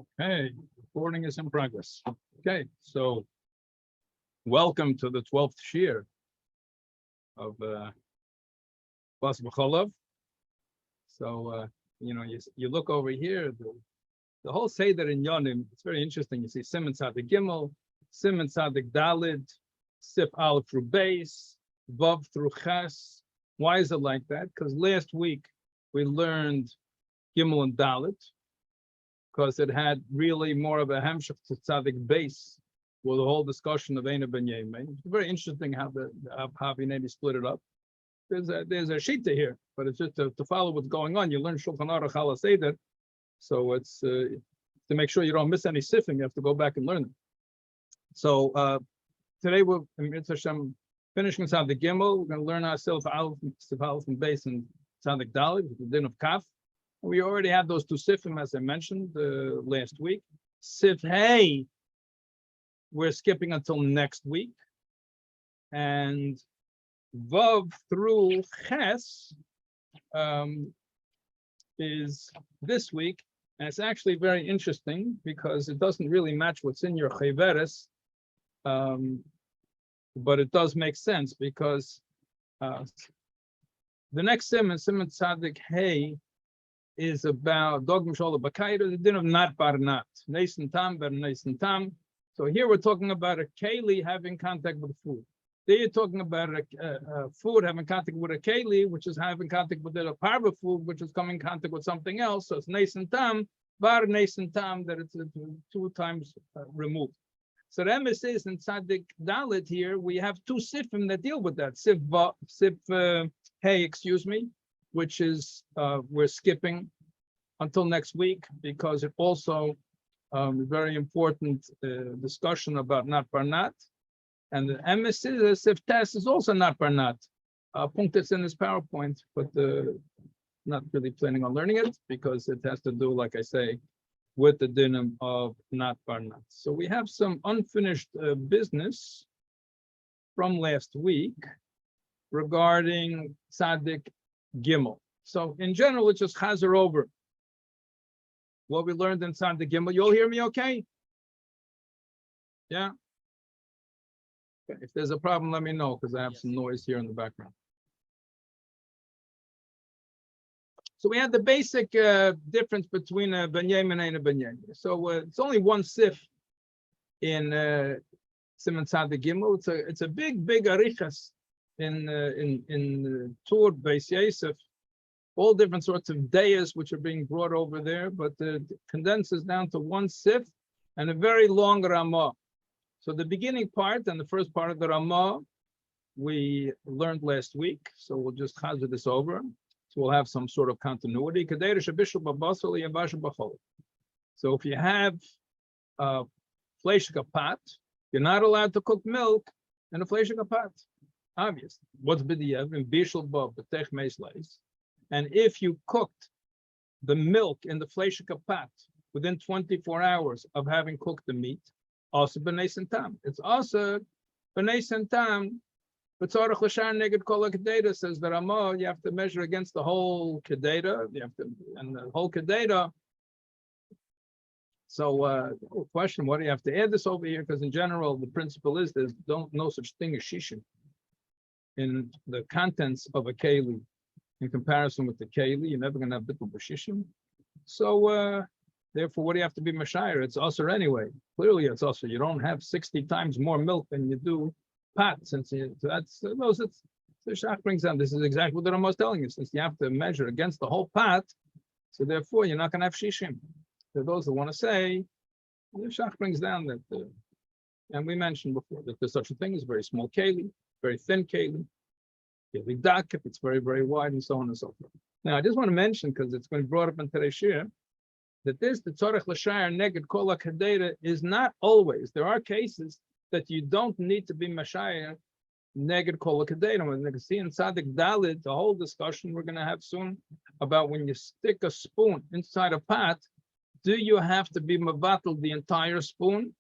Okay, recording is in progress. Okay, so welcome to the 12th Shiur of Bosor. So, you look over here, the whole Seder in Yonim, it's very interesting. You see Siman Tzadik Gimel, Siman Tzadik Dalid, Sif Aleph through Beis, Vav through Ches. Why is it like that? Because last week we learned Gimel and Dalid, because it had really more of a hemshech to Tzadik base with the whole discussion of Eina Ben Yemen. It's very interesting how Havinemi split it up. There's a shita here, but it's just to follow what's going on. You learn Shulchan Aruch Hala Seder, so it's to make sure you don't miss any sifim. You have to go back and learn them. So today we're finishing Tzadik Gimel. We're going to learn ourselves Aleph and Beis and Tzadik Dalid, the din of Kaf. We already have those two sifim, as I mentioned last week. Sif Hey, we're skipping until next week. And Vav through Ches is this week. And it's actually very interesting because it doesn't really match what's in your Chayveres. But it does make sense because the next Siman Tzadik Hey, is about Dogm Shola Bakaida, the din of not bar not. Nason tam, bar nason tam. So here we're talking about a keli having contact with food. There you're talking about a food having contact with a keli, which is having contact with a parva food, which is coming in contact with something else. So it's nason tam, bar nason tam, that it's two times removed. So the emes is in Tzadik Dalit here, we have two sifim that deal with that. Sif hey, excuse me, which is we're skipping until next week because it also very important discussion about not barnat, and the emes Sif Tes is also not barnat. Punkt it's in this PowerPoint, but not really planning on learning it because it has to do, like I say, with the dinim of not barnat. So we have some unfinished business from last week regarding Tzadik Gimel. So in general, it's just chazer over what we learned in Tzadik Gimel. You'll hear me okay? Yeah? Okay. If there's a problem, let me know because I have some noise here in the background. So we had the basic difference between a Ben Yemen and a Ben Yemen. So it's only one sif in Siman Tzadik Gimel. It's a big arichas in Tur Beis Yosef, all different sorts of dayas which are being brought over there, but it condenses down to one sif and a very long Ramah. So the beginning part and the first part of the Ramah we learned last week, so we'll just chazer this over. So we'll have some sort of continuity. So if you have fleishka pot, you're not allowed to cook milk in a fleishka pot. Obvious. What's b'diyev in bishul ba b'tech meisleis, and if you cooked the milk in the fleishka pot within 24 hours of having cooked the meat, also b'nei tam. It's also b'nei tam. But Tzorach l'shar neged kol kedeta says that Ramah, you have to measure against the whole kedeta. You have to, and the whole kedeta. So, question: what do you have to add this over here? Because in general, the principle is there's no such thing as shishim in the contents of a keli in comparison with the keli. You're never going to have bittul b'shishim. So, therefore, what do you have to be mashayir? It's usher anyway. Clearly, it's usher. You don't have 60 times more milk than you do pot, since that's the Shach brings down. This is exactly what the Ramah is telling you. Since you have to measure against the whole pot, so therefore you're not going to have shishim. For those who want to say, the Shach brings down that, and we mentioned before that there's such a thing as very small keli, very thin keli dak if it's very wide, and so on and so forth. Now I just want to mention, because it's been brought up in today's shir, that the tzorech l'shayar neged kol kedeta is not always. There are cases that you don't need to be mashayir neged kol kedeta. When you see in Tzadik Dalit, the whole discussion we're going to have soon about when you stick a spoon inside a pot, do you have to be mavatal the entire spoon?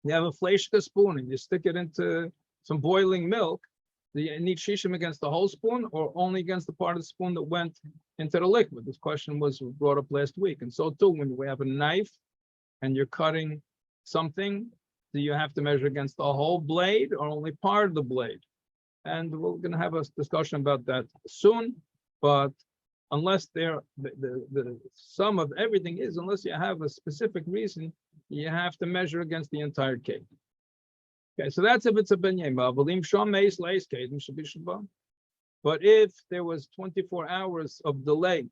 You have a fleishka spoon and you stick it into some boiling milk. Do you need shishim against the whole spoon or only against the part of the spoon that went into the liquid? This question was brought up last week. And so too, when we have a knife and you're cutting something, do you have to measure against the whole blade or only part of the blade? And we're going to have a discussion about that soon. But unless the sum of everything is, unless you have a specific reason, you have to measure against the entire cake. Okay, so that's if it's a benyema. But if there was 24 hours of delay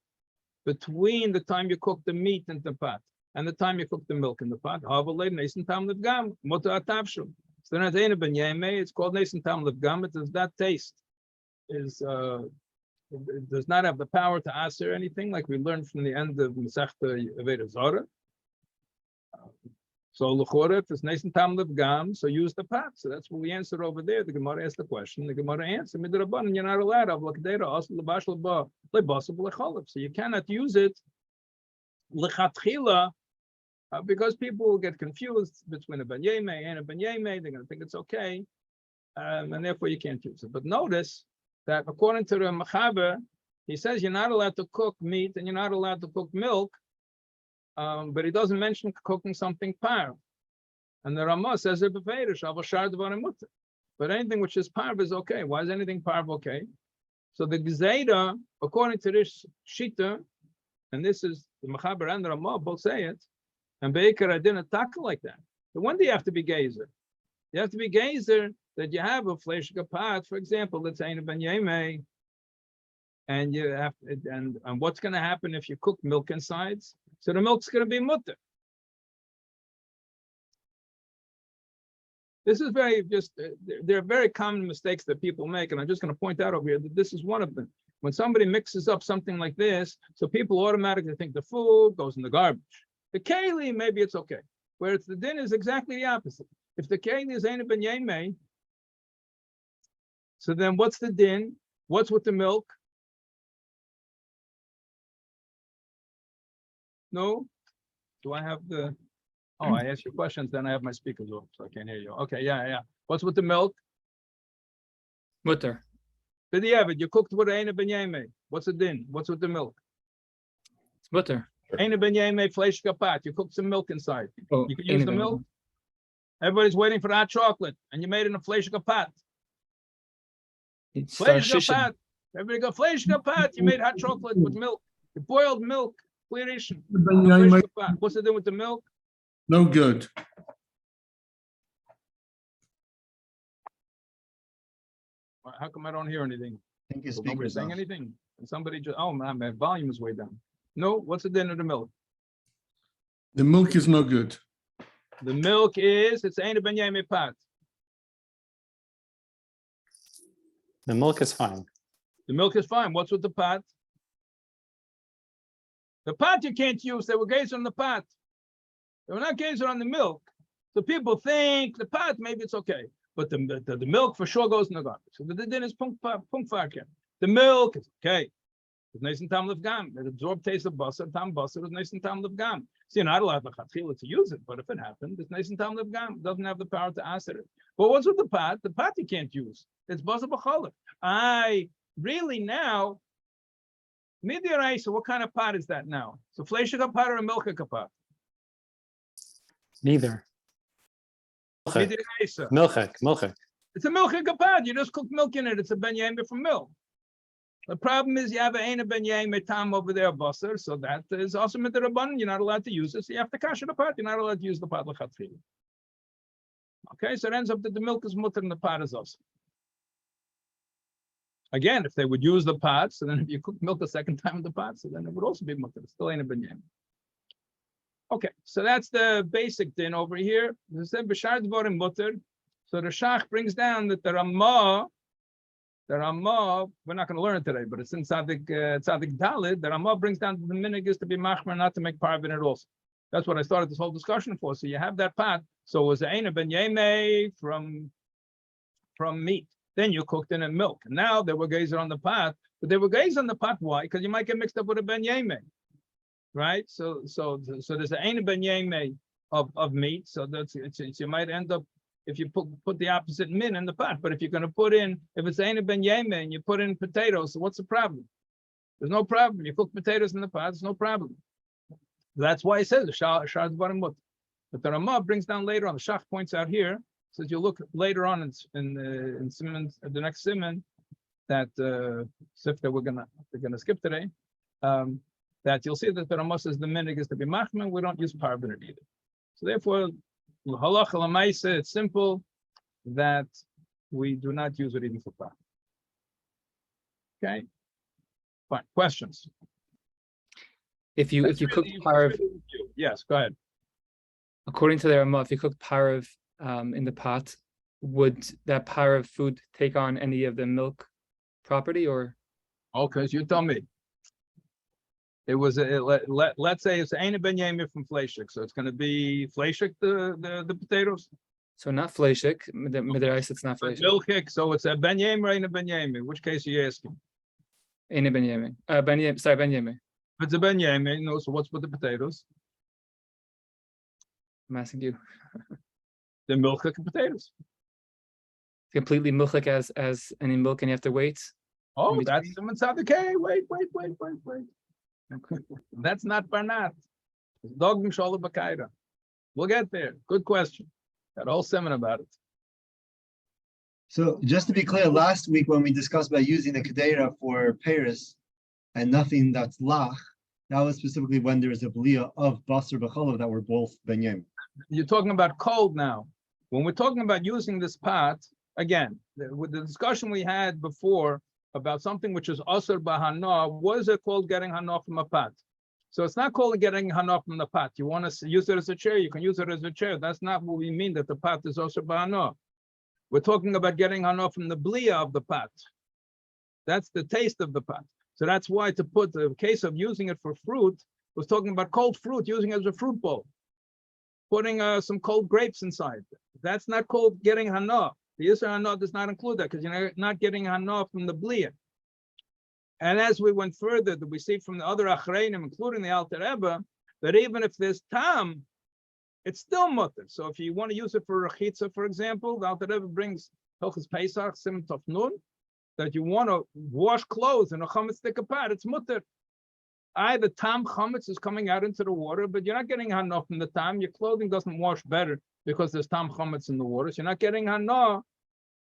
between the time you cook the meat in the pot and the time you cook the milk in the pot, so then at it's called Neisen Tam Livgam. It does not taste, it does not have the power to aser anything, like we learned from the end of Masechta Aveda Zara. So l'chora, if it's Neisen Tam Livgam, so use the pot. So that's what we answered over there. The Gemara asked the question. The Gemara answered, Midrabanan, you're not allowed. So you cannot use it l'chatchila, because people will get confused between a ben yemei and a ben yemei. They're going to think it's okay, and therefore you can't use it. But notice that according to the Mechaber, he says you're not allowed to cook meat and you're not allowed to cook milk, but he doesn't mention cooking something par. And the Ramah says it but anything which is par is okay. Why is anything par okay? So the Gzeira, according to this Shita, and this is the Mechaber and the Ramah both say it, and Beikar I didn't tackle like that. So when do you have to be gazer? You have to be gazer that you have a fleshka pot, for example, let's say in a ben yemei, and you have and what's going to happen if you cook milk inside? So the milk's going to be mutter. This is there are very common mistakes that people make, and I'm just going to point out over here that this is one of them. When somebody mixes up something like this, so people automatically think the food goes in the garbage. The keli, maybe it's okay. Whereas the din is exactly the opposite. If the keli is ein ben yemei, so then what's the din? What's with the milk? No? Do I have the... Oh, I asked you questions, then I have my speakers off, so I can't hear you. Okay, yeah. What's with the milk? Butter. But you cooked with ein ben yemei. What's the din? What's with the milk? It's butter. Ein ben yemei fleish kapat. You cooked some milk inside. Oh, You could use the milk. Everybody's waiting for hot chocolate, and you made it in a fleish kapat. Fleish kapat. Everybody got fleish kapat. You made hot chocolate with milk. You boiled milk. What's the deal with the milk? No good. How come I don't hear anything? I think his Nobody's speaker's saying off. anything. And somebody just, oh man, my volume is way down. No, what's the din of the milk? The milk is no good. The milk is, it's ein ben yemei pat. The milk is fine. The milk is fine. What's with the pot? The pot you can't use. They were gazing on the pot. They were not gazing on the milk. So people think the pot, maybe it's okay. But the milk for sure goes in the garbage. So the din is punk farken. The milk is okay. It's nice and tam livgam. It absorbed taste of Bosor. Tam Bosor is nice and tam livgam. So you're not allowed to use it, but if it happened, it's nice and tam livgam. It doesn't have the power to answer it. But what's with the pot? The pot you can't use. It's Bosor b'cholif. I really now, so what kind of pot is that now? So fleshika pot or a milchika pot? Neither. Milchik. It's a milchika pot. You just cook milk in it. It's a ben yemei from milk. The problem is you have a ben yemei tam over there, Bosor, so that is also midrabanan. You're not allowed to use it. So you have to kasher the pot. You're not allowed to use the pot l'chatchila. Okay, so it ends up that the milk is mutter and the pot is also. Again, if they would use the pot, so then if you cook milk a second time in the pot, so then it would also be mutter. It still ain't a ben yemei. Okay, so that's the basic din over here. It said b'shar dvorim mutter. So the Shach brings down that the Ramah, we're not going to learn it today, but it's in Tzadik Dalid. The Ramah brings down that the minig is to be machmer, not to make parv in it also. That's what I started this whole discussion for. So you have that pot. So it was ein ben yemei from meat. Then you cooked in milk. And now they were gazer on the pot, but they were gazer on the pot. Why? Because you might get mixed up with a ben yemei, right? So there's an ein ben yemei of meat. So you might end up if you put the opposite min in the pot. But if you're going to put in, if it's Ein Ben Yeme and you put in potatoes, so what's the problem? There's no problem. You cook potatoes in the pot, there's no problem. That's why it says Shard Baramut. But the Ramah brings down later on. The Shach points out here, says you look later on in Simon, the next Simon, that sif that we're gonna skip today. That you'll see that the Ramah says the minig is to be machman. We don't use parvin either. So therefore, halacha l'maisa, it's simple that we do not use it even for par. Okay, fine. Questions? If you cook parv, yes, go ahead. according to the Ramah, if you cook parv in the pot, would that parv food take on any of the milk property, or? Okay, so you tell me. It was let's say it's Ein Ben Yemir from Fleishik, so it's going to be Fleishik the potatoes. So not fleshik, midrais, it's not fleshik. Milchik, so it's a Ben Yemir, Ein Ben Yemir. Which case are you asking? Eine ben yeme. Ben yeme. If it's a Ben Yemir, no. So what's with the potatoes? I'm asking you. The milchik and potatoes. Completely milchik as any milk, and you have to wait. Oh, between? that's someone said, okay, wait. That's not Barnat. It's dog Mishala Bakaira. We'll get there. Good question. Got a whole seminar about it. So just to be clear, last week when we discussed about using the Kedera for Paris and nothing that's Lach, that was specifically when there is a Belia of Bosor B'cholav that were both Benyam. You're talking about cold now. When we're talking about using this pot, again, with the discussion we had before about something which is Osir Bahana, what is it called getting Hana from a pot? So it's not called getting Hana from the pot. You want to use it as a chair, you can use it as a chair. That's not what we mean that the pot is Osir Bahana. We're talking about getting Hana from the Blia of the pot. That's the taste of the pot. So that's why to put the case of using it for fruit, was talking about cold fruit, using it as a fruit bowl. Putting some cold grapes inside. That's not called getting Hana. The Yisra Hana does not include that because you're not getting Hana from the Blia. And as we went further, we see from the other Achreinim, including the Alter Rebbe, that even if there's Tam, it's still mutter. So if you want to use it for Rechitza, for example, the Alter Rebbe brings Hilchos Pesach, Sim Tov Nun, that you want to wash clothes in a chametz stick apart, it's mutter. The tam chametz is coming out into the water, but you're not getting hana from the tam. Your clothing doesn't wash better because there's tam chametz in the water. So you're not getting hana.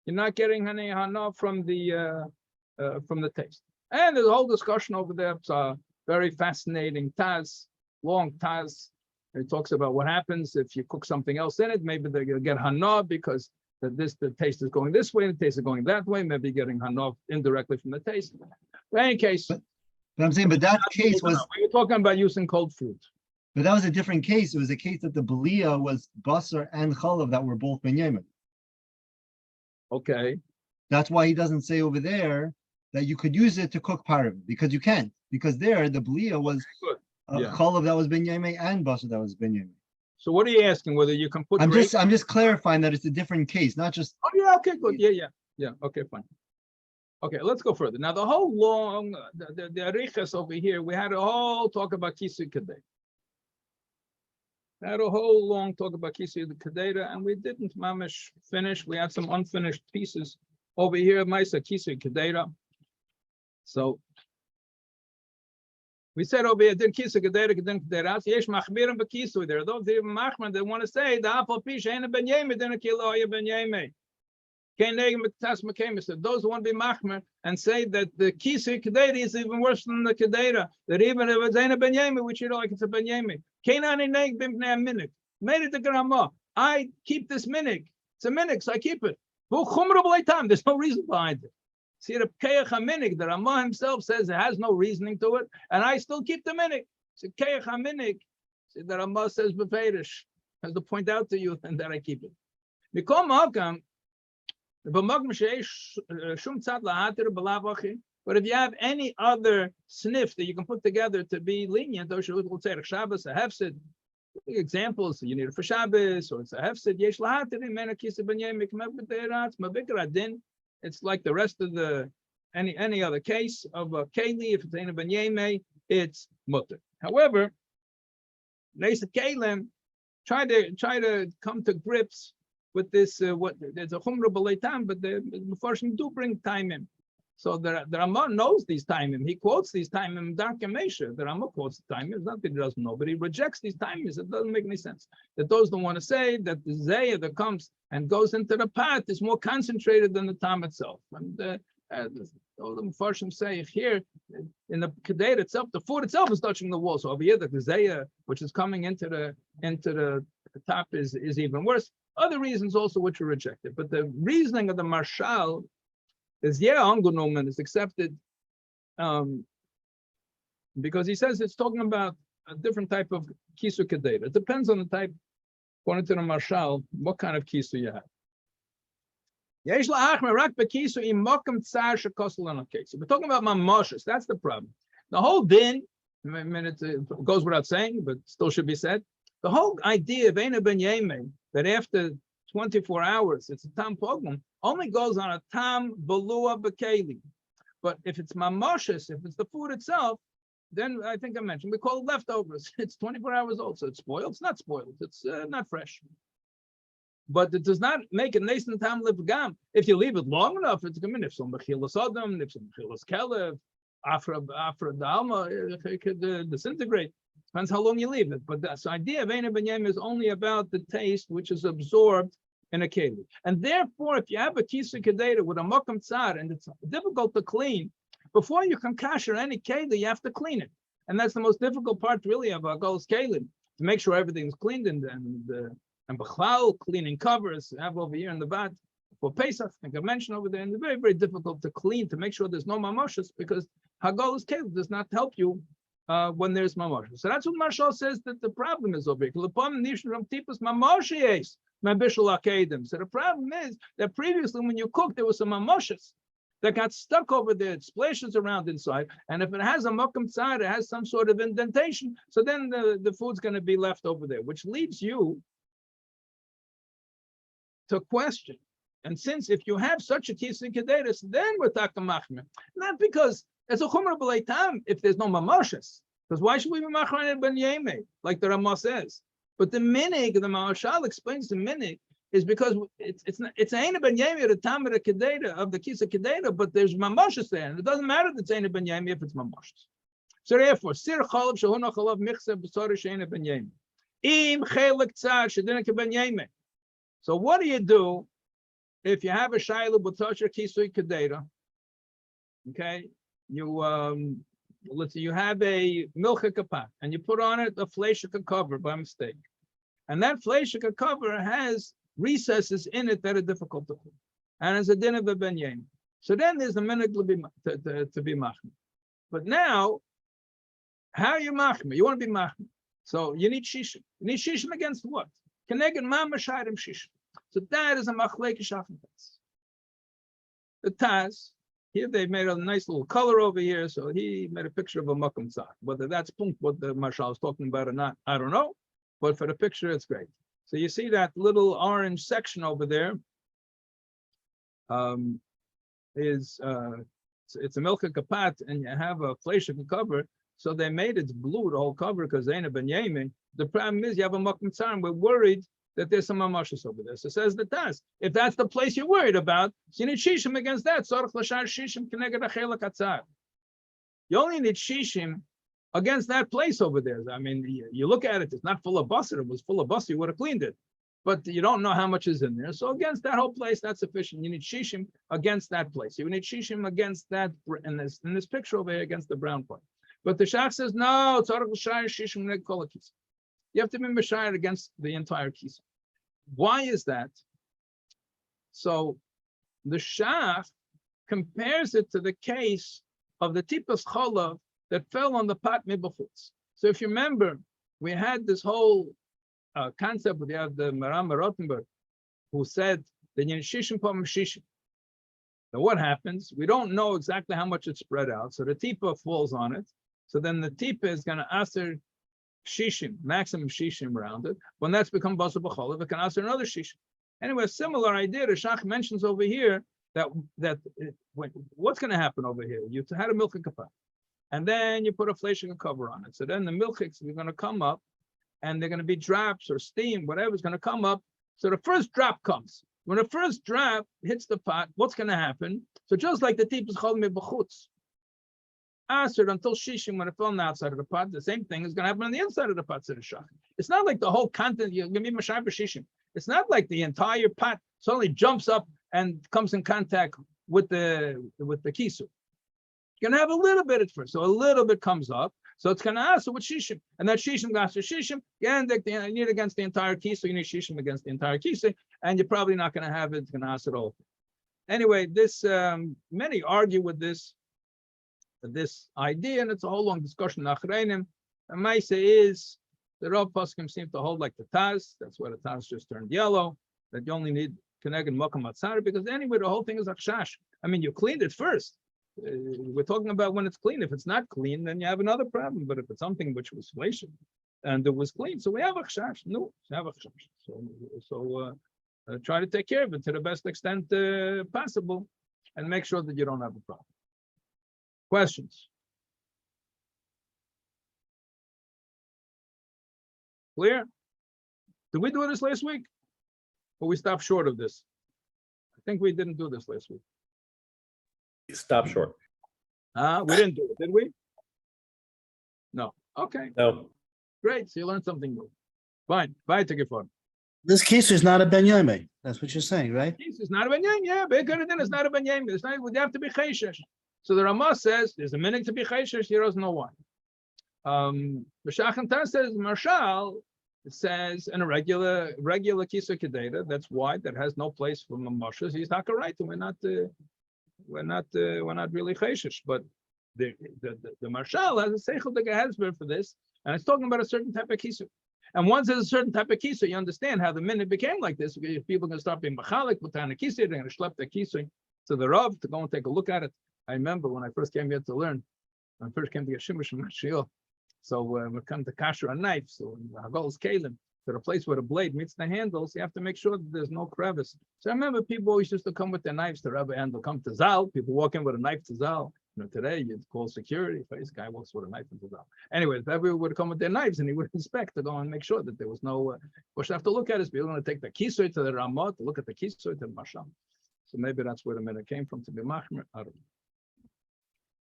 You're not getting hana from the taste. And there's a whole discussion over there. It's a very fascinating taz, long taz. It talks about what happens if you cook something else in it. Maybe they'll get hana because the taste is going this way, and the taste is going that way. Maybe getting hana indirectly from the taste. In any case. But I'm saying, but that case was. We were talking about using cold fruit. But that was a different case. It was a case that the Belia was Bosor and Chalav that were both Benyamin. Okay. That's why he doesn't say over there that you could use it to cook Parav, because you can't. Because there, the Belia was Chalav that was Benyamin and Bosor that was Benyamin. So what are you asking? Whether you can put? I'm just clarifying that it's a different case, not just. Oh yeah. Okay. Good. Yeah. Okay. Fine. Okay, let's go further. Now, the whole long, the Arichas over here, we had a whole talk about Kisui Kedera. Had a whole long talk about Kisui Kedera, and we didn't mamish finish. We had some unfinished pieces over here, Maisa Kisui Kedera. So we said over here, did Kisui Kedera, Yesh Machmirim B'Kisui. There are those even Machman that want to say the Apal Pish ain't a Ben Yemei, then a Kilo Ben Yemei. Those who want to be machmer and say that the kisui kedera is even worse than the kedera. That even if it's a ben yemi, which you know like it's a ben yemi. Made it the grandma. I keep this minig. It's a minig, so I keep it. There's no reason behind it. See the keach minig. The Rama himself says it has no reasoning to it, and I still keep the minig. So keach minig. See the Rama says beferish. Has to point out to you, and that I keep it. But if you have any other sniff that you can put together to be lenient, examples, you need it for Shabbos, or it's a hefsid, it's like the rest of the any other case of a keli. If it's a ben yeme, it's mutter. However, try to come to grips with this, what there's a chumra b'lei tam, but the Mefarshim do bring time in. So the Rambam knows these timing. He quotes these timing. Dark Mesha. The Rambam quotes the timing. It's not that he doesn't know, but he rejects these timings. It doesn't make any sense. That those don't want to say that the zayah that comes and goes into the pot is more concentrated than the tam itself. And all the Mefarshim say here in the kedera itself, the food itself is touching the wall. So over here, the zayah which is coming into the top is even worse. Other reasons also which are rejected, but the reasoning of the Marshal is angenommen, is accepted, because he says it's talking about a different type of kisu kedera. It depends on the type, according to the Marshal, what kind of kisu you have. We're talking about mamoshes. That's the problem. The whole din, it goes without saying, but still should be said. The whole idea of Eina ben Yemei, that after 24 hours, it's a tam pogum, only goes on a tam belua bekeli. But if it's mamoshes, if it's the food itself, then I think I mentioned, we call it leftovers. It's 24 hours old, so it's spoiled. It's not spoiled. It's not fresh. But it does not make a nascent tam livgam. If you leave it long enough, it's going to if some mechilas adam, if some mechilas kelev, after the alma, it could disintegrate. Depends how long you leave it. But the idea of Eina ben Yemei is only about the taste which is absorbed in a keli. And therefore, if you have a kisa kedera with a mokam tsar and it's difficult to clean, before you can kasher any keli, you have to clean it. And that's the most difficult part really of a gol's keli, to make sure everything's cleaned and b'chlal, cleaning covers, have over here in the vat for Pesach, I think I mentioned over there, and it's very, very difficult to clean, to make sure there's no mamoshes, because Hagol's keli does not help you when there's mamoshes. So that's what Marshal says that the problem is over here. So the problem is that previously when you cook, there was some mamoshes that got stuck over there, it splashes around inside, and if it has a mokam tzad, it has some sort of indentation, so then the food's going to be left over there, which leads you to question. And since if you have such a kisa kederis, then we're talking machmir, not because it's a chumra b'lei tam if there's no mamoshes, because why should we be machmir ben yemei like the Ramah says? But the minig, the Marshal explains the minig is because it's Eina ben Yemei the tam of the kedera of the kisa kedera, but there's mamoshes there, and it doesn't matter if it's Eina ben Yemei if it's mamoshes. So therefore, sir chalav shehuna chalav michse b'sor she'eina ben Yemei im chelik tzad shedina ben Yemei. So what do you do if you have a shayla b'tosher kisui kedera? Okay, you let's say you have a milchika pot and you put on it a fleshika cover by mistake, and that fleshika cover has recesses in it that are difficult to cook, and it's a din of a ben yem. So then there's a minute to be machmir. But now, how are you machmir? You want to be machmir, so you need shishim. You need shishim against what? Keneged ma mashayrim shishim. So that is a machlekes shachas. The Taz. Here they made a nice little color over here, so he made a picture of a makom tzad. Whether that's what the Marshal is talking about or not, I don't know. But for the picture, it's great. So you see that little orange section over there it's a milka kapat, and you have a fleshika cover. So they made it blue, the whole cover, because Eina ben Yemei. The problem is you have a makom tzad, and we're worried that there's some mamashas over there. So says the Taz, if that's the place you're worried about, so you need shishim against that. You only need shishim against that place over there. I mean, you look at it, it's not full of bosor. If it was full of bosor, you would have cleaned it. But you don't know how much is in there. So against that whole place, that's sufficient. You need shishim against that place. You need shishim against that, in this picture over here, against the brown part. But the Shach says, no, it's shishim. You have to be mishayir against the entire kisa. Why is that? So the Shach compares it to the case of the tipas cholav that fell on the pot mibachutz. So if you remember, we had this whole concept. We have the Maram Rottenberg, who said that you shishim pam shishim. Now what happens? We don't know exactly how much it's spread out. So the tipa falls on it. So then the tipa is going to answer shishim, maximum shishim around it. When that's become Bosor b'cholav, it can answer another shishim. Anyway, a similar idea, the Shach mentions over here that what's going to happen over here? You had a milchik kapat, and then you put a fleshing cover on it. So then the milchiks are going to come up, and they're going to be drops or steam, whatever is going to come up. So the first drop comes. When the first drop hits the pot, what's going to happen? So just like the tip is chol mebachutz, answered until shishim, when it fell on the outside of the pot, the same thing is going to happen on the inside of the pot. It's not like the whole content, you're going to be mashai b'shishim. It's not like the entire pot suddenly jumps up and comes in contact with the kisu. You're going to have a little bit at first. So a little bit comes up. So it's going to answer with shishim. And that shishim goes to shishim. You need against the entire kisu. You need shishim against the entire kisu. And you're probably not going to have it. It's going to answer it all. Anyway, this many argue with this idea, and it's a whole long discussion. And Maisa is the Rav Poskim seem to hold like the Taz. That's why the Taz just turned yellow. That you only need Keneg and Makam Matzar, because anyway, the whole thing is Akshash. I mean, you cleaned it first. We're talking about when it's clean. If it's not clean, then you have another problem. But if it's something which was fleishing and it was clean, so we have Akshash. No, we have Akshash. So try to take care of it to the best extent possible and make sure that you don't have a problem. Questions? Clear? Did we do this last week? Or we stopped short of this? I think we didn't do this last week. Stop short. We didn't do it, did we? No. Okay, No, great. So you learned something new. Fine. Bye, take it fun. This case is not a ben yomei. That's what you're saying, right? It's not a benyam, yeah. It's not a benyam. It's not. You have to be chayshesh. So the Ramah says there's a minute to be chayshesh. He doesn't know why. B'shachan Taz says Marshal. It says in a regular kisur kedera. That's why that has no place for mamashas. He's not right. We're not really chayshesh. But the Marshal has a seichel degehezber for this, and it's talking about a certain type of kisur. And once there's a certain type of kisur, you understand how the minute became like this. If people are going to start being machalik, put down a kisur, they're going to schlep the kisur to the Rav to go and take a look at it. I remember when I first came here to learn, when I first came to get Shiur from Shiur. So we come to kasher a knife, so Hagal's kalim, to the place where the blade meets the handles, you have to make sure that there's no crevice. So I remember people always used to come with their knives to Rabbi and they'll come to Zal. People walk in with a knife to Zal. Today you'd call security. This guy walks with a knife into Zal. Anyway, if everyone would come with their knives and he would inspect to go and make sure that there was no. What you have to look at is people going to take the kisur to the Ramah to look at the kisur to the Masham. So maybe that's where the minute came from, to be machmer. I don't know.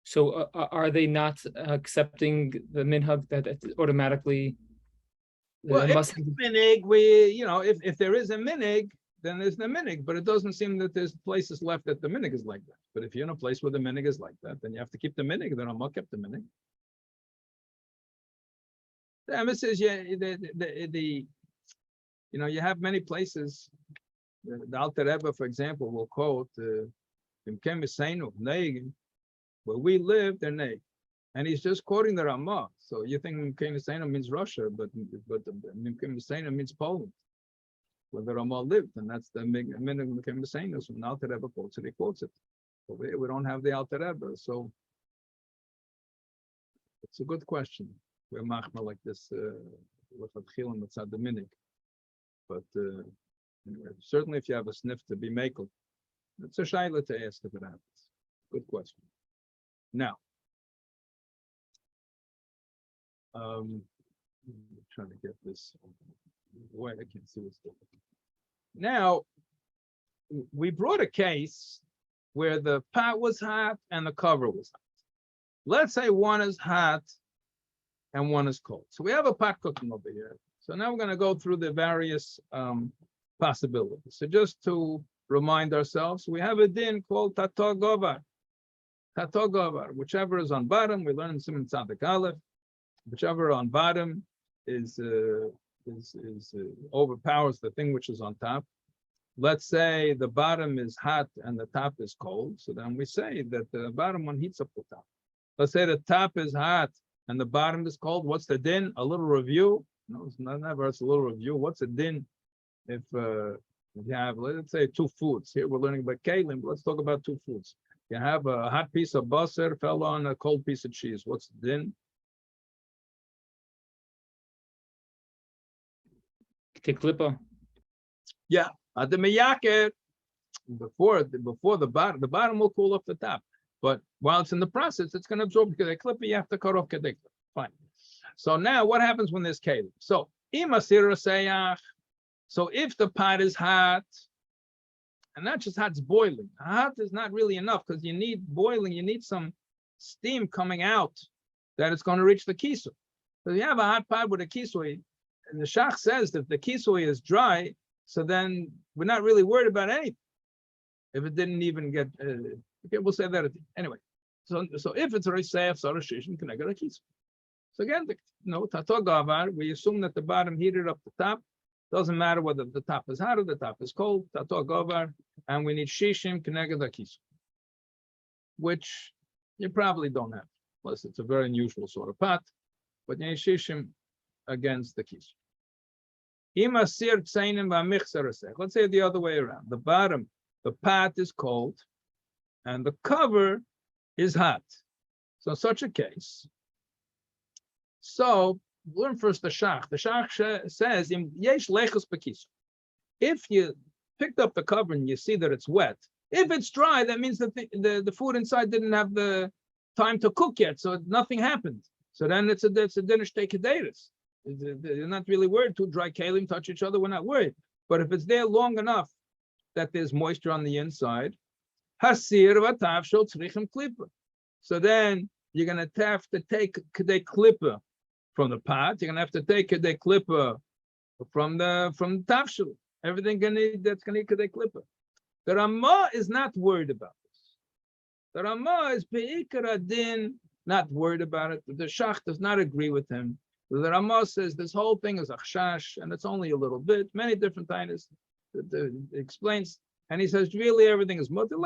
So are they not accepting the minhag that it automatically? Well, if must it's minig, if there is a minig, then there's the minig. But it doesn't seem that there's places left that the minig is like that. But if you're in a place where the minig is like that, then you have to keep the minig. Then Ramah kept the minig. The Emma says, you have many places. The Alter Rebbe, for example, will quote where we live, they're neg. And he's just quoting the Ramah. So you think Mimkein means Russia, but Mimkein means Poland, where the Ramah lived. And that's the minimum Mimkein is when the Alter Rebbe quotes it, he quotes it. But we don't have the Alter Rebbe. So it's a good question. We're machma like this with a chilim that's not the minig. But anyway, certainly if you have a sniff to be makel, it's a shaila to ask if it happens. Good question. Now, I'm trying to get this away. I can't see what's going on. Now, we brought a case where the pot was hot and the cover was hot. Let's say one is hot and one is cold. So we have a pot cooking over here. So now we're going to go through the various possibilities. So just to remind ourselves, we have a din called Tato Govar. Tato Govar, whichever is on bottom, we learn in Siman Tzadik Aleph. Whichever on bottom is overpowers the thing which is on top. Let's say the bottom is hot and the top is cold. So then we say that the bottom one heats up the top. Let's say the top is hot and the bottom is cold. What's the din? A little review. No, it's not never. It's a little review. What's a din if you have, let's say, two foods? Here we're learning about kalim. Let's talk about two foods. You have a hot piece of Bosor fell on a cold piece of cheese. What's the din? Take klipa. Yeah, at the miyaker, before the bottom will cool off the top. But while it's in the process, it's going to absorb because the clipper you have to cut off kedek. Fine. So now what happens when there's kalim? So imasir seyach, So if the pot is hot, and not just hot, it's boiling. Hot is not really enough because you need boiling, you need some steam coming out that it's going to reach the kisui. So you have a hot pot with a kisui, and the shach says that if the kisui is dry, so then we're not really worried about anything. If it didn't even get, okay, we'll say that anyway. So if it's a reseif, so you can get a kisui. So again, tato gavar, we assume that the bottom heated up the top. Doesn't matter whether the top is hot or the top is cold. Tato gavar, and we need shishim keneged kisui, which you probably don't have, unless it's a very unusual sort of pot. But you need shishim against the kisui. Let's say the other way around. The bottom, the pot is cold, and the cover is hot. So in such a case, so learn first the shach. The shach says, if you picked up the cover and you see that it's wet, if it's dry, that means that the food inside didn't have the time to cook yet, so nothing happened. So then it's a dinner steak kedaris. You're not really worried. Two dry kalim touch each other, we're not worried. But if it's there long enough that there's moisture on the inside, hasir v'tav shel tzrichim klipa. So then you're gonna have to take kedei klipa from the pot. You're gonna have to take kedei klipa from the tafshel. Everything that's gonna need kedei klipa. The Ramah is not worried about this. The Ramah is be'ikar adin, not worried about it. The shach does not agree with him. The Ramah says this whole thing is achshash, and it's only a little bit. Many different times explains, and he says really everything is mutter.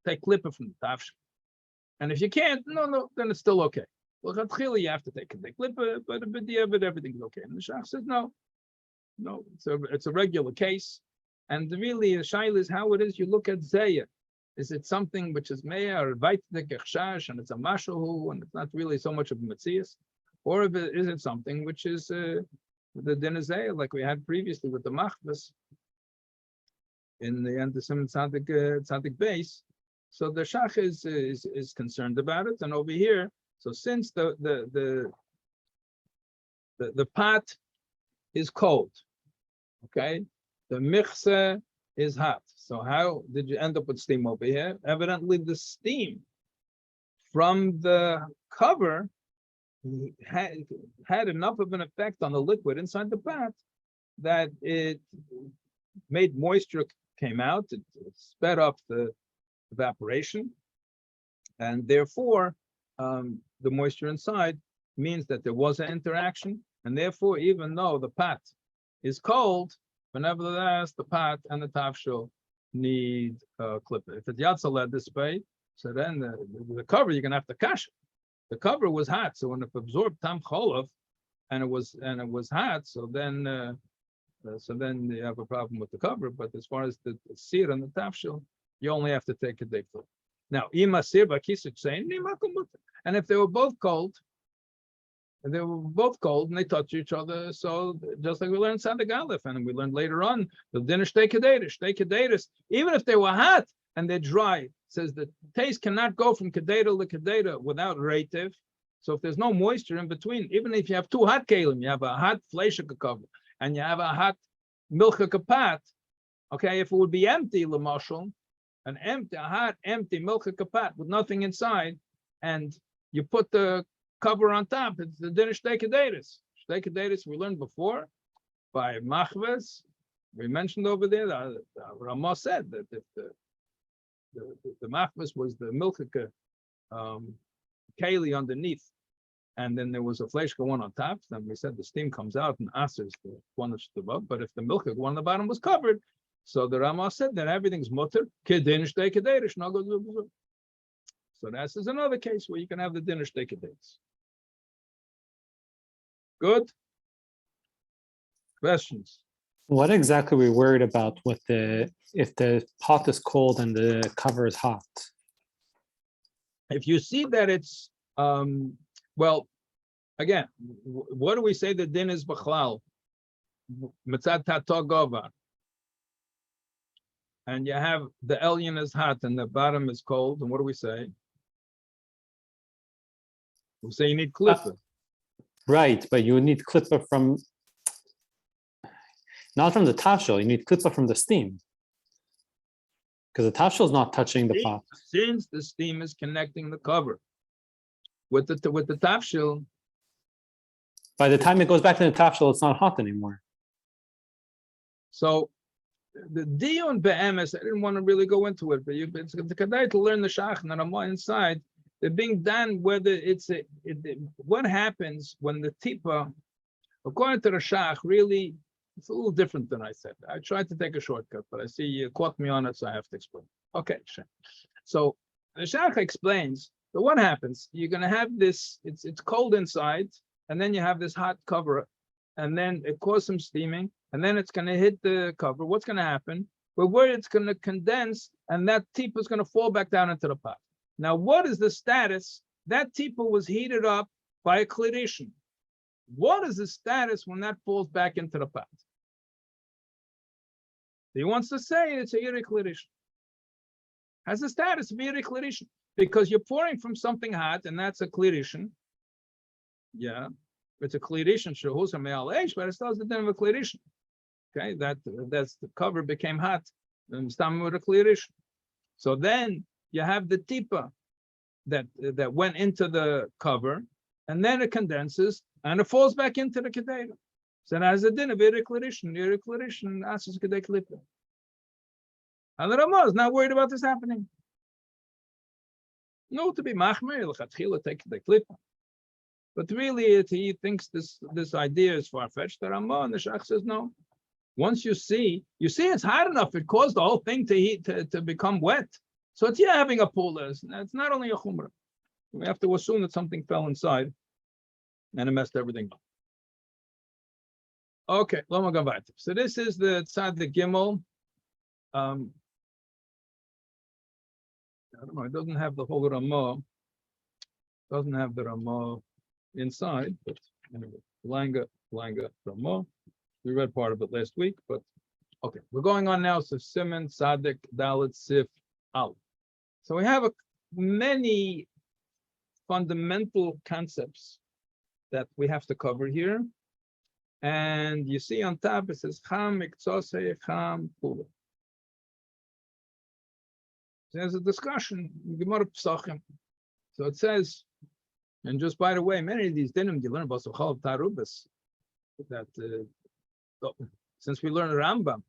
Take klipa from the tafshel, and if you can't, no, then it's still okay. Well, you have to take klipa, but everything is okay. And the shach says no, it's a regular case. And really, the shaila is how it is. You look at zeya. Is it something which is meya or vaitik echshash, and it's a mashahu, and it's not really so much of a metzias, or is it something which is the din of zeya, like we had previously with the machvas in the end of some tzaddik base? So the shach is concerned about it, and over here, so since the pot is cold, okay. The michse is hot. So how did you end up with steam over here? Evidently, the steam from the cover had enough of an effect on the liquid inside the pot that it made moisture came out. It sped up the evaporation, and therefore the moisture inside means that there was an interaction, and therefore, even though the pot is cold, but nevertheless, the pot and the tafshel need klipa. If it's yatzaled this way, so then the cover you're gonna have to kash it. The cover was hot, so when it absorbed tam cholov, and it was hot, so then you have a problem with the cover. But as far as the seer and the tafshel, you only have to take a day for. Now, ima sir bakisuk saying, and if they were both cold. And they were both cold and they touch each other. So just like we learned Sadik Aleph, and we learned later on the dinner steak kedaris, even if they were hot and they're dry, says the taste cannot go from kedera to kedera without reitiv. So if there's no moisture in between, even if you have two hot kalim, you have a hot fleishik cover and you have a hot milcha kapat. Okay, if it would be empty, lamashal, a hot empty milcha kapat with nothing inside, and you put the cover on top, it's the dinner steak kedaris. Steak kedaris we learned before by machves. We mentioned over there that Ramah said that if the machves was the milchika keli underneath, and then there was a fleshka one on top, then we said the steam comes out and asers the one that's above. But if the milchika one on the bottom was covered, so the Ramah said that everything's mutter kedin steak kedaris. So that is another case where you can have the dinner steak kedaris. Good. Questions? What exactly are we worried about with if the pot is cold and the cover is hot? If you see that it's well, again, what do we say the din is b'chlal? Mitzad tato govar. And you have the elyon is hot and the bottom is cold, and what do we say? We say you need klipa. Right, but you need klipa from Not from the tafshil, you need klipa from the steam. Because the tafshil is not touching the pot. Since the steam is connecting the cover with the tafshil, By the time it goes back to the tafshil, it's not hot anymore. so the dion be'emes, I didn't want to really go into it, but it's the kadai to learn the shach and Ramah inside. They're being done whether what happens when the tipa, according to the shach, really it's a little different than I said. I tried to take a shortcut, but I see you caught me on it, so I have to explain. Okay, sure. So the shach explains that what happens, you're going to have this, it's cold inside, and then you have this hot cover, and then it causes some steaming, and then it's going to hit the cover. What's going to happen? Well, where it's going to condense, and that tipa is going to fall back down into the pot. Now, what is the status? That tipa was heated up by a cleration. What is the status when that falls back into the pot? He wants to say it's a yirik cleration. Has the status of yirik cleration because you're pouring from something hot, and that's a cleration. Yeah, it's a cleration. Shehusa me'al eish, but it still has the din of a cleration. Okay, that's the cover became hot. And starting with a cleration. So then you have the tipa that went into the cover, and then it condenses and it falls back into the kedera. So that has a din of yirik cleration, asks kedei klipa. And the Ramah is not worried about this happening. No, to be machmer, l'chatchila take kedei klipa. But really, he thinks this idea is far-fetched. The Ramah and the Shach says no. Once you see it's hot enough, it caused the whole thing to become wet. So it's having a pool. It's not only a chumrah. We have to assume that something fell inside and it messed everything up. Okay, Loma Gavati. So this is the Tzad Gimel. I don't know, it doesn't have the whole Ramah. Doesn't have the Ramah inside, but anyway, Langa, Ramah. We read part of it last week, but okay, we're going on now. So Simon, Sadik, Dalit, Sif, Al. So we have many fundamental concepts that we have to cover here. And you see on top, it says Cham, Miktsose, Cham, Pula. There's a discussion in Gemara Pesachim. So it says, and just by the way, many of these dinim you learn about Sochal Tarubas, that since we learn Rambam,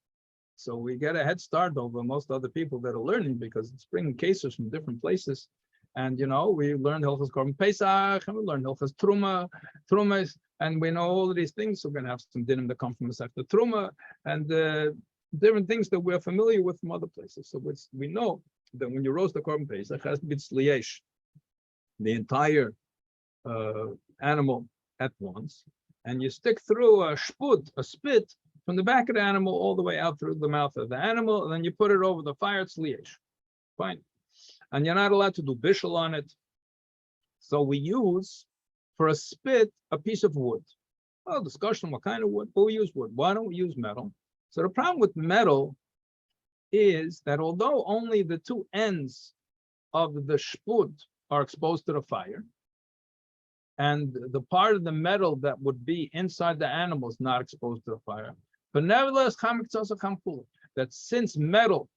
so we get a head start over most other people that are learning because it's bringing cases from different places. And we learned Hilchos Korban Pesach, and we learned Hilchos Trumas, and we know all of these things. So we're going to have some dinim that come from the Sefta Truma, and different things that we're familiar with from other places. So we know that when you roast the Korban Pesach, it has to be tzliyesh, the entire animal at once, and you stick through a spit, from the back of the animal all the way out through the mouth of the animal, and then you put it over the fire, it's liyesh. Fine. And you're not allowed to do bishul on it. So we use, for a spit, a piece of wood. Well, discussion, what kind of wood? But we use wood. Why don't we use metal? So the problem with metal is that although only the two ends of the shput are exposed to the fire, and the part of the metal that would be inside the animal is not exposed to the fire, but nevertheless, that since metal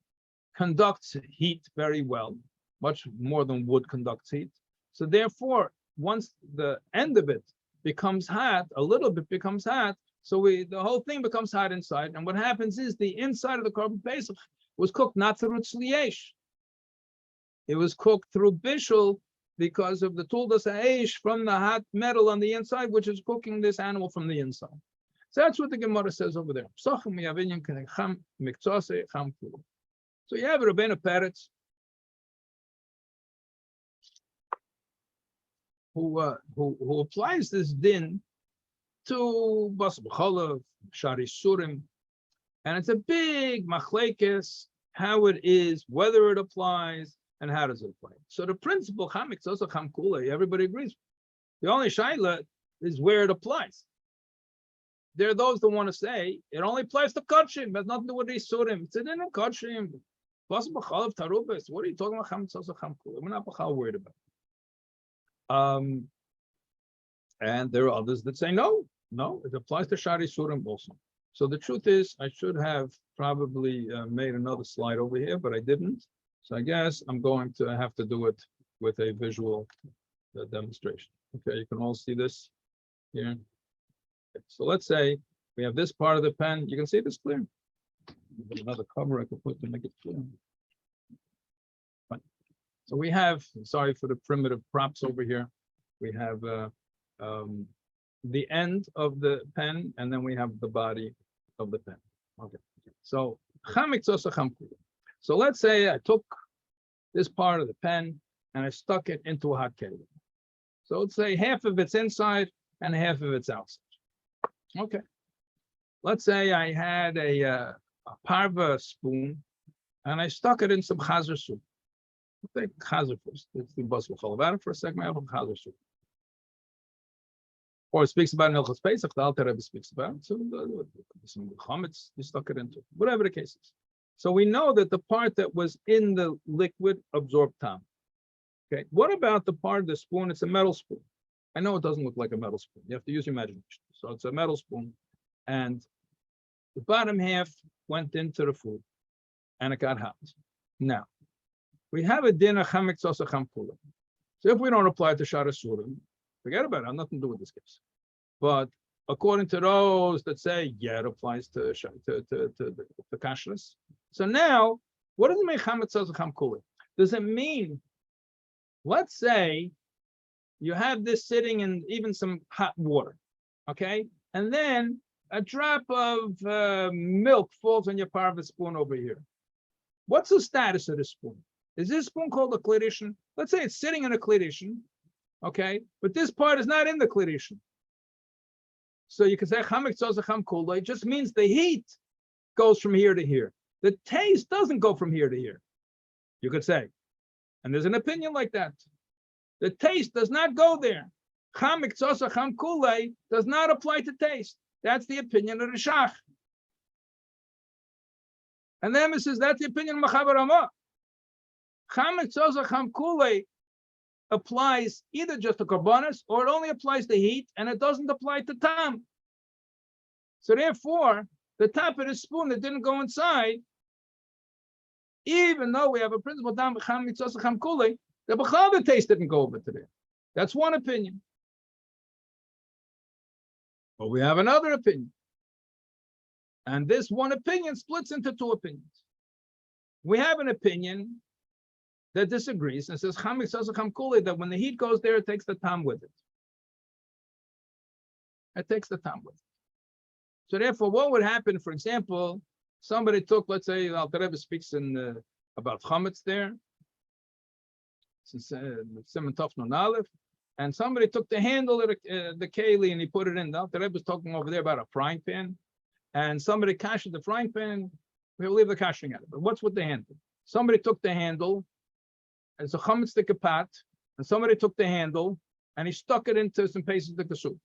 conducts heat very well, much more than wood conducts heat, so therefore, once the end of it becomes hot, a little bit becomes hot, so the whole thing becomes hot inside, and what happens is the inside of the Korban Pesach was cooked not through tzliyesh. It was cooked through bishul because of the tuldas ha'esh from the hot metal on the inside, which is cooking this animal from the inside. So that's what the Gemara says over there. So you have Rabbeinu Peretz, who applies this din to Bosor B'cholav, Shari Surim, and it's a big machlekes how it is, whether it applies, and how does it apply. So the principle chamik also cham kula, everybody agrees. The only shaila is where it applies. There are those that want to say it only applies to kachim, but nothing to do with these surim. It's in kachim. Bosor B'cholav tarubas. What are you talking about? Chamik also cham kula. We're not worried about it. And there are others that say no, it applies to Shari Surim also. So the truth is, I should have probably made another slide over here, but I didn't. So I guess I'm going to have to do it with a visual demonstration. Okay, you can all see this here. Okay, so let's say we have this part of the pen. You can see this clear. There's another cover I could put to make it clear. Fine. So we have, sorry for the primitive props over here. We have the end of the pen, and then we have the body of the pen. Okay. So so let's say I took this part of the pen and I stuck it into a hot kettle. So let's say half of it's inside and half of it's outside. Okay. Let's say I had a parva spoon and I stuck it in some chazer soup. Take chazer first. It's the Bosor for a second. I have chazer soup. Or it speaks about Hilchos Pesach. The Alter Rebbe speaks about it. So some chametz you stuck it into, whatever the case is. So we know that the part that was in the liquid absorbed tam. Okay. What about the part of the spoon? It's a metal spoon. I know it doesn't look like a metal spoon. You have to use your imagination. So it's a metal spoon, and the bottom half went into the food, and it got hot. Now, we have a din of chametz also chamkula. So if we don't apply it to Shara Surim, forget about it. I have nothing to do with this case. But according to those that say, yeah, it applies to the kashrus. So now, what does it mean chametz also chamkula? Does it mean, let's say, you have this sitting in even some hot water, okay? And then a drop of milk falls on your parva spoon over here. What's the status of the spoon? Is this spoon called a kledishin? Let's say it's sitting in a kledishin, okay? But this part is not in the kledishin. So you can say chametz ozacham kula. It just means the heat goes from here to here. The taste doesn't go from here to here. You could say, and there's an opinion like that. The taste does not go there. Chametz ozacham kula does not apply to taste. That's the opinion of the Shach. And then it says that's the opinion of Machaber Ramah. Chametz ozacham kula applies either just to karbonis or it only applies to heat and it doesn't apply to tam. So therefore, the top of the spoon that didn't go inside, even though we have a principle tam chametz ozacham kula, the b'chal taste didn't go over to there. That's one opinion. But we have another opinion. And this one opinion splits into two opinions. We have an opinion that disagrees and says chametz ozacham kula, that when the heat goes there, it takes the tam with it. It takes the tam with it. So therefore, what would happen, for example, somebody took, let's say, Alter Rebbe speaks in about chametz there, Siman Tov Nun Aleph, and somebody took the handle of the keli and he put it in. The Alter Rebbe was talking over there about a frying pan, and somebody kashed the frying pan. We'll leave the kashing out of it. But what's with the handle? Somebody took the handle, and it's a chametz stick pot, and somebody took the handle and he stuck it into some pieces of the soup.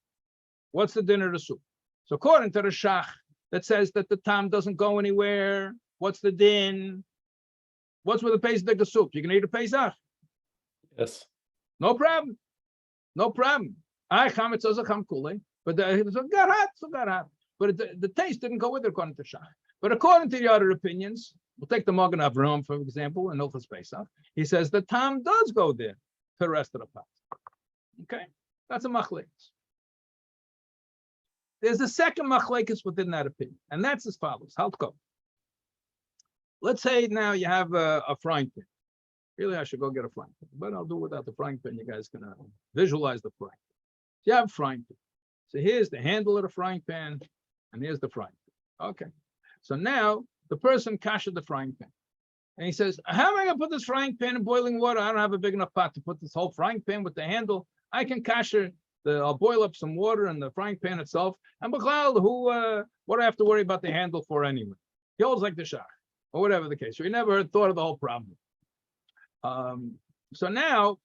What's the din of the soup? So according to the Shach that says that the tam doesn't go anywhere, what's the din? What's with the pieces of the soup? You can eat a pesach. Yes. No problem. No problem. I chametz ozacham kula, but it got hot. But the taste didn't go with it according to Shach. But according to the other opinions, we'll take the Magen Avraham, for example, in Hilchos Pesach. He says the tam does go there to the rest of the pot. Okay, that's a machlekes. There's a second machlekes within that opinion, and that's as follows. How'd go? Let's say now you have a frying pan. Really, I should go get a frying pan, but I'll do it without the frying pan. You guys can visualize the frying pan. So you have a frying pan. So here's the handle of the frying pan, and here's the frying pan. Okay. So now the person kashed the frying pan. And he says, how am I going to put this frying pan in boiling water? I don't have a big enough pot to put this whole frying pan with the handle. I can kasher I'll boil up some water in the frying pan itself. And b'chlal, what do I have to worry about the handle for anyway? He holds like the Shach, or whatever the case. So he never thought of the whole problem. So now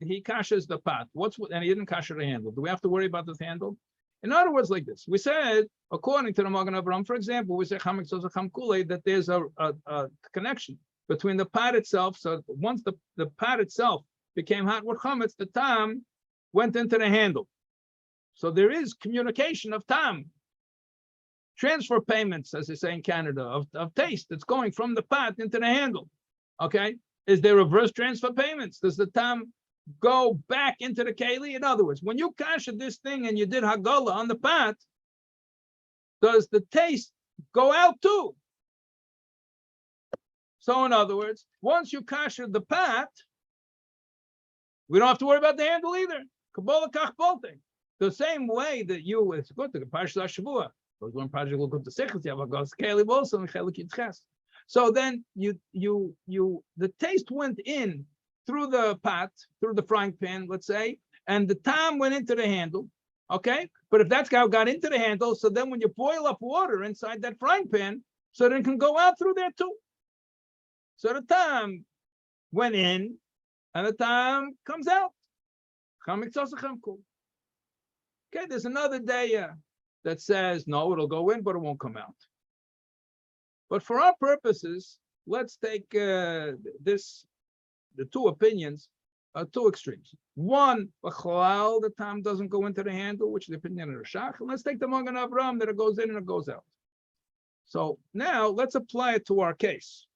he kashes the pot. And he didn't kasher the handle. Do we have to worry about this handle? In other words, like this, we said, according to the Magen Avraham, for example, we say chametz ozacham kula, that there's a connection between the pot itself. So once the pot itself became hot with chametz, the tam went into the handle. So there is communication of tam transfer payments, as they say in Canada, of taste that's going from the pot into the handle. Okay, is there reverse transfer payments? Does the tam go back into the keli? In other words, when you kasha this thing and you did hagala on the pot, does the taste go out too? So in other words, once you kasha the pot, we don't have to worry about the handle either. Kabbalah kach bolte. The same way that you, it's good to the Parshat Shavua. Those one project will go to Sechus, you have a Gas Keli also and Chelik Yitches. So then the taste went in through the pot, through the frying pan, let's say, and the tam went into the handle. Okay, but if that's how it got into the handle, so then when you boil up water inside that frying pan, so then it can go out through there too. So the tam went in, and the tam comes out. Okay, there's another day that says, no, it'll go in, but it won't come out. But for our purposes, let's take the two opinions, two extremes. One, the tam doesn't go into the handle, which is the opinion of the Shach. And let's take the Magen Avraham that it goes in and it goes out. So now let's apply it to our case.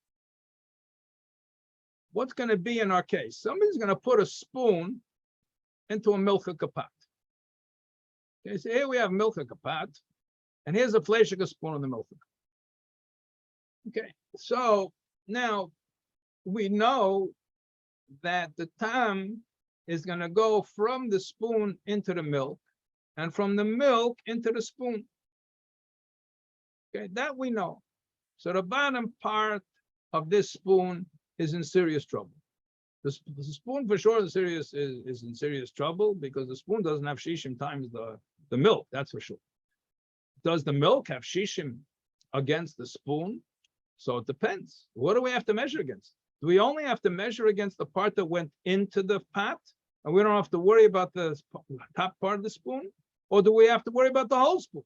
What's going to be in our case? Somebody's going to put a spoon into a milcha kapat. Okay, so here we have milcha kapat, and here's a fleshika spoon in the milcha. Okay, so now we know that the tam is going to go from the spoon into the milk, and from the milk into the spoon. Okay, that we know. So the bottom part of this spoon is in serious trouble. The spoon for sure is in serious trouble because the spoon doesn't have shishim times the milk, that's for sure. Does the milk have shishim against the spoon? So it depends. What do we have to measure against? Do we only have to measure against the part that went into the pot, and we don't have to worry about the top part of the spoon? Or do we have to worry about the whole spoon?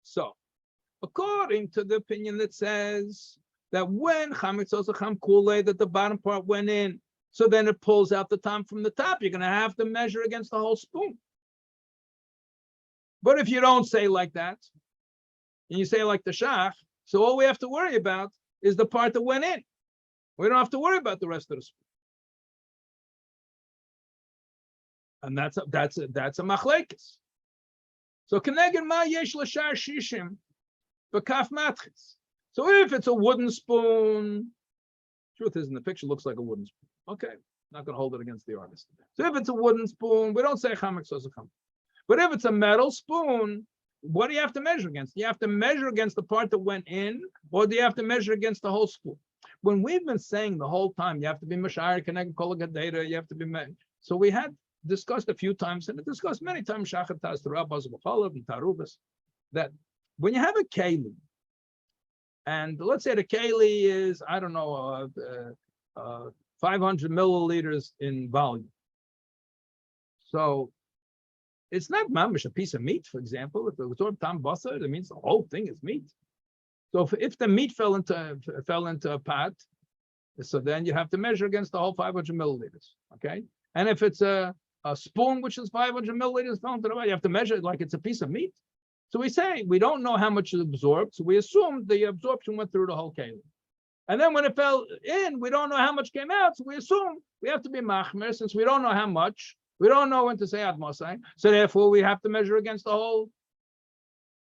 So, according to the opinion that says that when chametz osacham kule, that the bottom part went in, so then it pulls out the tam from the top, you're going to have to measure against the whole spoon. But if you don't say like that, and you say like the Shach, so all we have to worry about is the part that went in. We don't have to worry about the rest of the spoon. And that's a machlekes. So keneged ma yesh l'shar shishim b'kaf matchis. So if it's a wooden spoon, truth is in the picture looks like a wooden spoon. Okay, not going to hold it against the artist. So if it's a wooden spoon, we don't say chametz osacham. But if it's a metal spoon, what do you have to measure against? You have to measure against the part that went in, or do you have to measure against the whole spoon? When we've been saying the whole time, you have to be mashayir, connect kollegat data, you have to be so we had discussed a few times, and discussed many times, shachatas, rabbas, b'chalav, and tarubas, that when you have a keli, and let's say the keli is, I don't know, 500 milliliters in volume. So it's not mamish a piece of meat, for example. If it was sort of tam bosor, that means the whole thing is meat. So if the meat fell into a pot, so then you have to measure against the whole 500 milliliters. Okay, and if it's a spoon which is 500 milliliters fell into the pot, you have to measure it like it's a piece of meat. So we say we don't know how much is absorbed, so we assume the absorption went through the whole keli. And then when it fell in, we don't know how much came out, so we assume we have to be machmer, since we don't know how much. We don't know when to say ad mosai, so therefore we have to measure against the whole,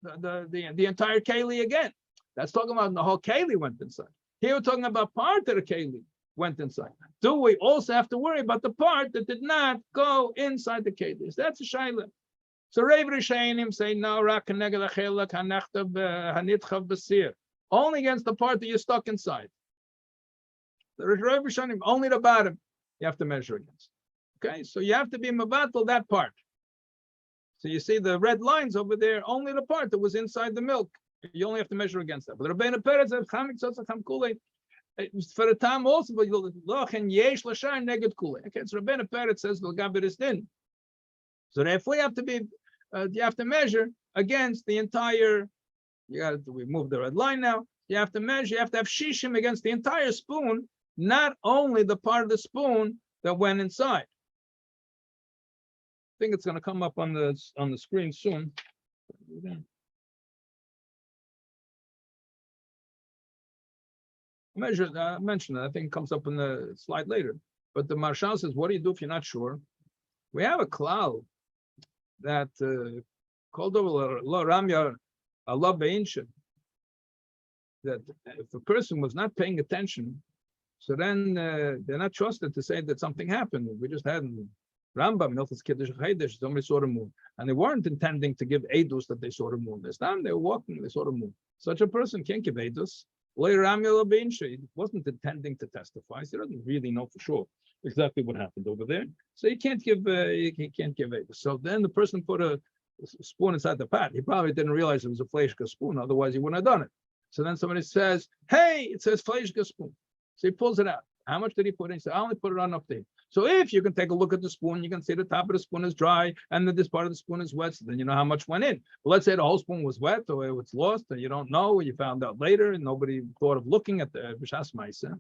the entire keli again. That's talking about the whole keli went inside. Here we're talking about part of the keli went inside. Do we also have to worry about the part that did not go inside the keli? That's a shayla. So Rav Rishayim say no, only against the part that you're stuck inside. The Rav Rishayim, only the bottom you have to measure against. Okay, so you have to be mabatel that part. So you see the red lines over there, only the part that was inside the milk. You only have to measure against that. But Rabbeinu Peretz says, for the time also, but yesh l'shar neged kule. Okay, so Rabbeinu Peretz says, din. So therefore you have to be, you have to measure against the entire, we move the red line now. You have to measure, you have to have shishim against the entire spoon, not only the part of the spoon that went inside. think it's gonna come up on the screen soon. Mentioned it. I think it comes up in the slide later. But the Marshal says, what do you do if you're not sure? We have a cloud that called over lo ramya Allah be'insha, that if a person was not paying attention, so then they're not trusted to say that something happened. We just had Rambam, Milchus Kiddush Chaydish, somebody saw the moon, and they weren't intending to give edus that they saw the moon. This time they were walking, they saw the moon. Such a person can't give edus. He wasn't intending to testify, so he doesn't really know for sure exactly what happened over there. So he can't give edus. So then the person put a spoon inside the pot. He probably didn't realize it was a fleishka spoon, otherwise he wouldn't have done it. So then somebody says, hey, it says fleishka spoon. So he pulls it out. How much did he put in? He said, I only put it on up there. So if you can take a look at the spoon, you can see the top of the spoon is dry and then this part of the spoon is wet, so then you know how much went in. But let's say the whole spoon was wet or it's lost and you don't know, you found out later and nobody thought of looking at the b'shas ma'aseh.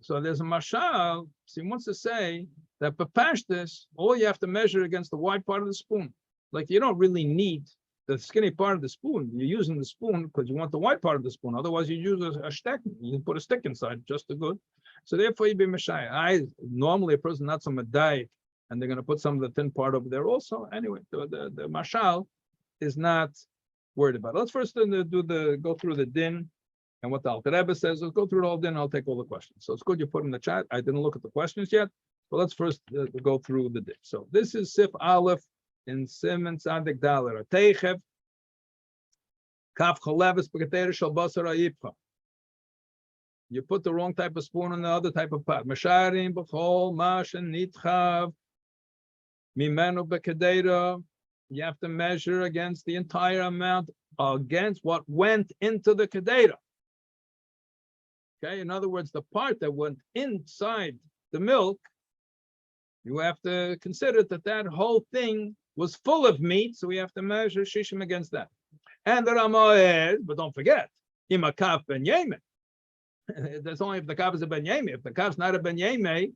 So there's a mashal, so he wants to say that b'pashtus, all you have to measure against the wide part of the spoon. Like you don't really need the skinny part of the spoon. You're using the spoon because you want the wide part of the spoon. Otherwise you use a stick. You can put a stick inside just as good. So therefore you be mashayah. Normally a person not some medayik, and they're going to put some of the thin part over there also. Anyway, the mashal is not worried about it. Let's first go through the din and what the Alter Rebbe says. Let's go through it all din. I'll take all the questions. So it's good you put in the chat. I didn't look at the questions yet, but let's first go through the din. So this is Sif Aleph in Siman Tzadik Daler Teichev Kaf Choleves B'Keter Shel Bosor Ayipcha. You put the wrong type of spoon in the other type of pot. Masharim b'chol mashen nitchav mimenu b'kedera. You have to measure against the entire amount, against what went into the kedera. Okay, in other words, the part that went inside the milk, you have to consider that whole thing was full of meat, so we have to measure shishim against that. And the Ramah is, but don't forget, imakaf ben yemen. That's only if the kaf is a ben yeme. If the kaf's not a ben yeme,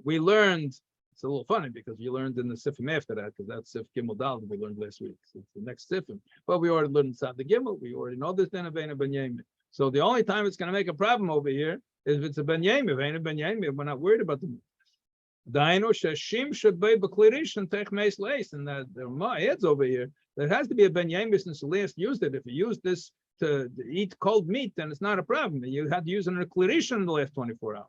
we learned, it's a little funny because you learned in the sifim after that, because that's sif gimel dal that we learned last week. So it's the next sifim. But we already learned inside the gimel. We already know this then of ben yeme. So the only time it's going to make a problem over here is if it's a ben yeme. If ain't a ben yeme, we're not worried about the Daino shashim shebei b'klirish and tech meis leis, and the Ramah adds over here there has to be a ben yeme since Elias used it. If you use this to eat cold meat, then it's not a problem. You had to use it in a klirishan in the last 24 hours.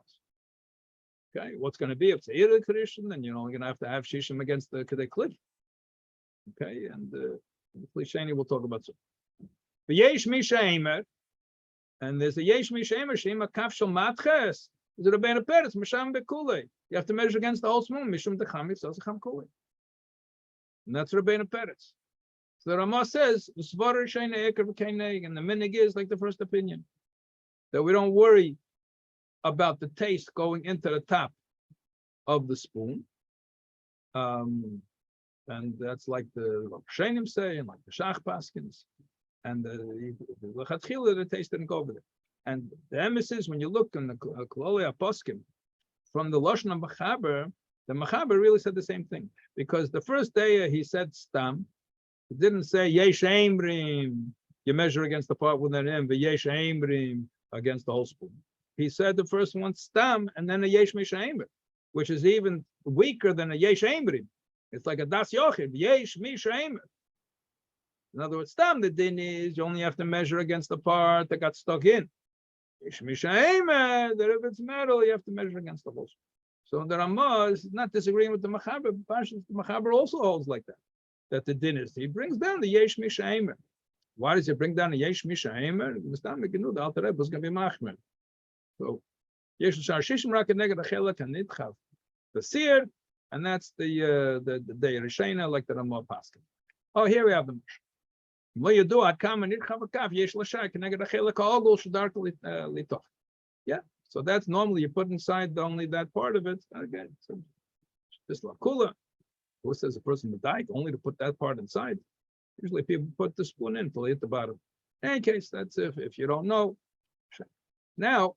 Okay, what's going to be if it's a klirishan? Then you're only going to have shishim against the klif. Okay, and the klishani we'll talk about soon. But yesh misha emer, and there's a yesh misha emer shema kafshel matches. Is it a ben peretz misham bekule? You have to measure against the whole spoon mishum techamit so cham kule, and that's Rabbeinu Peretz. So the Ramah says, and the minig is like the first opinion, that we don't worry about the taste going into the top of the spoon. And that's like the Shenim say, and like the Shach Paskins. And the taste didn't go over there. And the emphasis, when you look in the Kololei Aposkim, from the Lashon of Mechaber, the Mechaber really said the same thing. Because the first day he said Stam, it didn't say yesh emrim, you measure against the part with an M, but yesh emrim against the whole spoon. He said the first one stam, and then a yesh misha emrim, which is even weaker than a yesh emrim. It's like a das yochid, yesh misha emrim. In other words, stam, the din is you only have to measure against the part that got stuck in. Yesh misha emrim, that if it's metal, you have to measure against the whole spoon. So the Ramah is not disagreeing with the Mechaber. The Mechaber also holds like that the din is. He brings down the yesh misha emer. Why does he bring down the yesh misha emer? The Alter Rebbe was going to be machmer. So yesh shishim rak neged achelak hanitchav the seer, and that's the Rishena like the Ramah Paskin. Oh, here we have the Lo yadu ad kama nitchav akaf yesh l'shai neged achelak ha'ogol shadar litoch. Yeah, so that's normally you put inside only that part of it. Again, so just lakula. Who says a person would die only to put that part inside? Usually people put the spoon in till they hit the bottom. In any case, that's if you don't know. Now,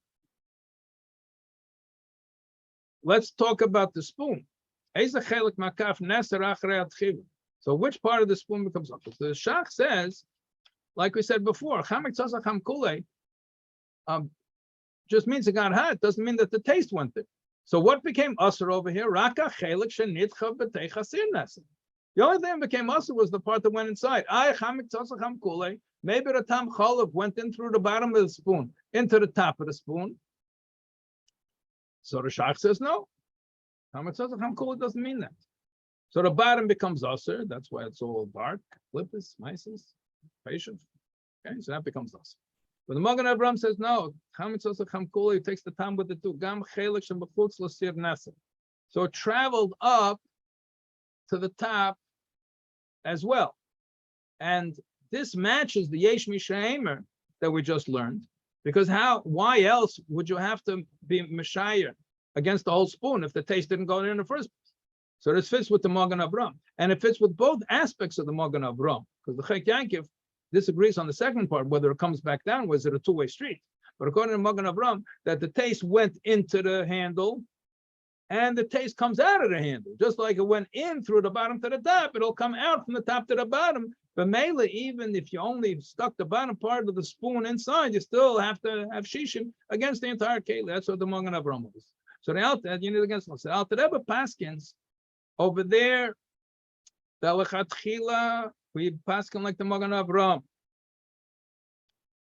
let's talk about the spoon. So which part of the spoon becomes up? The Shach says, like we said before, just means it got hot, doesn't mean that the taste went there. So what became usher over here? The only thing that became usher was the part that went inside. Maybe the tam cholov went in through the bottom of the spoon, into the top of the spoon. So the Shach says no. It doesn't mean that. So the bottom becomes usher. That's why it's all dark, flippers, mices, patient. Okay, so that becomes usher. But the Magen Avraham says no. He takes the time with the two. So it traveled up to the top as well, and this matches the Yesh Mishaemer that we just learned. Because why else would you have to be Meshayir against the whole spoon if the taste didn't go in the first place? So this fits with the Magen Avraham, and it fits with both aspects of the Magen Avraham, because the Chek Yankiv disagrees on the second part, whether it comes back down, was it a two-way street? But according to Magen Avraham, that the taste went into the handle, and the taste comes out of the handle, just like it went in through the bottom to the top. It'll come out from the top to the bottom. But mainly, even if you only stuck the bottom part of the spoon inside, you still have to have shishim against the entire keli. That's what the Magen Avraham was. So the Alter, you need against us. The Alter Rebbe Paskins over there, the lechatchila, we paskin like the Magen Avraham.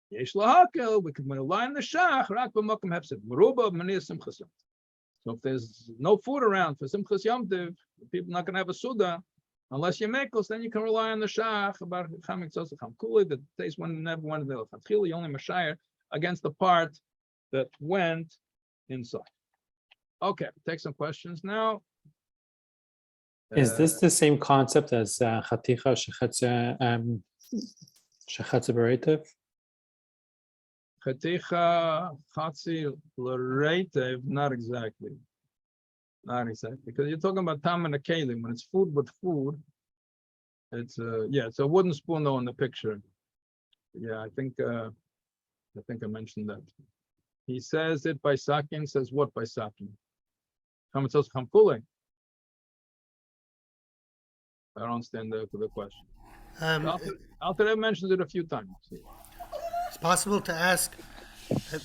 Yesh lahakel, we can rely on the shach, rak b'makom hepsid, meruba b'maniyah simchas yom. So if there's no food around for simchas yom tiv, people not going to have a suda, unless you make us, then you can rely on the shach about chamik tzosach hamkuli, that taste one never went in the lechatchila, you only mashayir against the part that went inside. Okay, take some questions now. Is this the same concept as chaticha shechatze bereitev? Chaticha chatzi l'reitev, not exactly. Not exactly, because you're talking about tam and a kelim. When it's food with food, it's it's a wooden spoon though in the picture. Yeah, I think I mentioned that. He says it by sakin. Says what by sakin? Chamitzos chamkule. I don't understand the question. Alter Rebbe mentions it a few times. It's possible to ask. Let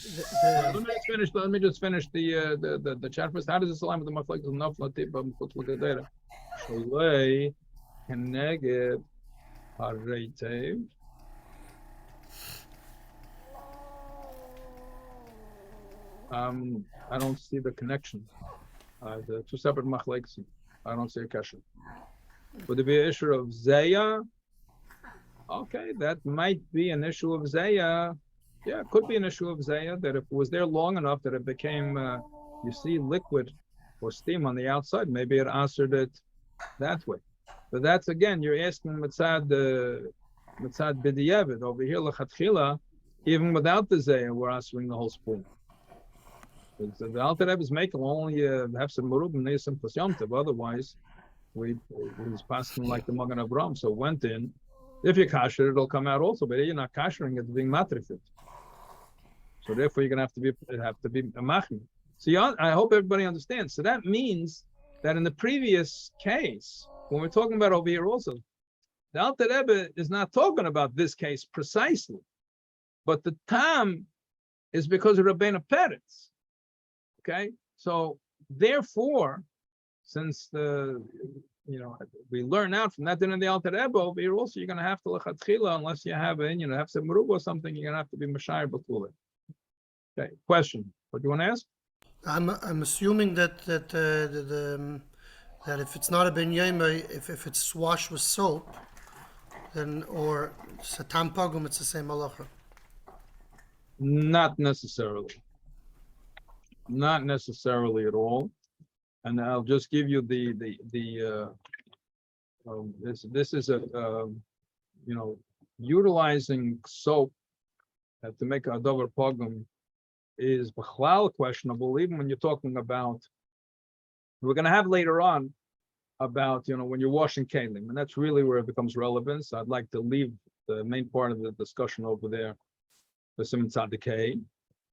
me just finish the chat first. How does this align with the maflek of naflatib b'mchutz l'gadera? Sholei keneged hareitev. I don't see the connection. The two separate machleks. I don't see a kasher. Would it be an issue of Zaya? Okay, that might be an issue of Zaya. Yeah, it could be an issue of Zaya, that if it was there long enough that it became, you see, liquid or steam on the outside, maybe it answered it that way. But that's, again, you're asking Mitzad B'diyevet. Over here, L'chatchila, even without the Zaya, we're answering the whole spoon. The Alter Rebbe is making only have some merub and some plus yom tov. Otherwise, he's passing like the Magen Avraham. So went in. If you kasher, it'll come out also. But you're not kashering, it's being matrifit. So therefore, you're gonna have to be a machmi. So I hope everybody understands. So that means that in the previous case, when we're talking about over here also, the Alter Rebbe is not talking about this case precisely, but the tam is because of Rabbeinu Peretz. Okay, so therefore, since we learn out from that din in the Alter Rebbe over here also, you're going to have to lechatchila unless you have have some merub or something. You're going to have to be mashayir b'kulah. Okay, question. What do you want to ask? I'm assuming that if it's not a ben yomei, if it's washed with soap, then or satam pagum, it's the same halacha. Not necessarily. Not necessarily at all. And I'll just give you this is a utilizing soap to make a dover pogum is b'chlal questionable, even when you're talking about, we're going to have later on about when you're washing kelim, and that's really where it becomes relevant. So I'd like to leave the main part of the discussion over there for Simon Tzadikei.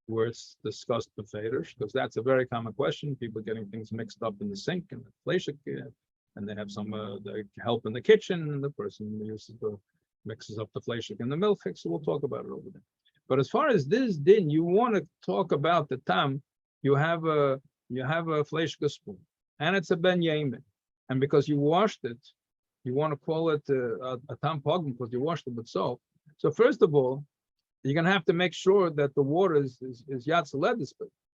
where it's discussed beferish, because that's a very common question. People getting things mixed up in the sink and the fleshik, and they have some help in the kitchen, and the person mixes up the fleshik and the milk. So we'll talk about it over there. But as far as this din, you want to talk about the tam. You have a fleshik spoon, and it's a ben yamin, and because you washed it, you want to call it a tam pogum because you washed it with soap. So first of all, you're gonna have to make sure that the water is yatz ledis,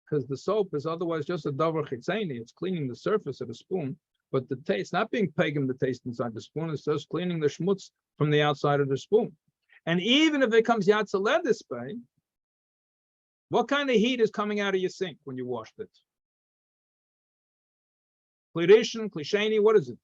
because the soap is otherwise just a davar chitzeni. It's cleaning the surface of the spoon, but the taste not being pagum the taste inside the spoon. It's just cleaning the schmutz from the outside of the spoon. And even if it comes yatz ledis, what kind of heat is coming out of your sink when you washed it? Klirishin, klisheni, what is it?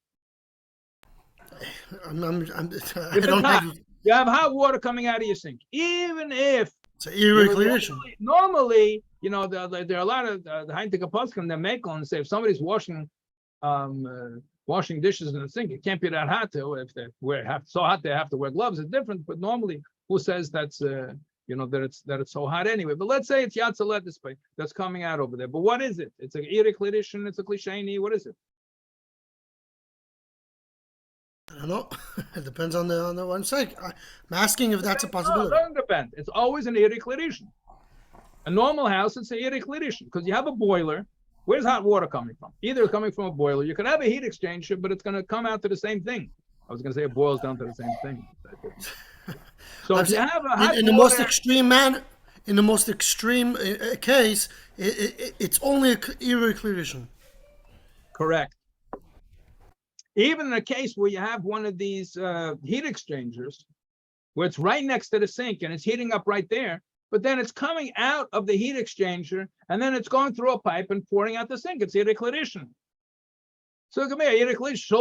I don't have. You have hot water coming out of your sink, even if It's an irrecreation. normally, there are a lot of the heintika poskim that make on say if somebody's washing dishes in the sink, it can't be that hot. If they so hot they have to wear gloves. It's different, but normally, who says that's that it's so hot anyway? But let's say it's yatzalet display that's coming out over there. But what is it? It's an irrecreation. It's a klisheni. What is it? I don't know. It depends on the one sake. I'm asking if that's a possibility. No, it doesn't depend. It's always an irrecreation. A normal house, it's an irrecreation because you have a boiler. Where's hot water coming from? Either it's coming from a boiler. You can have a heat exchanger, but it's going to come out to the same thing. I was going to say it boils down to the same thing. So if you have a hot in the water, most extreme case, it's only a irrecreation. correct. Even in a case where you have one of these heat exchangers, where it's right next to the sink and it's heating up right there, but then it's coming out of the heat exchanger and then it's going through a pipe and pouring out the sink. It's irrecreation. So come here, irrecreation.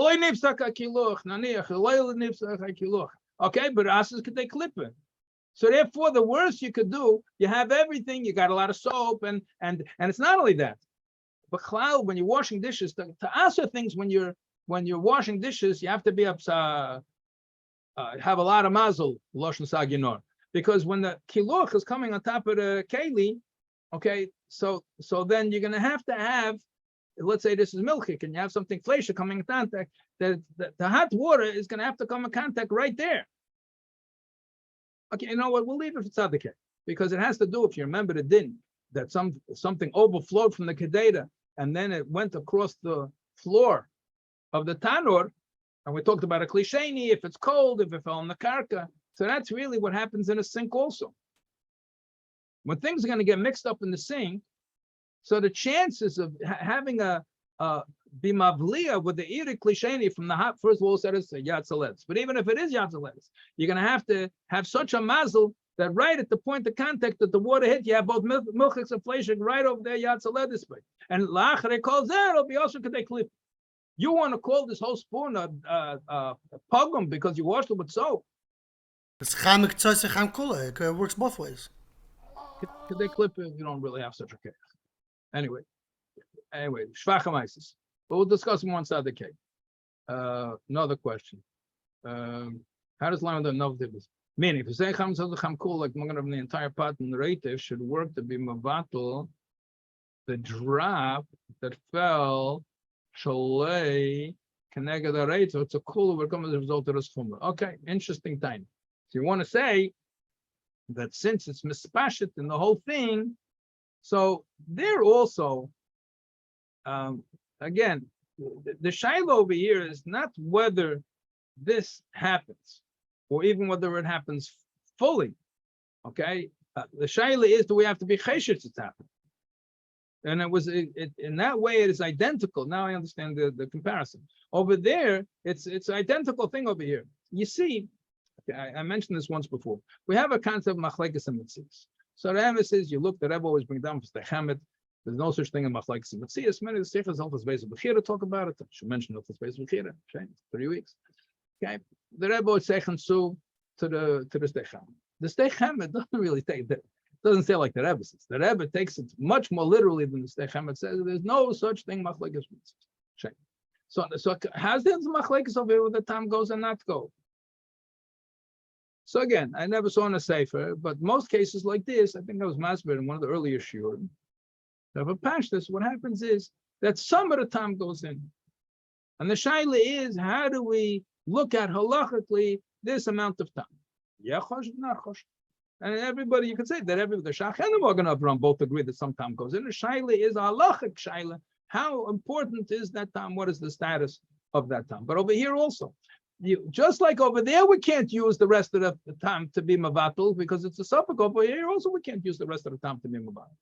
Okay, but asses could they clip it? So therefore, the worst you could do, you have everything. You got a lot of soap, and it's not only that, but cloud when you're washing dishes. To answer things when you're washing dishes, you have to be have a lot of mazel, loshen saginor, because when the kiluch is coming on top of the keli, okay, so then you're gonna have to have, let's say this is milchik, and you have something flesha coming in contact, the hot water is gonna have to come in contact right there. Okay, you know what? We'll leave it for tzaddik, because it has to do, if you remember the din, that something overflowed from the kedera, and then it went across the floor of the tanur, and we talked about a klisheni, if it's cold, if it fell on the karka. So that's really what happens in a sink also. When things are going to get mixed up in the sink, so the chances of having a bimavliya with the iri klisheni from the hot, first of all, said it's yatzaletz. But even if it is yatzaletz, you're going to have such a mazel that right at the point of contact that the water hit, you have both milchiks and fleshik right over there, yatzaletz. And la'achrei kol zeh, it'll be also kadei klip. You want to call this whole spoon a pogum because you washed it with soap. It's cham k'tzos cham kula. It works both ways. Could they clip it? You don't really have such a case. Anyway, shvachamaisis. But we'll discuss them one side of the cake. Another question. How does line with the novativus? Meaning, if you say cham tzos cham kula, like we're going to have the entire pot and the rative should work to be mavatal, the drop that fell. Sholei Keneged, so it's a kula will come as a result of this chumrah. Okay, interesting time. So you want to say that since it's mispashit in the whole thing, so there also, again, the shaila over here is not whether this happens or even whether it happens fully. Okay, the shaila is, do we have to be cheshit it's happening? And it was in that way it is identical. Now I understand the comparison. Over there, it's identical thing over here. You see, I mentioned this once before. We have a concept of machlekes and mitzias. So the Rebbe says you look. The Rebbe always bring down for stechamet. There's no such thing in machlekes and mitzias. Many of the seichas alphas based b'chira talk about it. I should mention alphas based b'chira. 3 weeks. Okay, the Rebbe would second su to the stechamet. The stechamet doesn't really take that. Doesn't say like the Rebbe says. The Rebbe takes it much more literally than the Stechamet says. There's no such thing machlekes. So how's the machlekes over here where the time goes and not go? So again, I never saw in a sefer, but most cases like this, I think I was masber in one of the earlier shiur. If a pashtus, what happens is that some of the time goes in. And the shaila is, how do we look at halachically this amount of time? Yechosh, nachosh. And everybody, you could say that the Shach and the Magen Avraham both agree that some time goes in. The shaila is a halachic shaila. How important is that time? What is the status of that time? But over here also, just like over there, we can't use the rest of the time to be mavatul because it's a suffix. Over here also, we can't use the rest of the time to be mavatul.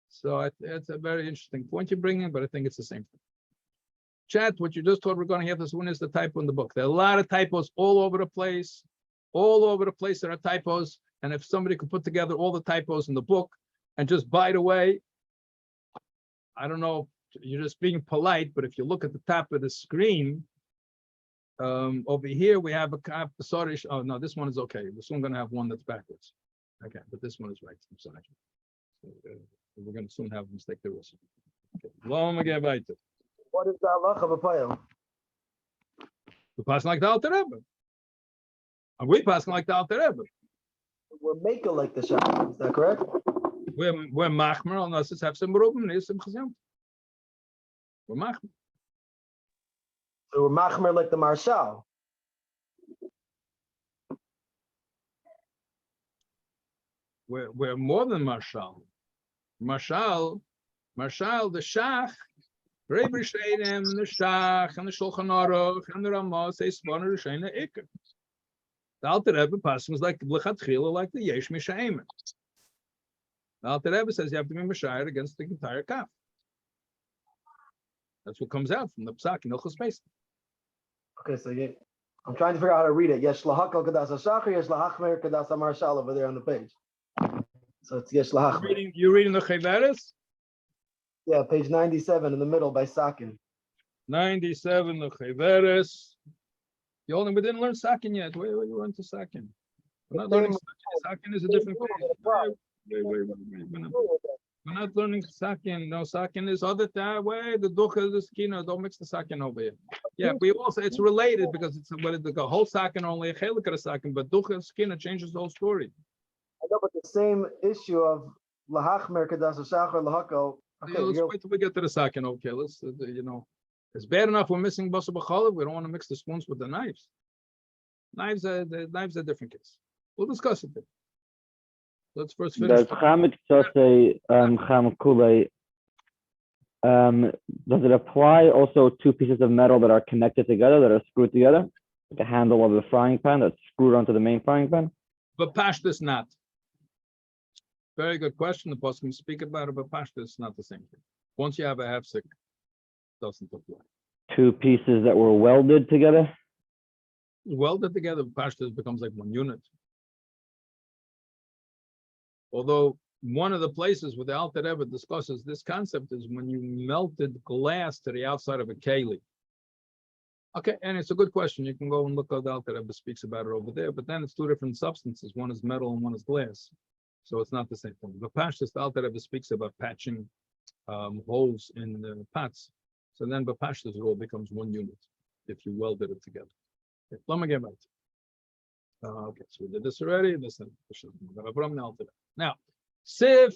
So it's a very interesting point you're bringing, but I think it's the same thing. Chat, what you just told we're going to have this one is the typo in the book. There are a lot of typos all over the place. All over the place there are typos. And if somebody could put together all the typos in the book and just, by the way, I don't know, you're just being polite, but if you look at the top of the screen, over here we have a sorry. Oh no, this one is okay. We're soon going to have one that's backwards. Okay, but this one is right. I'm sorry. So, we're going to soon have a mistake there also. Okay. What is the halacha of a pile? We pass like the Alter Rebbe. And we pass like the Alter Rebbe. We're making like the shah. Is that correct? We're machmer unless it's have some rubim and some chazim. We're machmer. So we're machmer like the marshal. We're more than marshal. Marshal, the shach, Rabbi Sheinim, the shach, and the Shulchan Aruch, and the Ramah say Svanah Rishayna Iker. The Alter Rebbe passes was like L'chatchila, like the Yesh Mishayim. The Alter Rebbe says you have to be Mishayir against the entire kaf. That's what comes out from the Psak in Ilchos Pesach. Okay, so I'm trying to figure out how to read it. Yesh lahakal kadas hashachar, yesh lahachmer kadas hamarshal over there on the page. So it's yesh lahachmer. You reading the Chayveres? Yeah, page 97 in the middle by Sakin. 97, the Chayveres. You only, we didn't learn Sakin yet. Wait, you went to Sakin. We're not learning Sakin. Sakin is a different page. Wait. We're not learning Sakin. No, Sakin is other that way. The Ducha is the Skina. Don't mix the Sakin over here. Yeah, we also, it's related because it's the whole Sakin only a chelik of Sakin, but Ducha and Skina changes the whole story. I know, but the same issue of lahachmer kadas hashachar lahakal. Okay, let's wait till we get to the Sakin. Okay, let's, it's bad enough we're missing Bosor B'chalav. We don't want to mix the spoons with the knives. Knives are a different case. We'll discuss it then. Let's first finish. Does Chametz say Chamakule? Does it apply also to pieces of metal that are connected together, that are screwed together, like a handle of the frying pan that's screwed onto the main frying pan? But Pashtus not. Very good question. The boss can speak about it, but Pashtus is not the same thing. Once you have a hefsek, doesn't apply. Two pieces that were welded together? Welded together, Pashtus becomes like one unit. Although one of the places where the Alter Rebbe discusses this concept is when you melted glass to the outside of a keli. Okay, and it's a good question. You can go and look how the Alter Rebbe speaks about it over there, but then it's two different substances. One is metal and one is glass. So it's not the same thing. The Pashtus, the Alter Rebbe speaks about patching holes in the pots. So then the Pashtus, it all becomes one unit if you welded it together. Okay, let me get back to it. Okay, so we did this already. Now, Siv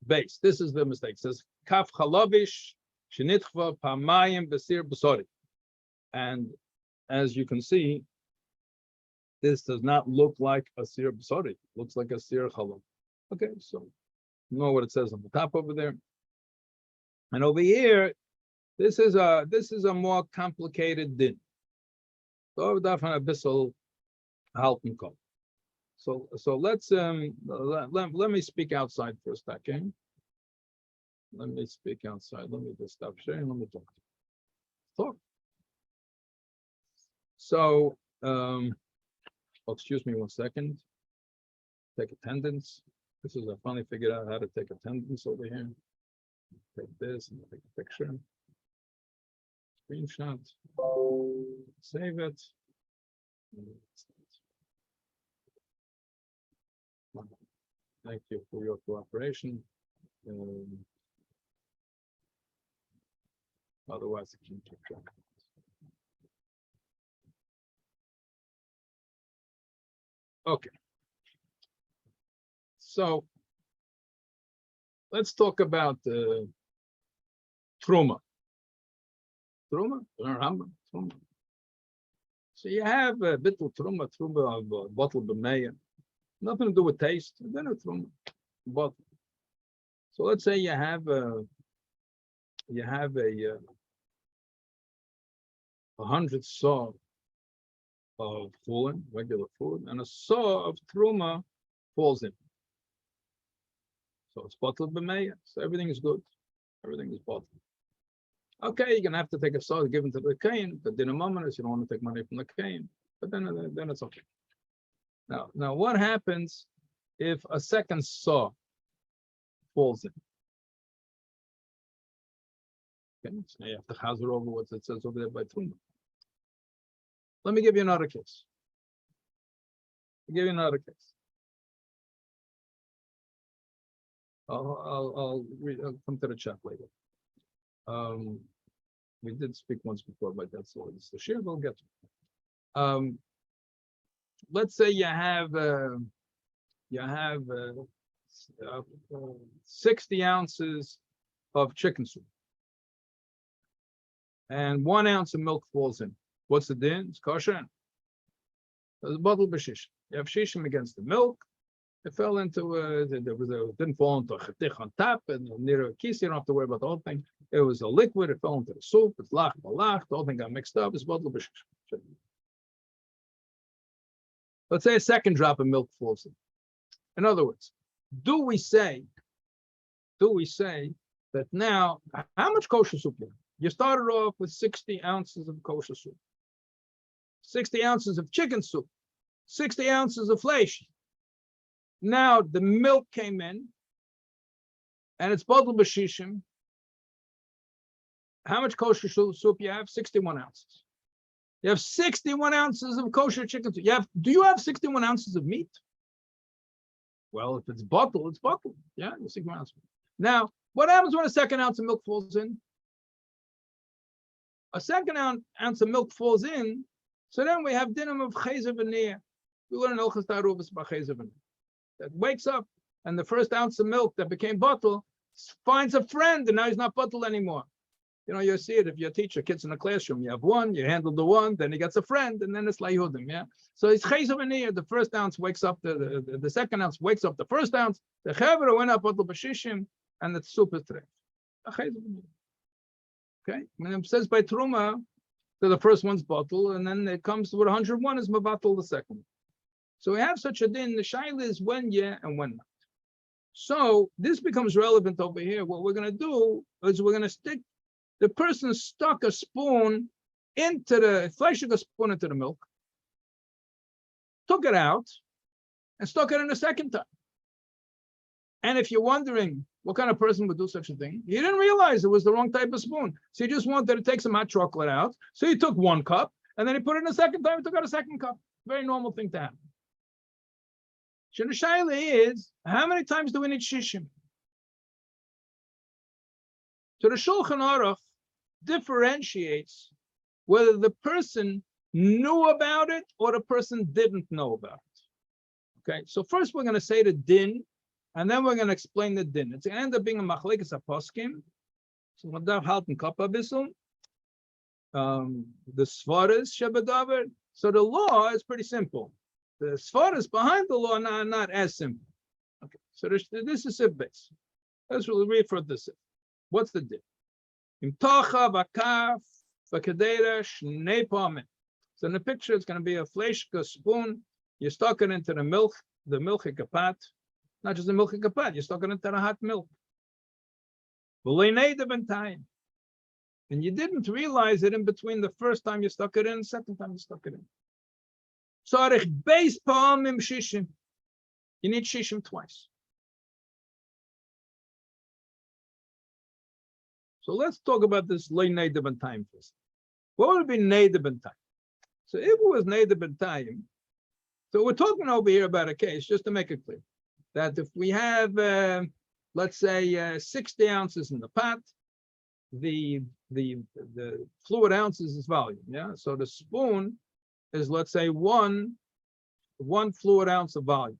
base. This is the mistake. It says Kaf Chalavish Shinitchva Pamayim Besir Bosori. And as you can see, this does not look like a Sir Bosori. It looks like a Sir Chalav. Okay, so you know what it says on the top over there. And over here, this is a more complicated din. So let's let me speak outside for a second. Let me speak outside. Let me just stop sharing. Let me talk. So excuse me 1 second. Take attendance. This is I finally figured out how to take attendance over here. Take this and take a picture. Screenshot. Save it. Thank you for your cooperation. Otherwise, I can't keep track. Okay. So let's talk about truma. Truma? Truma. So you have a bit of truma of a bottle of mayo. Nothing to do with taste. And then a truma bottle. So let's say you have a 100 saw of chulin, regular food, and a saw of truma falls in. So it's bottled b'meya. So everything is good. Everything is bottled. Okay, you're gonna have to take a saw given to the kain, but in a moment, you don't want to take money from the kain. But then it's okay. Now what happens if a second saw falls in? Okay, so now you have to chazer over what it says over there by truma. Let me give you another case. I'll come to the chat later. We did speak once before about that, so it's the Shiur we'll get to. Let's say you have 60 ounces of chicken soup, and 1 ounce of milk falls in. What's the din? It's kosher. There's a bottle of shishim. You have shishim against the milk. It fell into didn't fall into a chetich on top and near a kisi. You don't have to worry about the whole thing. It was a liquid. It fell into the soup. It's lach balach. The whole thing got mixed up. It's bottle b'shishim. Let's say a second drop of milk falls in. In other words, do we say that now how much kosher soup you have? You started off with 60 ounces of kosher soup, 60 ounces of chicken soup, 60 ounces of flesh. Now the milk came in, and it's bottled b'shishim. How much kosher soup you have? 61 ounces. You have 61 ounces of kosher chicken soup. Do you have 61 ounces of meat? Well, if it's bottled, it's bottled. Yeah, 61 ounces. Now, what happens when a second ounce of milk falls in? A second ounce of milk falls in, so then we have dinim of chezer v'niyah. We learn Ilchas Taruvos about chezer v'niyah. That wakes up, and the first ounce of milk that became bottled finds a friend, and now he's not bottled anymore. You know, you see it if you teach your kids in the classroom. You have one, you handle the one, then he gets a friend, and then it's layudim. Yeah. So it's chezer v'niyah. The first ounce wakes up the second ounce wakes up the first ounce. The chevra went up bottled b'shishim, and the soup is treif. Okay, and it says by truma, so the first one's bottle, and then it comes with 101 is mabatal the second. So we have such a din. The shaila is when yeah and when not. So this becomes relevant over here. What we're going to do is we're going to stick. The person stuck a spoon into the flesh, a spoon into the milk, took it out, and stuck it in a second time. And if you're wondering what kind of person would do such a thing, he didn't realize it was the wrong type of spoon. So he just wanted to take some hot chocolate out. So he took 1 cup, and then he put it in a second time, he took out a second cup. Very normal thing to happen. The shaila is, how many times do we need shishim? So the Shulchan Aruch differentiates whether the person knew about it or the person didn't know about it. Okay, so first we're going to say the din, and then we're going to explain the din. It's going to end up being a machlekes aposkim. So we'll have halten kappa bissel. The svaras shabadavar. So the law is pretty simple. The svaras behind the law are not as simple. Okay, so this is a base. Let's really read for this. What's the din? Imtocha vakaf vakadera shnei pamin. So in the picture, it's going to be a fleshka spoon. You stuck it into the milk kapat. Not just the milk kapat, you stuck it into the hot milk. And you didn't realize it in between the first time you stuck it in, second time you stuck it in. Tzarich beis pa'amim shishim. You need shishim twice. So let's talk about this lay neidah b'ntayim first. What would be neidah b'ntayim? So if it was neidah b'ntayim, so we're talking over here about a case, just to make it clear, that if we have, let's say, 60 ounces in the pot, the fluid ounces is volume, yeah? So the spoon is, let's say, 1 1 fluid ounce of volume.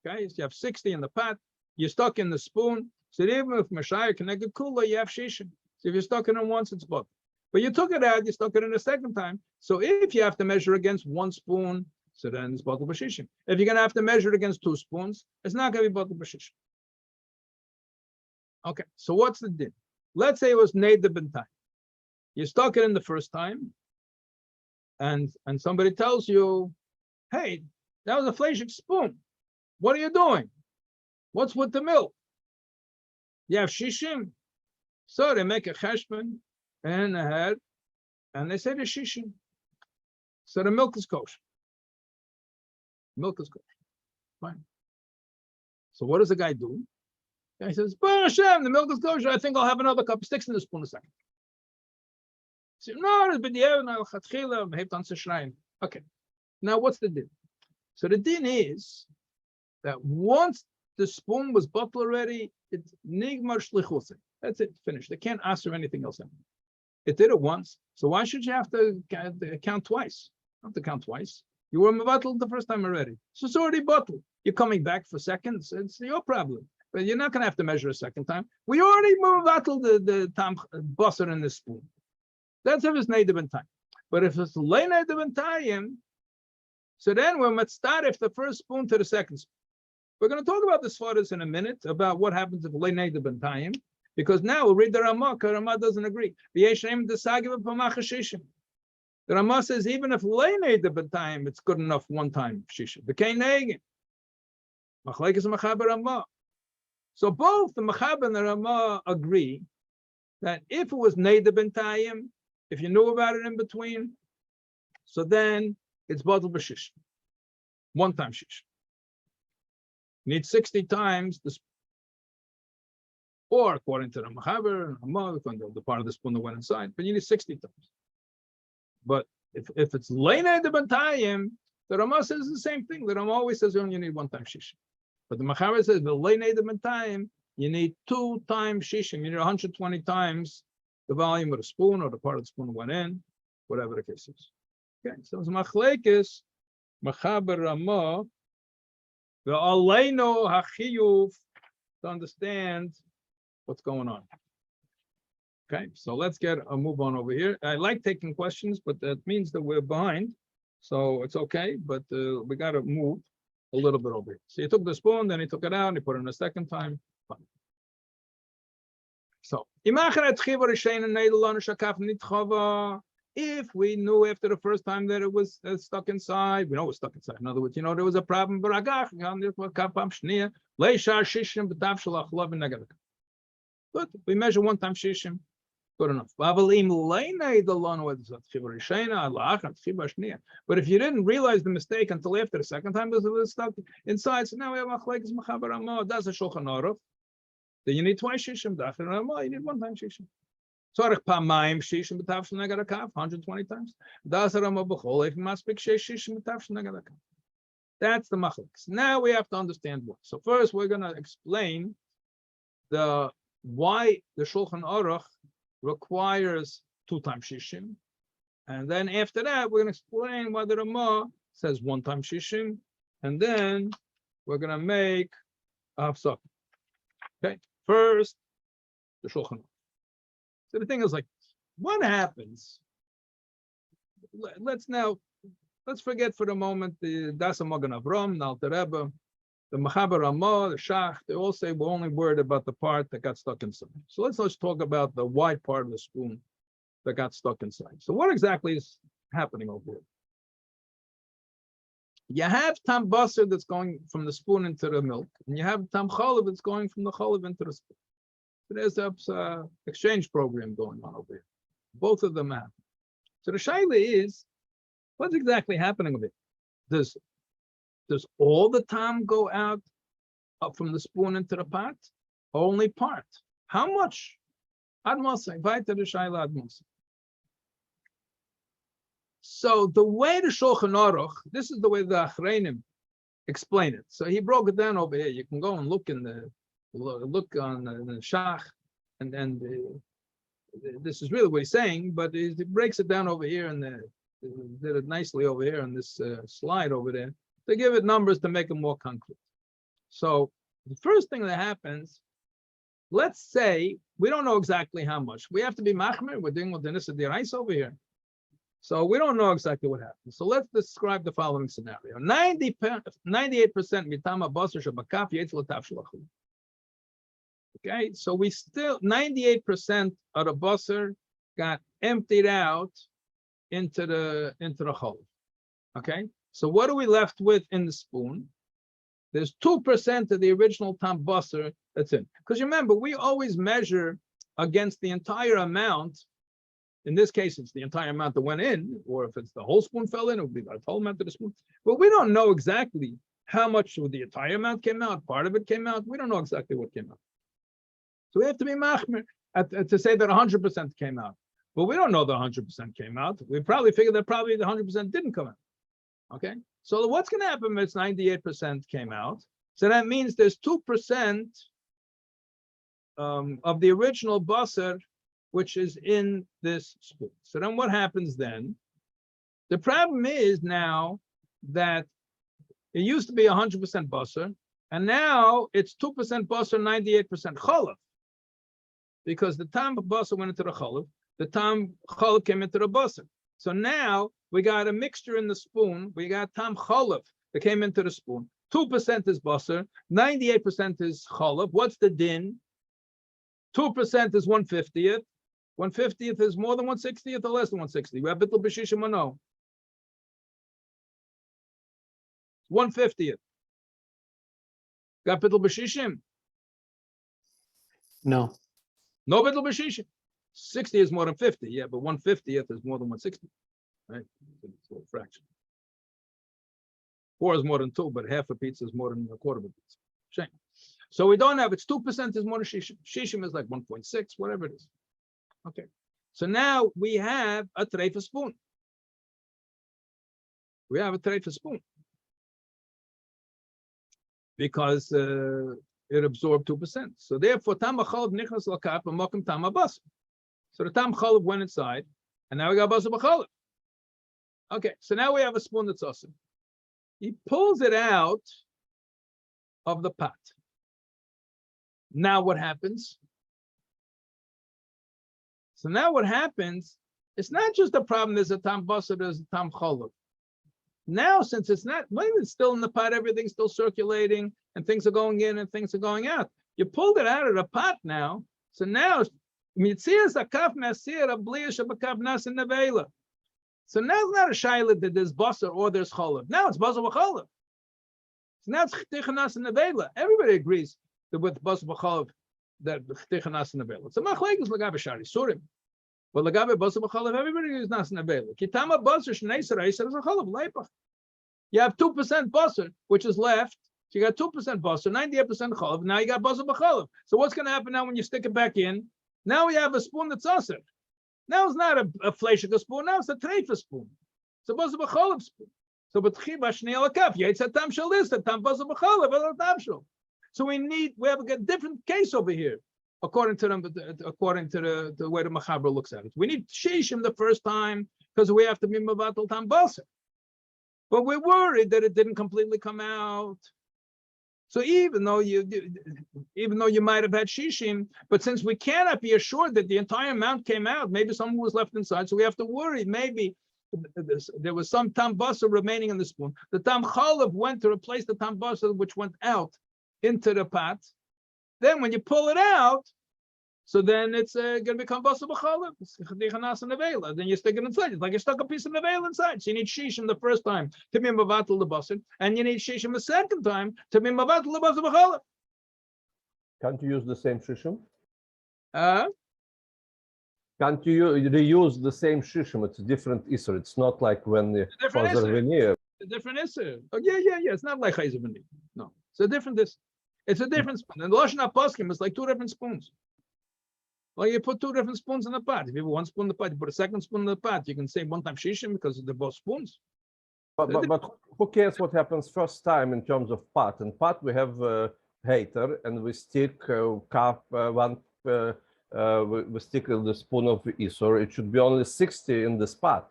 Okay, so you have 60 in the pot, you're stuck in the spoon. So even if Mashaya connected cooler, you have shishim. So if you're stuck in it once, it's both. But you took it out, you stuck it in a second time. So if you have to measure against 1 spoon, so then it's bottle b'shishim. If you're gonna have to measure it against 2 spoons, it's not gonna be bottle b'shishim. Okay, so what's the din? Let's say it was neder b'ntayim. You stuck it in the first time, and somebody tells you, hey, that was a fleshik spoon. What are you doing? What's with the milk? You have shishim. So they make a cheshbon and a head, and they say the shishim. So the milk is kosher. Milk is kosher. Fine. So what does the guy do? The guy says, Baruch Hashem, the milk is kosher. I think I'll have another cup. Sticks in the spoon a second. So, no, it's b'diavad, no, chatchila, mehebt on shrine. Okay. Now what's the din? So the din is that once the spoon was bottled already, it's nigmar shlichusay. That's it, finished. They can't ask for anything else. It did it once, so why should you have to count twice? You don't have to count twice. You were bottled the first time already, so it's already bottled. You're coming back for seconds. It's your problem, but you're not going to have to measure a second time. We already bottled the tam bosor in the spoon. That's if it's neder b'ntayim. But if it's lay neder b'ntayim, so then we're mitzdaref the first spoon to the second spoon. We're going to talk about the svaras in a minute, about what happens if lay neder b'ntayim, because now we'll read the Ramah, because Ramah doesn't agree. The Ramah says even if lay neder b'ntayim, it's good enough one time shisha. The kain negin. Machlekes Machaber Ramah. So both the Machaber and the Ramah agree that if it was neder b'ntayim, if you knew about it in between, so then it's bottle b'shish. One time shish. Need 60 times this, or according to the Machaber, the part of the spoon that went inside, but you need 60 times. But if it's leinei de b'ntayim, the Ramah says the same thing. The Ramah always says you only need 1 time shish. But the Machaber says the leinei de b'ntayim, you need 2 times shishim. You need 120 times the volume of the spoon or the part of the spoon that went in, whatever the case is. Okay, so it's machlekes, Machaber Ramah, the aleino hachiyuv, to understand what's going on. Okay, so let's get a move on over here. I like taking questions, but that means that we're behind, so it's okay. But we got to move a little bit over here. So he took the spoon, then he took it out, and he put it in a second time. Fine. So if we knew after the first time that it was stuck inside, we know it was stuck inside. In other words, there was a problem. But we measure 1 time shishim, good enough. But if you didn't realize the mistake until after the second time it was stuck inside, so now we have machlekes Machaber Ramah. That's a Shulchan Aruch. Then you need 2 shishim. You need 1 time shishim. 120 times. That's the machlekes. Now we have to understand what. So first we're going to explain why the Shulchan Aruch requires 2 times shishim, and then after that we're going to explain why the Ramah says 1 time shishim, and then we're going to make a hafsakah. Okay, first the Shulchan Aruch. So the thing is like, what happens? Let's forget for the moment the Dasa Magen Avram, the Alter Rebbe, the Machaber Ramah, the Shach. They all say we're only worried about the part that got stuck inside. So let's talk about the white part of the spoon that got stuck inside. So what exactly is happening over here? You have tam basar that's going from the spoon into the milk, and you have tam chalav that's going from the chalav into the spoon. So there's an exchange program going on over here. Both of them happen. So the shaila is, what's exactly happening with it? Does all the tam go out up from the spoon into the pot? Only part. How much? Admasa, invite to the shaila admasa. So the way the Shulchan Aruch, this is the way the Achreinim explain it. So he broke it down over here. You can go and look on the Shach, and this is really what he's saying, but he breaks it down over here, and did it nicely over here on this slide over there. to give it numbers to make it more concrete. So the first thing that happens, let's say we don't know exactly how much. We have to be machmir. We're dealing with the nissa d'oraisa over here. So we don't know exactly what happens. So let's describe the following scenario. 98% mitama bosor shabakaf yetz l'tav shalachul. Okay, so we still 98% of the bosor got emptied out into the chol. Okay, so what are we left with in the spoon? There's 2% of the original tam bosor that's in. Because remember, we always measure against the entire amount. In this case, it's the entire amount that went in, or if it's the whole spoon fell in, it would be the whole amount of the spoon. But we don't know exactly how much of the entire amount came out. Part of it came out. We don't know exactly what came out. So we have to be machmir to say that 100% came out. But we don't know that 100% came out. We probably figured that probably the 100% didn't come out. Okay, so what's going to happen if it's 98% came out? So that means there's 2% of the original basar, which is in this spoon. So then what happens then? The problem is now that it used to be 100% basar, and now it's 2% basar, 98% cholov. Because the tam basar went into the cholov, the tam cholov came into the basar. So now we got a mixture in the spoon. We got tam cholov that came into the spoon. 2% is basar, 98% is cholov. What's the din? 2% is 1/50th. 1/50th is more than 1/60th or less than 1/60. We have bittul b'shishim or no? 1/50th. Got bittul b'shishim? No. No bittul b'shishim. 60 is more than 50, yeah, but 1/50th is more than 1/60, right? It's a little fraction. 4 is more than 2, but half a pizza is more than a quarter of a pizza. Shame. So we don't have, it's 2% is more than shishim. Shishim is like 1.6, whatever it is. Okay. So now we have a treifa spoon. We have a treifa spoon. Because it absorbed 2%. So therefore, tam b'chalav nichnas l'kaf b'mokim tam habasar. So the tam chalav went inside, and now we got basar b'chalav. Okay, so now we have a spoon that's awesome. He pulls it out of the pot. Now what happens? So now what happens, it's not just a problem, there's a tam basar, there's a tam chalav. Now, since it's not, when it's still in the pot, everything's still circulating, and things are going in and things are going out. You pulled it out of the pot now, so now, so now it's not a shayla that there's basar or there's chalav. Now it's basar b'chalav. So now it's chtichanas and nevela. Everybody agrees that with basar b'chalav that chtichanas and nevela. So machlekes lagabe shari surim. But lagabe basar b'chalav, everybody agrees nas and nevela. Kitama basar shnei sarai sarai chalav leipach. You have 2% basar, which is left. So you got 2% basar, 98% chalav. Now you got basar b'chalav. So what's going to happen now when you stick it back in? Now we have a spoon that's aser. Now it's not a fleishika spoon. Now it's a treifa spoon. It's a basar b'chalav spoon. So b'tchi b'shnei alakaf yetz tam shalis tam basar b'chalav el tam shal. So we have a different case over here, according to the way the Machaber looks at it. We need shishim the first time because we have to be mavatal tam basar. But we're worried that it didn't completely come out. So even though you might have had shishim, but since we cannot be assured that the entire amount came out, maybe some was left inside, so we have to worry. Maybe there was some tam basar remaining in the spoon. The tam chalav went to replace the tam basar which went out into the pot. Then when you pull it out, so then it's going to become basar b'chalav. Then you stick it inside. It's like you stuck a piece of nevela inside. So you need shishim the first time to be mavatal the basar, and you need shishim the second time to be mavatal the basar b'chalav. Can't you use the same shishim? Can't you reuse the same shishim? It's a different isser. It's not like when the father veneer. A different isser. Oh yeah. It's not like chayzer veneer. No, it's a different isser. It's a different spoon. And the lashon haposkim is like 2 different spoons. Well, you put 2 different spoons in the pot. If you have 1 spoon in the pot, you put a second spoon in the pot. You can say one time shishim because they're both spoons. But who cares what happens first time in terms of pot? In pot we have hater and we stick we stick the spoon of isor. It should be only 60 in this pot.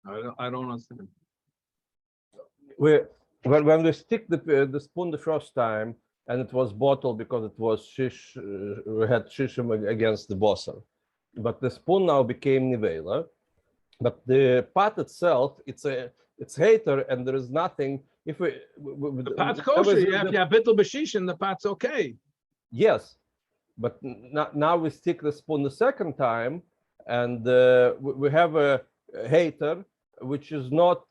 I don't understand. when we stick the spoon the first time, and it was bottled because it was shish, we had shishim against the Bosor. But the spoon now became nivela. But the pot itself, it's hater, and there is nothing. If The pot's kosher. You have bittul b'shish, and the pot's okay. Yes, but now we stick the spoon the second time, and we have a hater, which is not.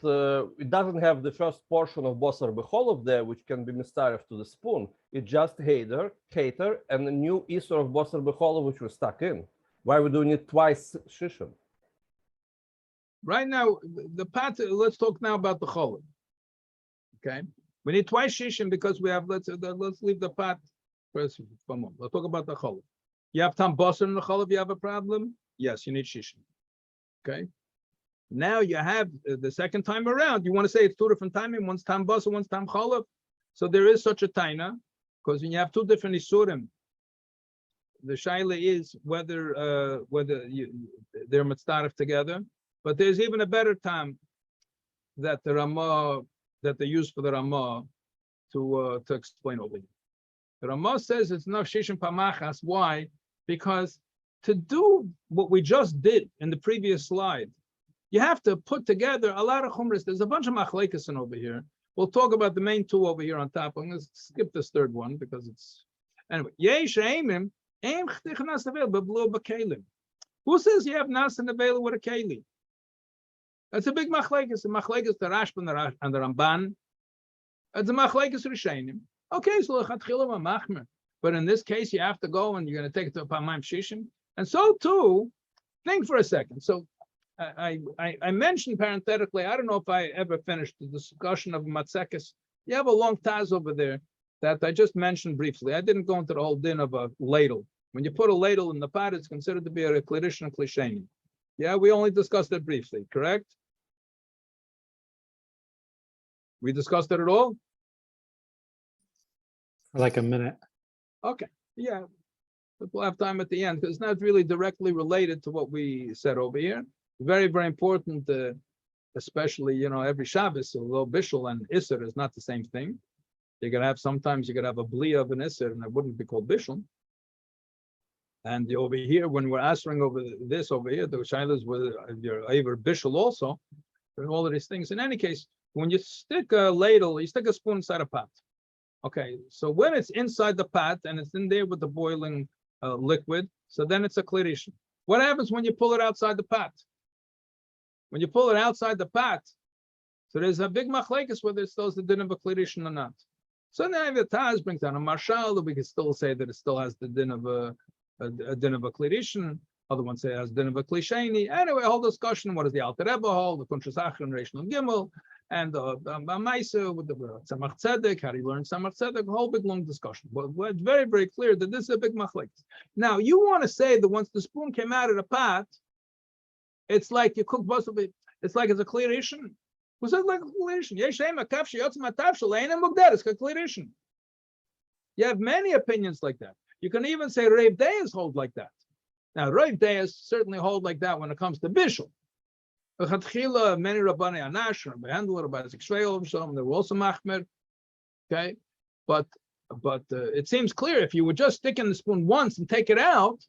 It doesn't have the first portion of Bosor B'cholov there, which can be mistaref to the spoon. It's just hater, and a new isur of Bosor B'cholov, which was stuck in. Why are we doing it twice, shishim? Right now, the pot. Let's talk now about the cholov. Okay, we need twice shishim because we have. Let's leave the pot first for a moment. Let's talk about the cholov. You have tam Bosor in the cholov. You have a problem. Yes, you need shishim. Okay. Now you have the second time around. You want to say it's two different timing. One's tam Bosor, one's tam cholov. So there is such a taina because when you have two different isurim, the shaila is whether they're mitzdaref together. But there's even a better time that the Ramah that they use for the Ramah to explain over here. The Ramah says it's not shishim pamachas. Why? Because to do what we just did in the previous slide, you have to put together a lot of chumras. There's a bunch of machlekes over here. We'll talk about the main two over here on top. I'm going to skip this third one because it's anyway. Who says you have nas and avela with a keli? That's a big machlekes. The machlekes, the Rashba and the Ramban. It's a machlekes rishenim. Okay, so lechatchila machmer. But in this case, you have to go and you're going to take it to a pamayim shishim. And so too, think for a second. So I mentioned parenthetically, I don't know if I ever finished the discussion of matzekes. You have a long taz over there that I just mentioned briefly. I didn't go into the whole din of a ladle. When you put a ladle in the pot, it's considered to be a klirish and klisheni. Yeah, we only discussed it briefly, correct? We discussed it at all? For like a minute. Okay, yeah. But we'll have time at the end because it's not really directly related to what we said over here. Very, very important, especially, every Shabbos, although Bishul and Isser is not the same thing. Sometimes you could have a Blia of an Isser and it wouldn't be called Bishul. And over here, when we're answering over this over here, the Shilas with your Aver Bishul also, and all of these things. In any case, when you stick a ladle, you stick a spoon inside a pot. Okay, so when it's inside the pot and it's in there with the boiling liquid, so then it's a klirishin. What happens when you pull it outside the pot? When you pull it outside the pot, so there's a big machlekes whether it still has the din of a klirishin or not. So now the Taz brings down a marshal that we can still say that it still has the din of a din of a klirishin. Other ones say it has din of a klisheni. Anyway, whole discussion. What is the Alter Rebbe hold? The Kuntrasach and Reish Nun Gimel, and the Maisa with the Tzemach Tzedek. How do you learn Tzemach Tzedek? A whole big long discussion. But it's very, very clear that this is a big machlekes. Now you want to say that once the spoon came out of the pot, it's like you cook Bosor. It's like it's a klirishin. Who says like a klirishin? Yeshem akafshi yotzim atavshel ein mugder. It's a klirishin. You have many opinions like that. You can even say Rav Deis hold like that. Now Rav Deis certainly hold like that when it comes to Bishul. Many Rabbani Anash, Rabbi Handel, Rabbi Zikshveil, they were also machmer. Okay, but it seems clear if you would just stick in the spoon once and take it out,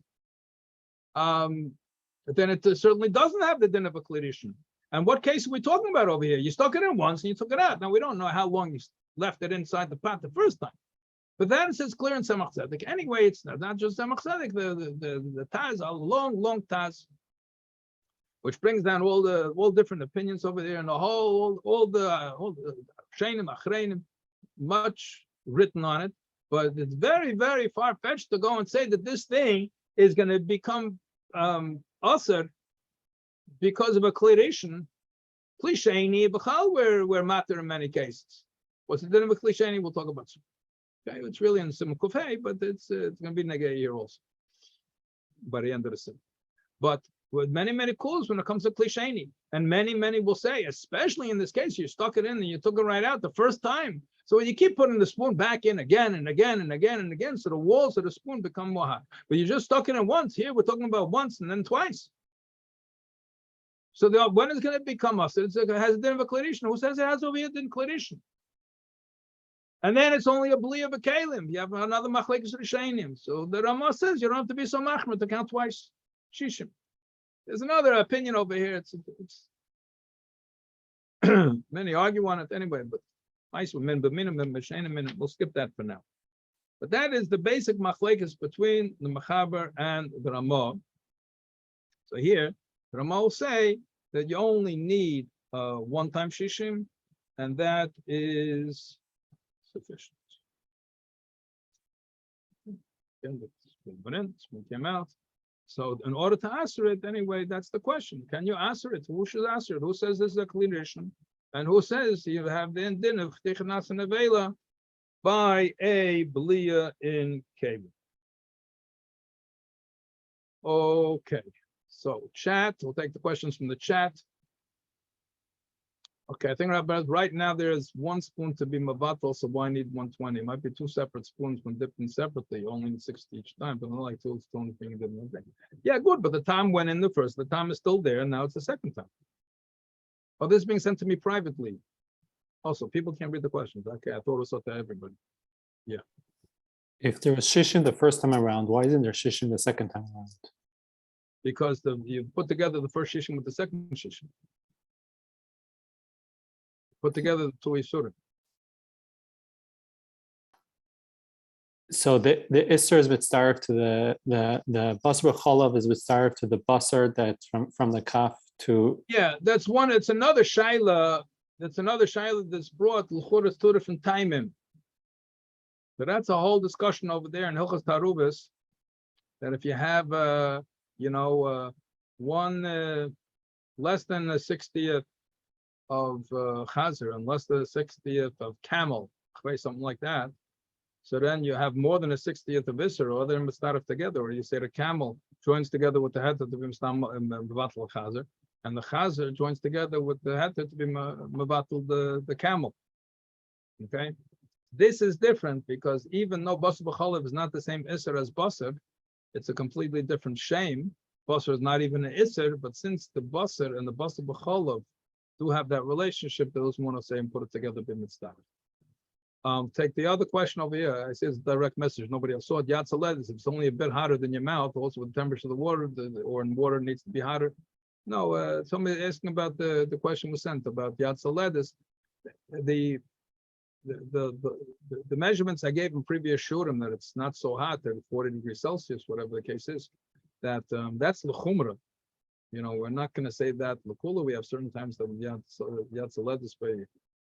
then it certainly doesn't have the din of a klirishin. And what case are we talking about over here? You stuck it in once and you took it out. Now we don't know how long you left it inside the pot the first time, but that is clear in Tzemach Tzedek. Anyway, it's not just Tzemach Tzedek. The Taz, a long Taz, which brings down all different opinions over there, and all the Sheinim Achreinim, much written on it. But it's very, very far fetched to go and say that this thing is going to become Aser because of a klirishin. Klisheni b'chal we're matter in many cases. What's the din of a klisheni? We'll talk about soon. Okay, it's really in the Simon Kufay, but it's going to be negay here also by the end of the sim. But with many calls when it comes to klisheni, and many will say, especially in this case, you stuck it in and you took it right out the first time. So when you keep putting the spoon back in again and again and again and again, so the walls of the spoon become more hot. But you just stuck it in once. Here we're talking about once and then twice. So when is it going to become us? It has a din of a clinician. Who says it has over here din clinician? And then it's only a bli of a kalim. You have another machlekes rishonim. So the Ramah says you don't have to be so machmer to count twice. Shishim. There's another opinion over here. It's many argue on it anyway, but we'll skip that for now. But that is the basic machlekes between the Mechaber and the Ramah. So here, the Ramah will say that you only need one-time shishim, and that is sufficient. Came out. So in order to answer it, anyway, that's the question. Can you answer it? Who should answer it? Who says this is a clinician? And who says you have the din of Tichanas and Avela by a Belia in Cable? Okay. So chat, we'll take the questions from the chat. Okay, I think right now there's one spoon to be mavatl, so why need 120? It might be two separate spoons when dipped in separately. You only need 60 each time, but not like two spoons being dipped in. Yeah, good, but the time went in the first. The time is still there, and now it's the second time. Oh, this is being sent to me privately. Also, people can't read the questions. Okay, I thought it was up to everybody. Yeah. If there was shishim the first time around, why isn't there shishim the second time around? Because you put together the first shishim with the second shishim. Put together the two isurim. So the Isser is mitzaref to the Bosor Cholav is mitzaref to the Bosor that's from the Kaf to. Yeah, that's one. It's another shaila. That's another shaila that's brought l'churas two different timim. So that's a whole discussion over there in Hilchos Tarubis. That if you have one less than a 60th of chazer and less than a 60th of camel, something like that. So then you have more than a 60th of Isser, or they're mistarif together, or you say the camel joins together with the heter to be mevatel chazer, and the chazer joins together with the heter to be mevatel the camel. Okay, this is different because even though Bosor b'cholav is not the same Isser as Bosor, it's a completely different shame. Bosor is not even an Isser, but since the Bosor and the Bosor b'cholav do have that relationship, those want to say and put it together b'mitzvah. Take the other question over here. I say it's a direct message. Nobody else saw it. Yatzaledis, if it's only a bit hotter than your mouth, also with the temperature of the water, or in water needs to be hotter. No, somebody asking about the question was sent about Yatzaledis. The measurements I gave in previous shurim that it's not so hot, that it's 40 degrees Celsius, whatever the case is, that that's l'chumra. We're not going to say that l'kula. We have certain times that Yatzaledis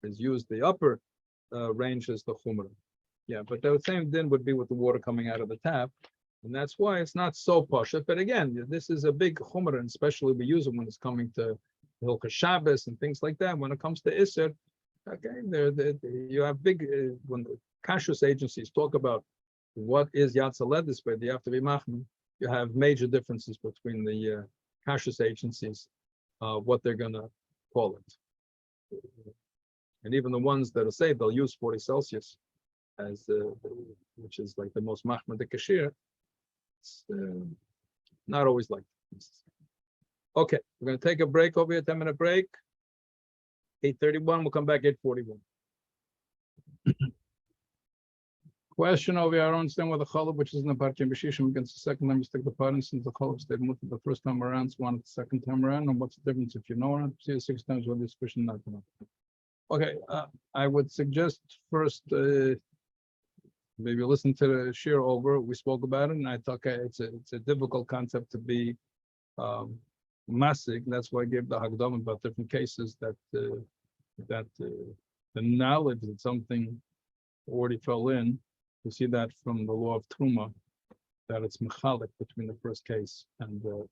is used the upper range as the chumrah. Yeah, but the same din would be with the water coming out of the tap, and that's why it's not so pashut. But again, this is a big chumrah, and especially we use it when it's coming to Hilchos Shabbos and things like that. When it comes to Isser, okay, you have big when the kashrus agencies talk about what is Yatzaledis, but you have to be machmir. You have major differences between the kashrus agencies, what they're going to call it. And even the ones that are saved, they'll use 40 Celsius as which is like the most machmir de kashir. It's not always like this. Okay, we're going to take a break over here, 10-minute break. 8:31, we'll come back at 8:41. Question over here, I don't understand why the cholov, which is in the parkim b'shishim against the second time you stick the part since the cholov stayed mutter the first time around, so wanted the second time around, and what's the difference if you know it? See it 6 times with this question not to know. Okay, I would suggest first maybe listen to the shiur over. We spoke about it, and I thought it's a difficult concept to be masig. That's why I gave the hagdom about different cases that the knowledge that something already fell in. You see that from the law of Truma, that it's mechalik between the first case and the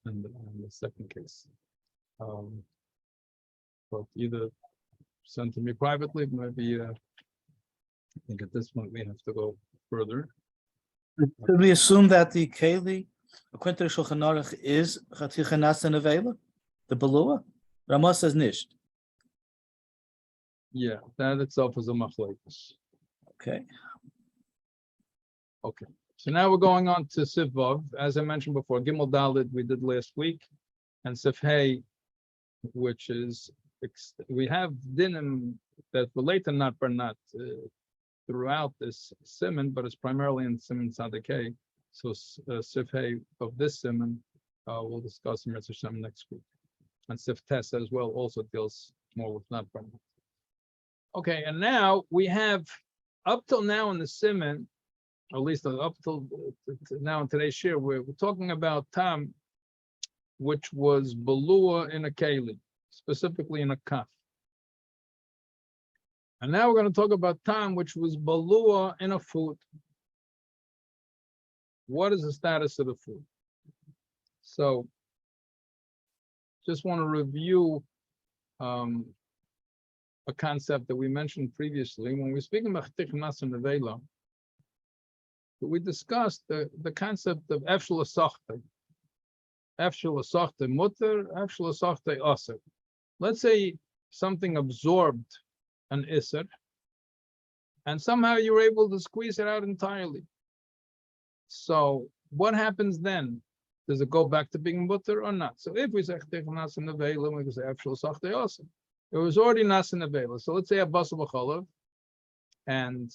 second case. But either send to me privately, maybe I think at this point we have to go further. Could we assume that the Keli, according to Shulchan Aruch, is Chatichanas and Avela, the Belua? Ramah says Nisht. Yeah, that itself is a machlekes. Okay. Okay, so now we're going on to Siv Vav. As I mentioned before, Gimel Dalet we did last week, and Siv Hey which is, we have dinim that relate to not for not throughout this simon, but it's primarily in simon sadekei. So sifhei of this simon, we'll discuss in Mitzvah Shem next week. And Sif Tes as well also deals more with not for not. Okay, and now we have, up till now in the simon, or at least up till now in today's share, we're talking about tam, which was belua in a keli, specifically in a kaf. And now we're going to talk about tam, which was belua in a food. What is the status of the food? So, just want to review a concept that we mentioned previously when we were speaking about tichnas and nevela. We discussed the concept of efshel asachte. Efshel asachte mutter, efshel asachte aser. Let's say something absorbed an iser, and somehow you were able to squeeze it out entirely. So what happens then? Does it go back to being mutter or not? So if we say tichnas and nevela, we can say efshel asachte aser. It was already nas and nevela. So let's say a bosor b'chalav, and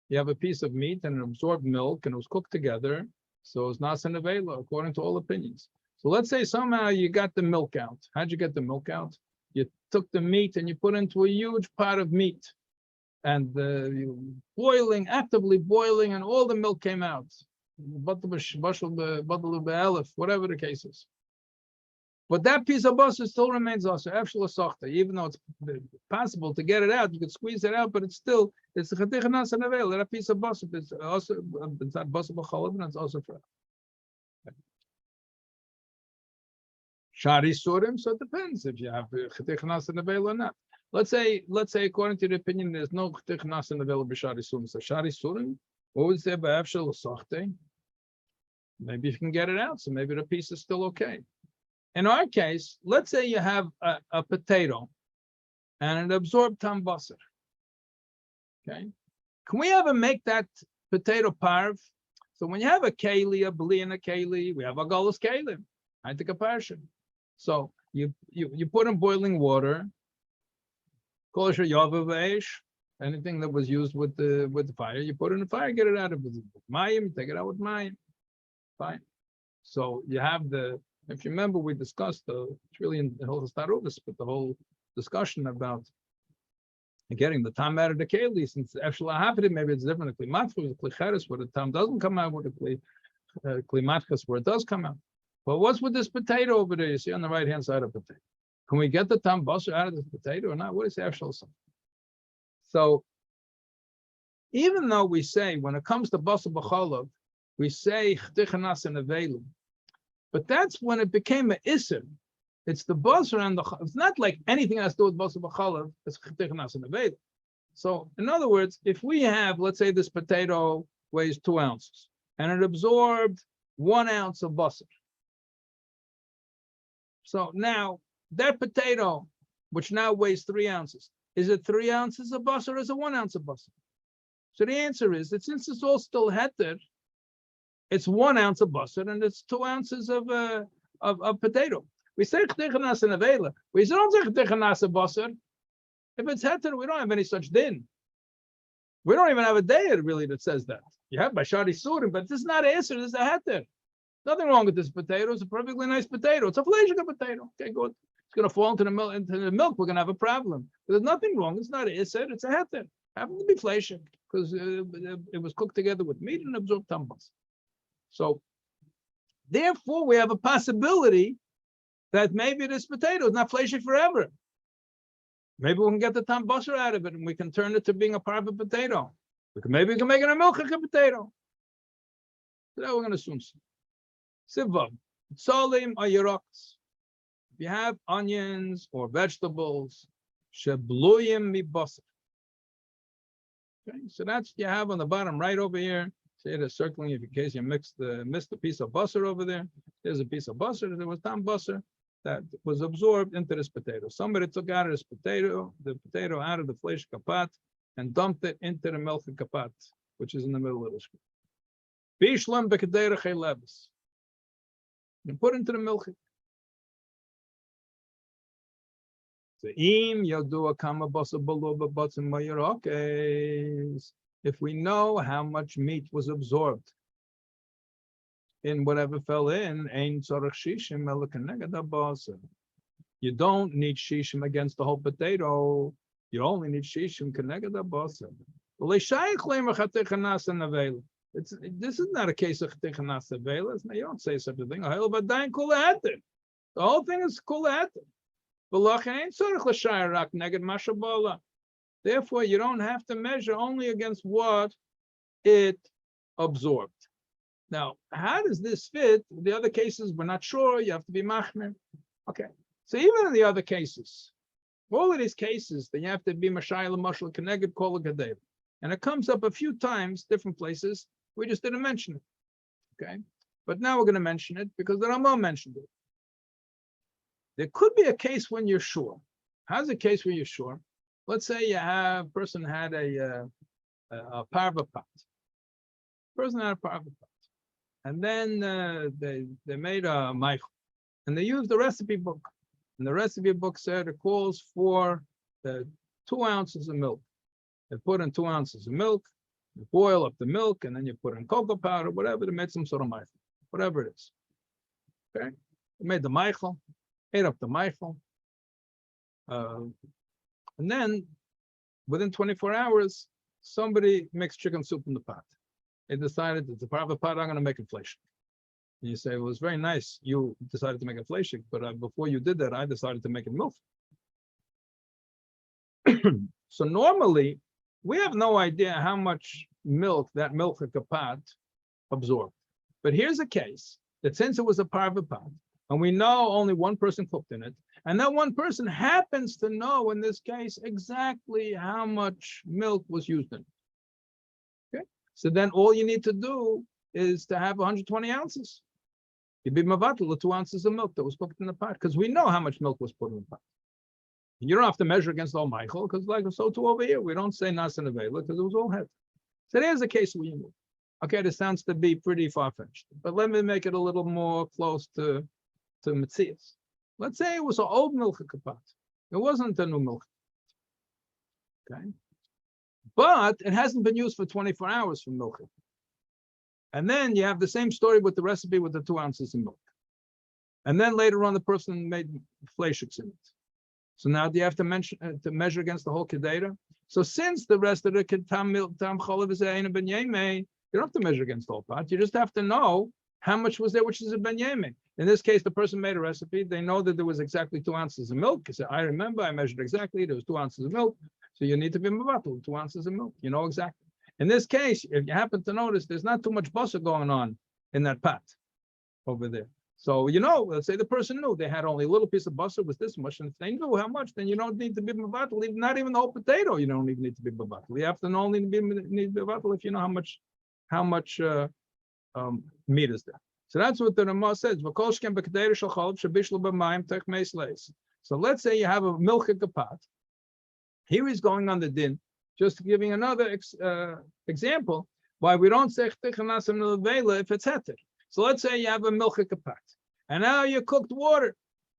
you have a piece of meat and it absorbed milk and it was cooked together. So it's nas and nevela, according to all opinions. So let's say somehow you got the milk out. How'd you get the milk out? You took the meat and you put it into a huge pot of meat, and you boiling, actively boiling, and all the milk came out. Whatever the case is. But that piece of bosor still remains also efshel asachte, even though it's possible to get it out. You could squeeze it out, but it's a chetich nas and nevela. That piece of bosor is also, it's not bosor b'chalav, and it's also for shari surim. So it depends if you have chetich nas and nevela or not. Let's say according to the opinion, there's no chetich nas and nevela b'shari surim. So shari surim, what would say about efshel asachte? Maybe you can get it out, so maybe the piece is still okay. In our case, let's say you have a potato and it absorbed tam bosor. Okay, can we ever make that potato parv? So when you have a keli, a bli and a keli, we have a galus kelim. I take a parsha. So you put in boiling water, anything that was used with the fire, you put in the fire, get it out of the mayim, take it out with mayim. Fine. So you have if you remember, we discussed it's really in the whole starovis, but the whole discussion about getting the tam out of the keli, since efshel happened, maybe it's different. The klimatchus, the klicheres, where the tam doesn't come out, with the klimatchus, where it does come out. But what's with this potato over there? You see on the right hand side of the potato. Can we get the tam bosor out of this potato or not? What is efshel? So even though we say when it comes to bosor b'chalav, we say chtichanas and avelim. But that's when it became an iser. It's the bosor and it's not like anything that has to do with bosor b'chalav. It's chtichanas and avelim. So in other words, if we have, let's say this potato weighs 2 ounces and it absorbed 1 ounce of bosor. So now that potato, which now weighs 3 ounces, is it 3 ounces of bosor or is it 1 ounce of bosor? So the answer is that since it's all still heter, it's 1 ounce of bosor and it's 2 ounces of potato. We say chtichanas and avela. We don't say chtichanas of bosor. If it's heter, we don't have any such din. We don't even have a day really that says that. You have by shari surim, but this is not an iser, this is a heter. Nothing wrong with this potato. It's a perfectly nice potato. It's a fleishik potato. Okay, good. It's going to fall into the milk. We're going to have a problem. But there's nothing wrong. It's not an iser. It's a heter. Happens to be fleishik because it was cooked together with meat and absorbed tambas. So, therefore, we have a possibility that maybe this potato is not fleishik forever. Maybe we can get the tam bosor out of it and we can turn it to being a part of a potato. Maybe we can make it a milchik potato. So that we're going to assume. Sivav, solim or yeraks. If you have onions or vegetables, shebluyim mi bosor. Okay, so that's you have on the bottom right over here. See it is circling in case you missed a piece of bosor over there. There's a piece of bosor. There was tam bosor that was absorbed into this potato. Somebody took out of this potato, the potato out of the flesh kapat, and dumped it into the milk kapat, which is in the middle of the screen. Bishlam b'kedera chaylevis. You put into the milk. So im yodua kama basa balova batzim mayirokes. If we know how much meat was absorbed in whatever fell in, ein tzarich shishim ela keneged habasa. You don't need shishim against the whole potato. You only need shishim keneged habasa. This is not a case of chtichanas avelas. You don't say such a thing. The whole thing is kulaheter. Therefore, you don't have to measure only against what it absorbed. Now, how does this fit? The other cases, we're not sure. You have to be machmir. Okay. So even in the other cases, all of these cases, then you have to be mashayel mashal keneged kol gadol. And it comes up a few times, different places. We just didn't mention it. Okay. But now we're going to mention it because the Rama mentioned it. There could be a case when you're sure. How's a case when you're sure? Let's say a person had a parva pot. Person had a parva pot. And then they made a meichel. And they used the recipe book. And the recipe book said it calls for 2 ounces of milk. They put in 2 ounces of milk, you boil up the milk, and then you put in cocoa powder, whatever, to make some sort of meichel, whatever it is. Okay? They made the meichel, ate up the meichel. And then within 24 hours, somebody mixed chicken soup in the pot. They decided it's a part of the pot, I'm going to make inflation. And you say, well, it's very nice. You decided to make inflation, but before you did that, I decided to make it milk. So normally, we have no idea how much milk that milk pot absorbed. But here's a case that since it was a parva pot, and we know only one person cooked in it, and that one person happens to know in this case exactly how much milk was used in it. Okay, so then all you need to do is to have 120 ounces. You'd be mavatal the 2 ounces of milk that was cooked in the pot, because we know how much milk was put in the pot. You don't have to measure against all Michael, because like so too over here, we don't say nas and avela because it was all head. So there's a case where you move. Okay, this sounds to be pretty far-fetched, but let me make it a little more close to Metzias. Let's say it was an old milk kapat. It wasn't a new milk. Okay. But it hasn't been used for 24 hours for milk. And then you have the same story with the recipe with the 2 ounces of milk. And then later on, the person made fleishiks in it. So now do you have to measure against the whole kedera? So since the rest of the tam cholav is a ben yemei, you don't have to measure against the whole pot. You just have to know how much was there, which is a ben yemei. In this case, the person made a recipe. They know that there was exactly 2 ounces of milk. He said, I remember, I measured exactly. There was 2 ounces of milk. So you need to be mavatul, 2 ounces of milk. You know exactly. In this case, if you happen to notice, there's not too much bosor going on in that pot over there. So, you know, let's say the person knew they had only a little piece of bosor was this much, and if they knew how much, then you don't need to be mavatul. Not even the whole potato, you don't even need to be mavatul. You have to only need to be mavatul if you know how much meat is there. So that's what the Ramah says. So let's say you have a milk pot. Here he's going on the din. Just giving another example why we don't say chtichanas and levela if it's heter. So let's say you have a milk pot, and now you cooked water.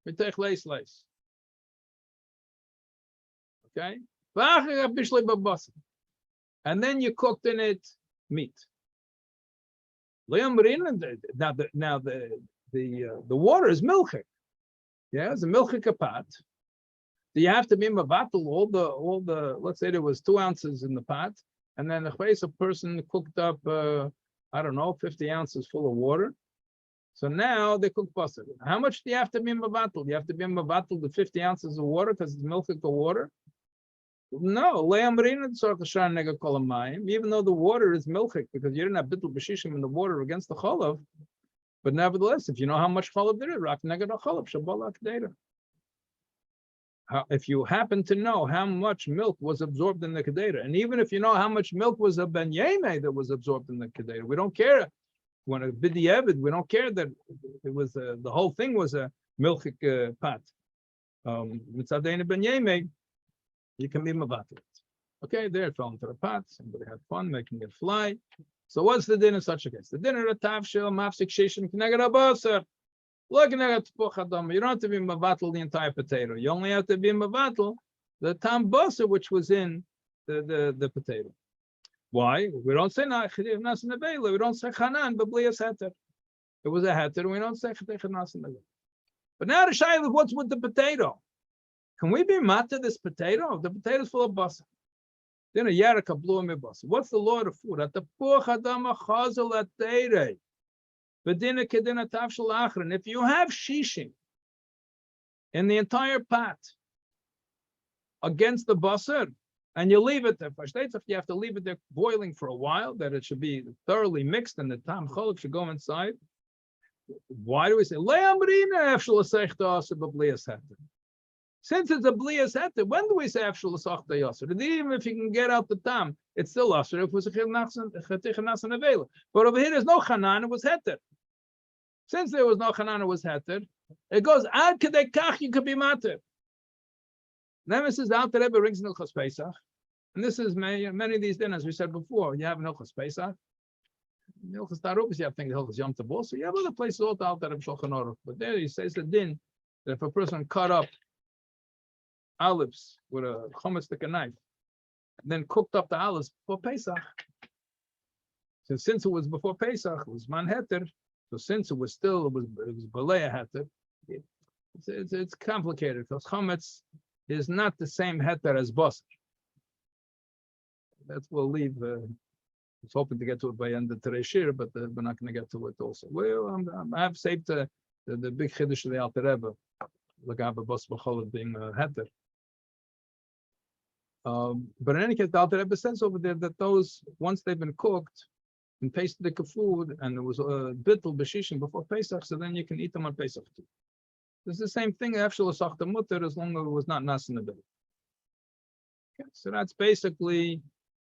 Okay, and then you cooked in it meat. Now the water is milchik. Yeah, it's a milchik pot. So you have to be mavatal all the. Let's say there was 2 ounces in the pot, and then the face a person cooked up. I don't know, 50 ounces full of water. So now they cook bosor. How much do you have to be mavatal? You have to be mavatal the 50 ounces of water because it's milk of water? No, even though the water is milchik, because you didn't have bittul b'shishim in the water against the cholav, but nevertheless, if you know how much cholav there is, rak neged cholav shabalak data. If you happen to know how much milk was absorbed in the kedera, and even if you know how much milk was a ben yemei that was absorbed in the kedera, we don't care. When a b'diavad, we don't care that it was the whole thing was a milchik pot. Mitzadena ben yemei, you can be mavatil. Okay, there it fell into the pot. Somebody had fun making it fly. So what's the din in such a case? The din of the tavshil mafsik shishim kneged habasar. Looking at Tepuch Adama, you don't have to be Mavatal the entire potato. You only have to be Mavatal the tam Bosor, which was in the potato. Why? We don't say Chediv Nas Nevela. We don't say Chanan, but Blias Heter. It was a Heter. We don't say Chediv Nas Nevela. But now the Shaila, what's with the potato? Can we be mata this potato? The potato's full of Bosor. Then a Yaraka blew me Bosor. What's the Lord of food? At the Tepuch Adama Chazel Ateire. Bedina Kedina Tavshal Achron. If you have shishim in the entire pot against the Bosor, and you leave it there, you have to leave it there boiling for a while, that it should be thoroughly mixed and the tam cholok should go inside. Why do we say since it's a blias heter? When do we say afshul asachta yasser? Even if you can get out the tam, it's still asher. If it was a chetichanas avela, but over here there's no chanan, it was heter. Since there was no chanan, it was heter. It goes ad kedei kach, you could be mater. Nemesis out the Rebbe rings Nilchos Pesach, and this is many of these dinners we said before. You have Nilchos Pesach, Nilchos Tarubis, you have things Nilchos Yom Tov. So you have other places all out there of Shulchan Aruch. But there he says the din that if a person cut up olives with a chometz stick and knife, and then cooked up the olives before Pesach. So since it was before Pesach, it was man heter. So since it was balei heter, it's complicated because chometz is not the same heter as Bosor. That we'll leave. I was hoping to get to it by end of today's Shiur, but we're not going to get to it also. Well, I have saved the big chiddush of the Alter Rebbe, Lagabe Bosor B'Chol being a heter. But in any case, the Alter Rebbe says over there that those, once they've been cooked and pasted the food, and it was a bittul b'shishim before Pesach, so then you can eat them on Pesach too. It's the same thing, afshul asachta mutter, as long as it was not nas in the bill. Okay, so that's basically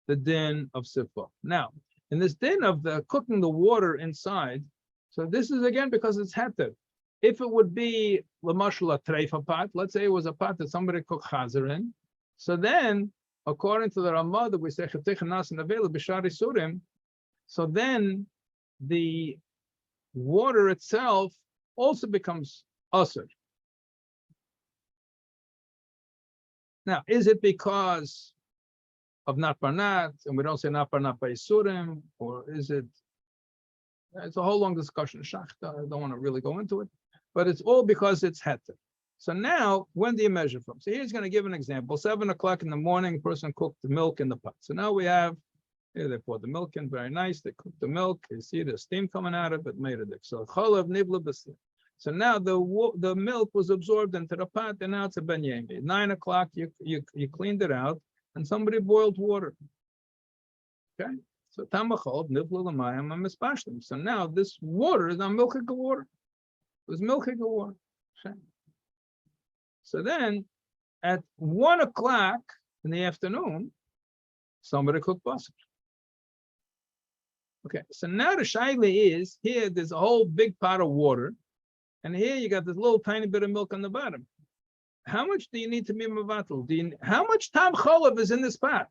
the din of sifah. Now, in this din of the cooking the water inside, so this is again because it's heter. If it would be l'mashal a treifa pot, let's say it was a pot that somebody cooked chazer in, so then, according to the Ramah, that we say chetich nas in avela b'shari surim, so then the water itself also becomes usher. Now, is it because of not parnat, and we don't say not parnat by surim, or is it? It's a whole long discussion. Shachta, I don't want to really go into it, but it's all because it's heter. So now, when do you measure from? So here's going to give an example. 7 o'clock in the morning, a person cooked the milk in the pot. So now we have, here they poured the milk in, very nice. They cooked the milk. You see the steam coming out of it, made it. So cholav nibla b'sim. So now the milk was absorbed into the pot, and now it's a ben yemi. 9 o'clock, you cleaned it out, and somebody boiled water. Okay, so tamachol nibla l'mayim amispashlim. So now this water is now milchik water. It was milchik water. Okay. So then, at 1 o'clock in the afternoon, somebody cooked Bosor. Okay, so now the shaila is, here there's a whole big pot of water, and here you got this little tiny bit of milk on the bottom. How much do you need to be mavatal? How much tam cholav is in this pot?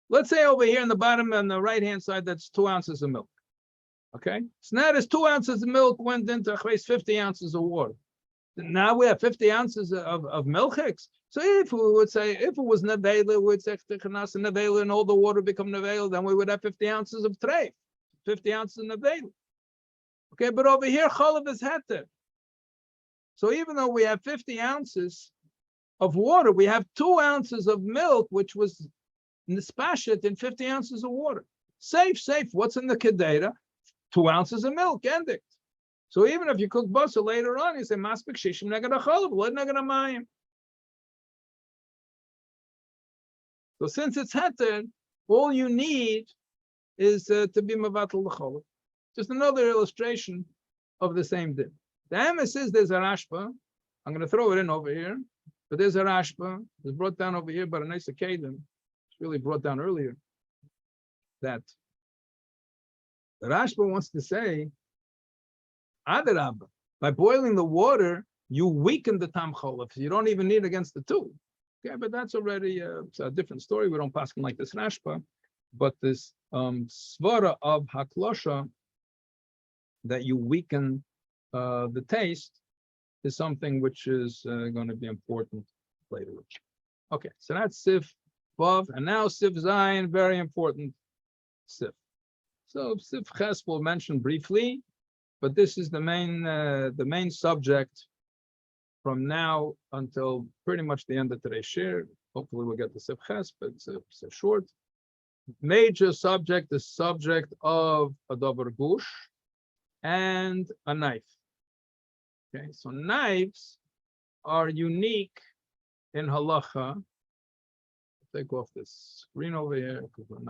Let's say over here on the bottom on the right-hand side, that's 2 ounces of milk. Okay, so now there's 2 ounces of milk went into 50 ounces of water. Now we have 50 ounces of milchiks. So if we would say, if it was nevela, we would say chenas and nevela, and all the water become nevela, then we would have 50 ounces of treif, 50 ounces of nevela. Okay, but over here, cholav is heter. So even though we have 50 ounces of water, we have 2 ounces of milk, which was nispashet in 50 ounces of water. Safe. What's in the kedera? 2 ounces of milk, end it. So even if you cook Bosor later on, you say maspik shishim neged cholav, lo neged mayim. So since it's heter, all you need is to be mavatal l'cholav. Just another illustration of the same thing. The emes is there's a rashba. I'm going to throw it in over here, but there's a rashba. It's brought down over here by a nice akadim. It's really brought down earlier. That the rashba wants to say, Adarab, by boiling the water, you weaken the tam cholav. You don't even need against the two. Okay, but that's already it's a different story. We don't pass like this rashba, but this svara of haklosha that you weaken the taste is something which is going to be important later. Okay, so that's Sif Vav, and now Sif Zayin, very important Sif. So Sif Ches we'll mention briefly, but this is the main subject from now until pretty much the end of today's share. Hopefully we'll get to Sif Ches, but it's short. Major subject, the subject of a davar gush and a knife. Okay, so knives are unique in halacha. Take off this screen over here because we're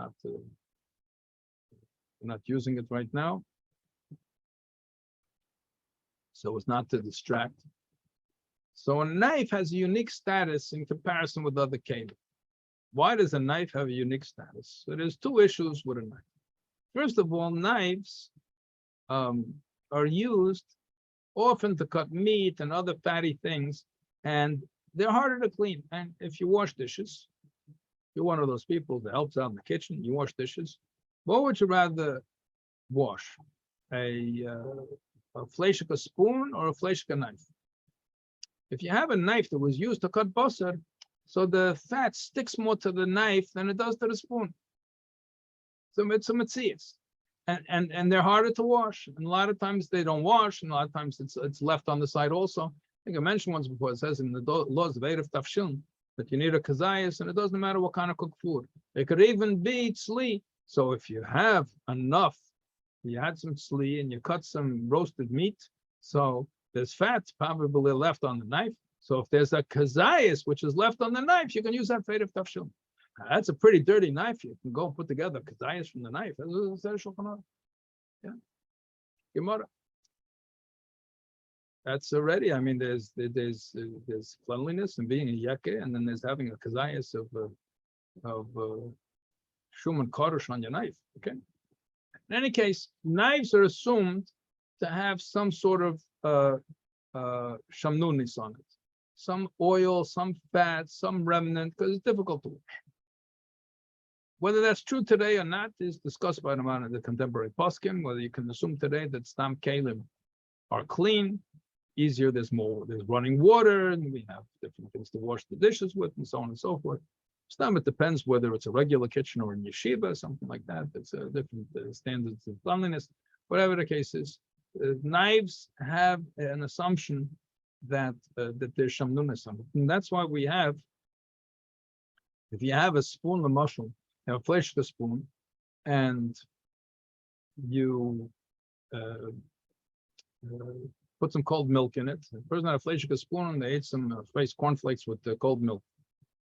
not using it right now, so it's not to distract. So a knife has a unique status in comparison with other kelim. Why does a knife have a unique status? So there's two issues with a knife. First of all, knives are used often to cut meat and other fatty things, and they're harder to clean. And if you wash dishes, you're one of those people that helps out in the kitchen, you wash dishes, what would you rather wash? A fleshika spoon or a fleshika knife? If you have a knife that was used to cut bosor, so the fat sticks more to the knife than it does to the spoon. So it's a metzias. And they're harder to wash. And a lot of times they don't wash, and a lot of times it's left on the side also. I think I mentioned once before, it says in the laws of Erev Tafshilin that you need a kazayas, and it doesn't matter what kind of cooked food. It could even be tzli. So if you have enough, you had some tzli and you cut some roasted meat, so there's fat probably left on the knife. So if there's a kazayas which is left on the knife, you can use that for Erev Tafshilin. That's a pretty dirty knife. You can go and put together kazayas from the knife. Yeah, Gemara. That's already. I mean, there's cleanliness and being a yake, and then there's having a kazayas of shum and kodesh on your knife. Okay. In any case, knives are assumed to have some sort of shamnunis on it, some oil, some fat, some remnant, because it's difficult to wash. Whether that's true today or not is discussed by the contemporary poskim. Whether you can assume today that stam kelim are clean, easier. There's running water, and we have different things to wash the dishes with, and so on and so forth. Stam, it depends whether it's a regular kitchen or in yeshiva, something like that. It's a different standards of cleanliness. Whatever the case is, knives have an assumption that there's shamnunas on it, and that's why we have. If you have a spoon of mushroom, a fleshka spoon, and you put some cold milk in it. The person had a fleshka spoon and they ate some cornflakes with cold milk.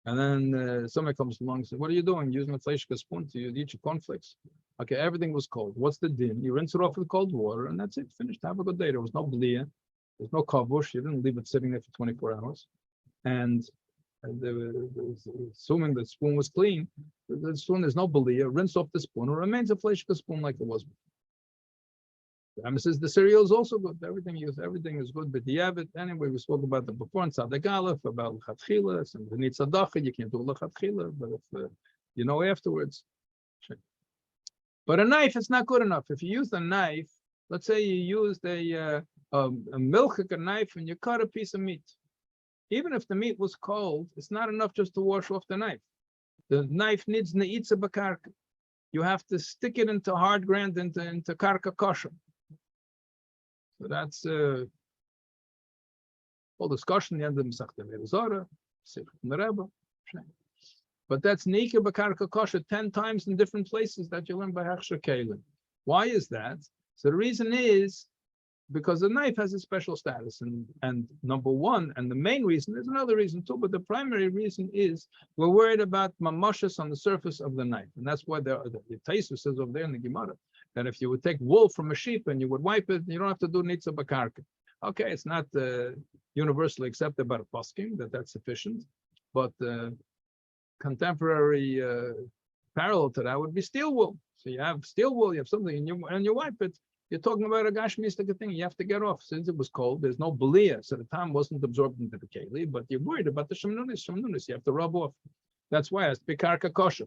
And then somebody comes along and says, "What are you doing? Using a fleshka spoon to eat your cornflakes?" Okay, everything was cold. What's the din? You rinse it off with cold water, and that's it. Finished. Have a good day. There was no blia. There's no kavush. You didn't leave it sitting there for 24 hours. And assuming the spoon was clean, the spoon, there's no belia, rinse off the spoon, it remains a fleshka spoon like it was before. The Rambam says the cereal is also good. Everything is good, but anyway, we spoke about that before in Tzaddik Aleph, about l'chatchila, and the nitzadacha, you can't do l'chatchila, but if you know afterwards. Check. But a knife is not good enough. If you use a knife, let's say you used a milchika knife and you cut a piece of meat. Even if the meat was cold, it's not enough just to wash off the knife. The knife needs neitza b'karka. You have to stick it into hard ground, into karka kosher. So that's whole discussion. The end of Masechta Berel, the Rabbi. But that's nika b'karka kosher 10 times in different places that you learn by Hechsher Kelim. Why is that? So the reason is because the knife has a special status, and number one, and the main reason, there's another reason too, but the primary reason is we're worried about mamashas on the surface of the knife, and that's why the Taisu says over there in the Gemara that if you would take wool from a sheep and you would wipe it, you don't have to do nitza b'karka. Okay, it's not universally accepted by the poskim that's sufficient, but contemporary parallel to that would be steel wool. So you have steel wool, you have something, and you wipe it. You're talking about a gashmistic thing. You have to get off. Since it was cold, there's no belia, so the time wasn't absorbed into the keli. But you're worried about the shamnunis. You have to rub off. That's why it's bikarka kosher.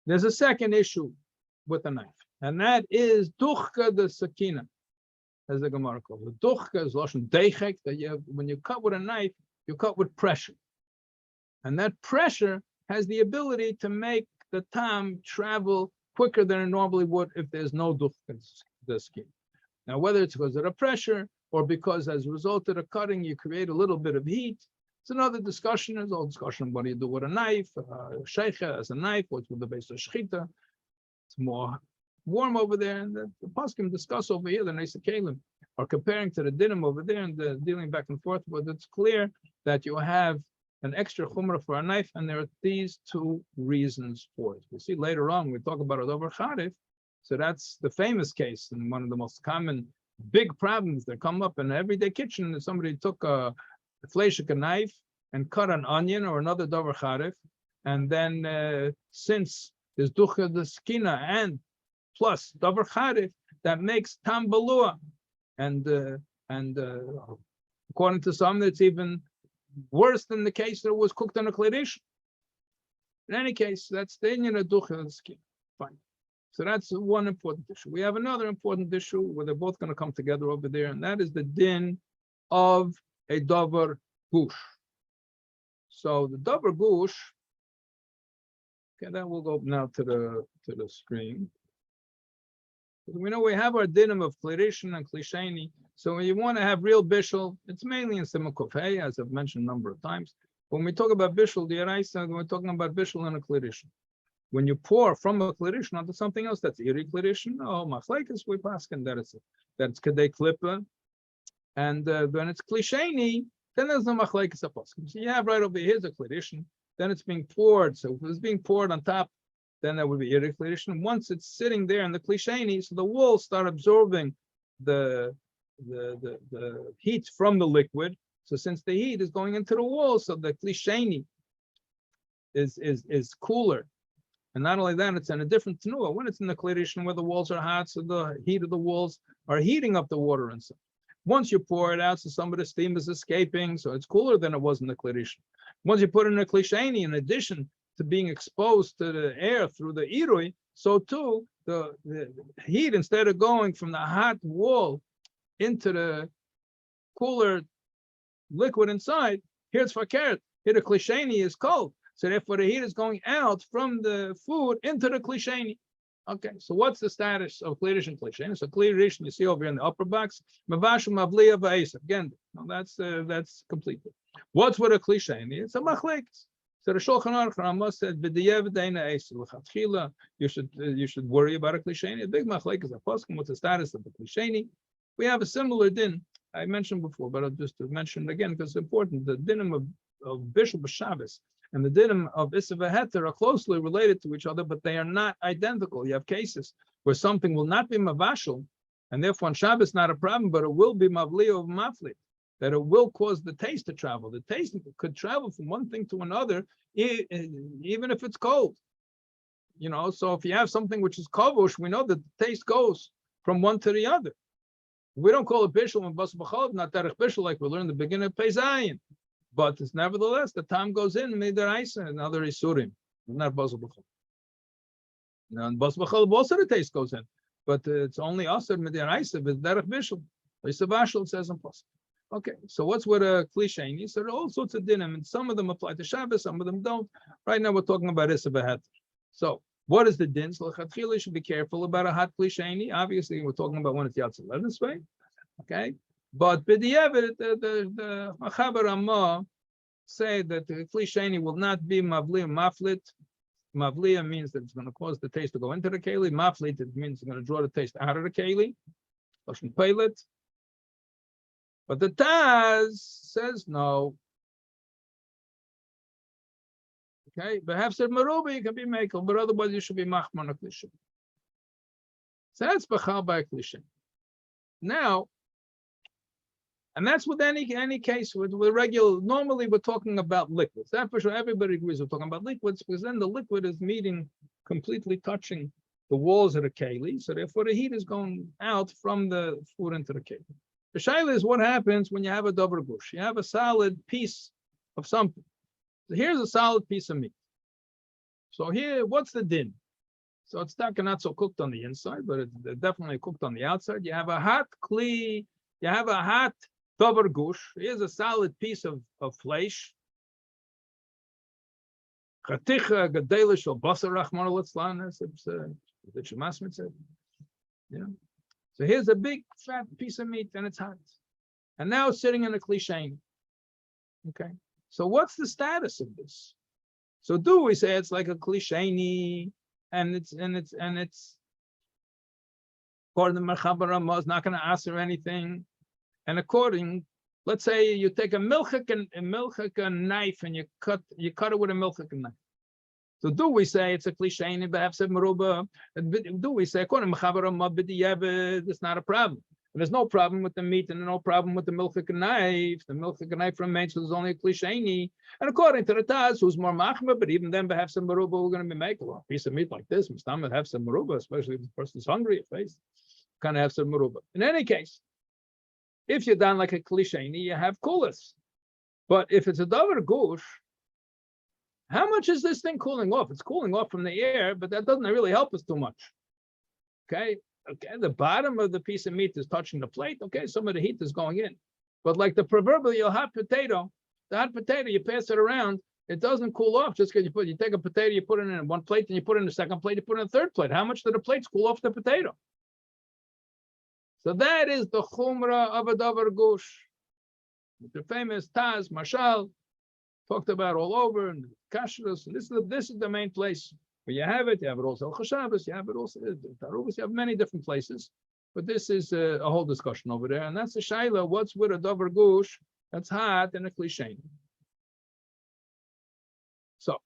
There's a second issue with the knife, and that is duchka the sakina, as the Gemara calls it. Duchka is lashon deichek, that you have, when you cut with a knife, you cut with pressure, and that pressure has the ability to make the tam travel quicker than it normally would if there's no duchka the skin. Now, whether it's because of the pressure or because as a result of the cutting, you create a little bit of heat, it's another discussion. There's all discussion what do you do with a knife, sheicha as a knife, what's with the base of shechita. It's more warm over there, and the poskim discuss over here, the Nesa Kalim are comparing to the dinim over there and the dealing back and forth, but it's clear that you have an extra chumrah for a knife, and there are these two reasons for it. We'll see later on, we talk about it over Charif. So that's the famous case, and one of the most common big problems that come up in an everyday kitchen. Somebody took a fleshik knife and cut an onion or another davar charif, and then since there's ducha the skina and plus davar charif, that makes tam balua, and according to some, it's even worse than the case that it was cooked on a kledish. In any case, that's the inyan of ducha the skina. Fine. So that's one important issue. We have another important issue where they're both going to come together over there, and that is the din of a davar gush. So the davar gush, okay, that will go now to the screen. We know we have our dinim of klirishon and klisheni. So when you want to have real bishul, it's mainly in simakofei, as I've mentioned a number of times. When we talk about bishul, the Araisa, we're talking about bishul and a klirishon. When you pour from a klirishon onto something else, that's iri klirishon. Oh, machlekes we paskin that it's kedei klippa, and when it's klisheni, then there's no machlekes aposkim. So you have right over here's a klirishon, then it's being poured. So if it's being poured on top, then that would be iri klirishon. Once it's sitting there in the klisheni, so the walls start absorbing the heat from the liquid. So since the heat is going into the wall, so the klisheni is cooler. And not only that, it's in a different tenua. When it's in the klirishon where the walls are hot, so the heat of the walls are heating up the water inside. Once you pour it out, so some of the steam is escaping, so it's cooler than it was in the klirishon. Once you put it in a klisheni, in addition to being exposed to the air through the irui, so too the heat, instead of going from the hot wall into the cooler liquid inside, here it's fakert. Here the klisheni is cold. So therefore, the heat is going out from the food into the klisheni. Okay, so what's the status of klirish and klisheni? So klirish, you see over here in the upper box, mavashu mavliya va'esa. Again, no, that's completed. What's with a klisheni? It's a machlekes. So the Shulchan Aruch Ramah said, "B'diyev deina eisa l'chatchila." You should worry about a klisheni. A big machlekes a poskim. What's the status of the klisheni? We have a similar din I mentioned before, but I'll just mention it again because it's important. The dinim of bishul b'Shabbos and the dinim of Issa v'Heter are closely related to each other, but they are not identical. You have cases where something will not be mavashal, and therefore on Shabbos not a problem, but it will be mavli or mafli, that it will cause the taste to travel. The taste could travel from one thing to another, even if it's cold. You know, so if you have something which is kavush, we know that the taste goes from one to the other. We don't call it bishul and bas b'chalav, not derech bishul like we learned in the beginning of Peizayin. But it's nevertheless, the time goes in, midaraisa, and other isurim, not bas b'chalav. Now, in bas b'chalav also the taste goes in, but it's only asur midaraisa, with derech bishul. Isa bashul says in pasuk. Okay, so what's with a klisheni? So there are all sorts of dinim, and some of them apply to Shabbos, some of them don't. Right now we're talking about Issa v'Heter. So what is the din? So l'chatchila should be careful about a hot klisheni. Obviously, we're talking about when it's Yatzel Levin's, okay? But b'diavad, the Machaber Ramah say that the klisheni will not be mavliya maflit. Mavliya means that it's going to cause the taste to go into the keli. Maflit, it means it's going to draw the taste out of the keli. Lashon peilet. But the Taz says no. Okay, but have said maruba, you can be makel, but otherwise you should be machman a klisheni. So that's b'chal by a klisheni. Now, and that's with any case with regular. Normally, we're talking about liquids. That for sure, everybody agrees we're talking about liquids because then the liquid is meeting, completely touching the walls of the keli. So therefore, the heat is going out from the food into the keli. The shaila is what happens when you have a davar gush. You have a solid piece of something. So here's a solid piece of meat. So here, what's the din? So it's not so cooked on the inside, but it's definitely cooked on the outside. You have a hot kli, you have a hot davar gush. Here's a solid piece of flesh. Chaticha gadelish or basar rachmana litzlan. The Shemasmit said. Yeah. So here's a big fat piece of meat and it's hot. And now it's sitting in a kli. Okay. So what's the status of this? So do we say it's like a kli and it's according to Mechaber Ramah, it's not going to answer anything. And according, let's say you take a milchik knife and you cut it with a milchik knife. So do we say it's a kli perhaps a meruba? Do we say according to Mechaber Ramah, it's not a problem? And there's no problem with the meat and no problem with the milchik knife. The milchik knife remains, so there's only a kli. And according to the Taz, who's more machmer, but even then, perhaps some maruba, we're going to be making a piece of meat like this. Mustam have some maruba, especially if the person's hungry. Kind of have some maruba. In any case, if you're done like a kli, you have kulas. But if it's a davar gush, how much is this thing cooling off? It's cooling off from the air, but that doesn't really help us too much. Okay, the bottom of the piece of meat is touching the plate. Okay, some of the heat is going in. But like the proverbial hot potato, the hot potato, you pass it around, it doesn't cool off just because you take a potato, you put it in one plate, and you put it in the second plate, you put it in the third plate. How much do the plates cool off the potato? So that is the chumrah of a davar gush. The famous Taz, Mashal, talked about all over, and kashrus. This is the main place where you have it. You have it also Chashavas, you have it also Tarubas, you have many different places. But this is a whole discussion over there. And that's the shaila, what's with a davar gush that's hot and a kli. So,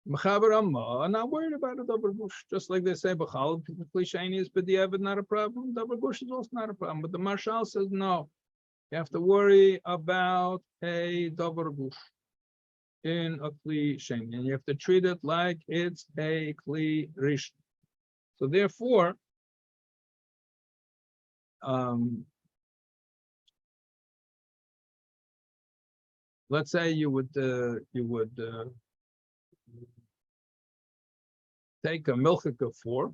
Mechaber Ramah, not worried about a davar gush. Just like they say, B'chal, kli is b'diavad, not a problem. Davar gush is also not a problem. But the Marshal says, no, you have to worry about a davar gush in a kli sheni, and you have to treat it like it's a kli rishon. So therefore, let's say you would take a milchik fork.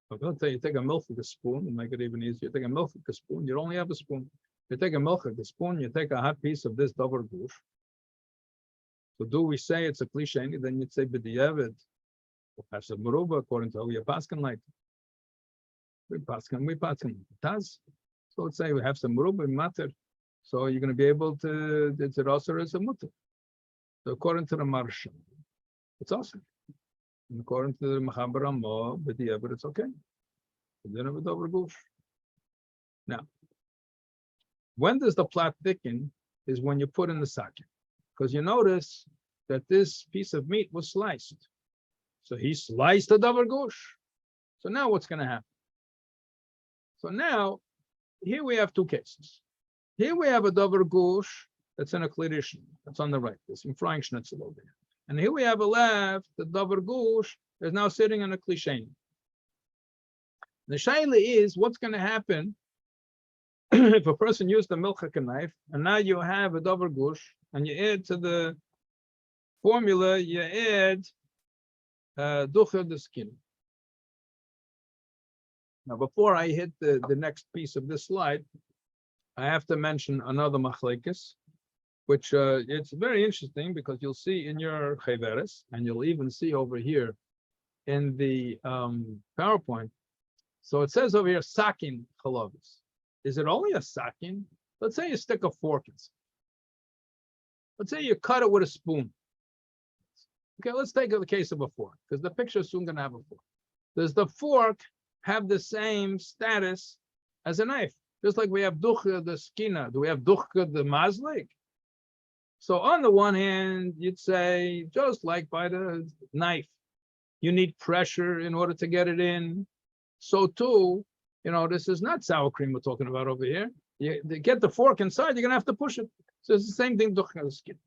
Let's say you take a milchik spoon and make it even easier. Take a milchik spoon. You only have a spoon. You take a milchik spoon. You take a hot piece of this davar gush. So do we say it's a kli sheni? Then you'd say b'diavad. Have some meruba according to how we paskin like. We paskin taz. So let's say we have some meruba matter. So you're going to be able to. It's also as a mutter. So according to the Marshal, it's awesome. And according to the Mechaber Ramah, b'diavad, it's okay. Then with davar gush. Now, when does the plot thicken? Is when you put in the socket. Because you notice that this piece of meat was sliced. So he sliced the davar gush. So now what's going to happen? So now, here we have two cases. Here we have a davar gush that's in a kli rishon. That's on the right. There's some frying schnitzel over there. And here we have a left, the davar gush is now sitting in a kli sheni. The shaila is, what's going to happen if a person used a milchik knife, and now you have a davar gush, and you add to the formula, you add ducha the skin. Now, before I hit the next piece of this slide, I have to mention another machlekes, which it's very interesting because you'll see in your cheveres, and you'll even see over here in the PowerPoint. So it says over here, sakin chalavis. Is it only a sakin? Let's say you stick a fork in. Let's say you cut it with a spoon. Okay, let's take the case of a fork, because the picture is soon going to have a fork. Does the fork have the same status as a knife? Just like we have ducha the skina, do we have ducha the mazlik? So on the one hand, you'd say, just like by the knife, you need pressure in order to get it in. So too, this is not sour cream we're talking about over here. To get the fork inside, you're going to have to push it. So it's the same thing, ducha the skin.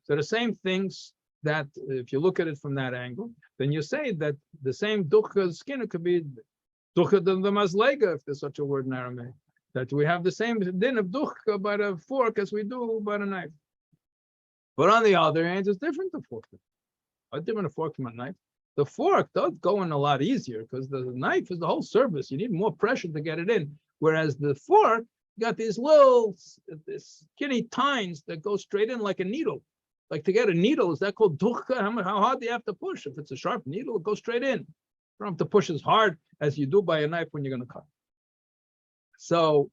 So the same things that, if you look at it from that angle, then you say that the same ducha skin, it could be ducha the mazlega, if there's such a word in Aramaic, that we have the same din of ducha by the fork as we do by the knife. But on the other hand, it's different to fork. different a fork from a knife. The fork does go in a lot easier because the knife is the whole surface. You need more pressure to get it in. Whereas the fork, you got these little, this skinny tines that go straight in like a needle. Like to get a needle, is that called duchka? How hard do you have to push? If it's a sharp needle, it goes straight in. You don't have to push as hard as you do by a knife when you're going to cut. So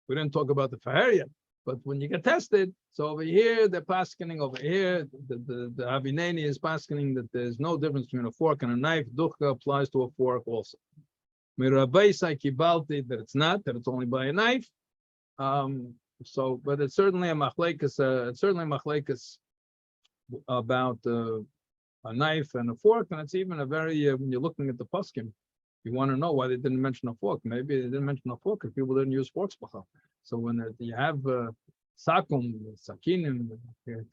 we didn't talk about the faher yet, but when you get tested, so over here they're paskening, over here the Avineni is paskening that there's no difference between a fork and a knife. Duchka applies to a fork also. Rabbi say kibalti that it's not, that it's only by a knife. So, but it's certainly a machlekes. It's certainly a machlekes about a knife and a fork, and it's even a very when you're looking at the poskim, you want to know why they didn't mention a fork. Maybe they didn't mention a fork because people didn't use forks before. So when you have sakum, sakinim,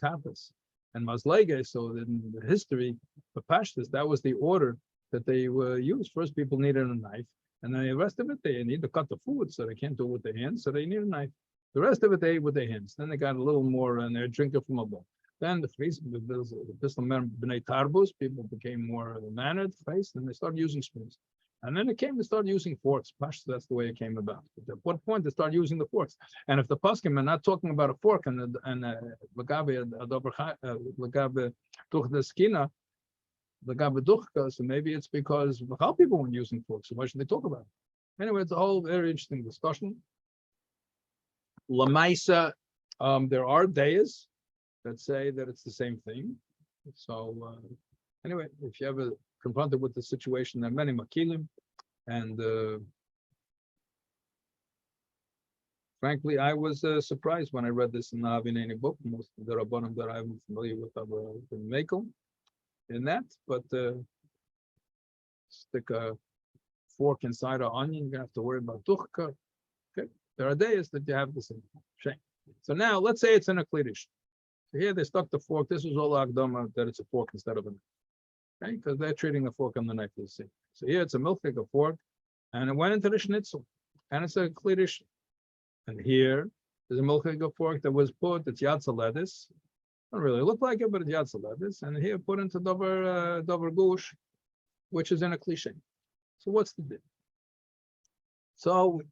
tapas, and mazlege, so in the history of Pashtus, that was the order that they were used. First, people needed a knife, and then the rest of it, they need to cut the food, so they can't do it with their hands, so they need a knife. The rest of it, they ate with their hands. Then they got a little more, and they're drinking from a bowl. Then the b'nei tarbus, people became more mannered, faced, and they started using spoons. And then they started using forks. Pashtus, that's the way it came about. But at what point they started using the forks? And if the poskim are not talking about a fork and lagabe skina, so maybe it's because how people weren't using forks. So why should they talk about it? Anyway, it's a whole very interesting discussion. Lamaisa, there are days that say that it's the same thing. So anyway, if you ever confronted with the situation, there are many makilim, and frankly, I was surprised when I read this in the Avineni book. Most of the Rabbanim that I'm familiar with are in Mekel in that, but stick a fork inside an onion, you're gonna have to worry about tuchka. Okay, there are days that you have the same shame. So now let's say it's in a klidish. So here they stuck the fork. This was all agdama that it's a fork instead of a knife. Okay, because they're treating the fork on the knife the same. So here it's a milchik, a fork, and it went into the schnitzel, and it's a klidish. And here there's a milchik, a fork that was put. It's yatsa lettuce. Don't really look like it, but it's yatsa lettuce. And here put into davar gush, which is in a cliche. So what's the deal? So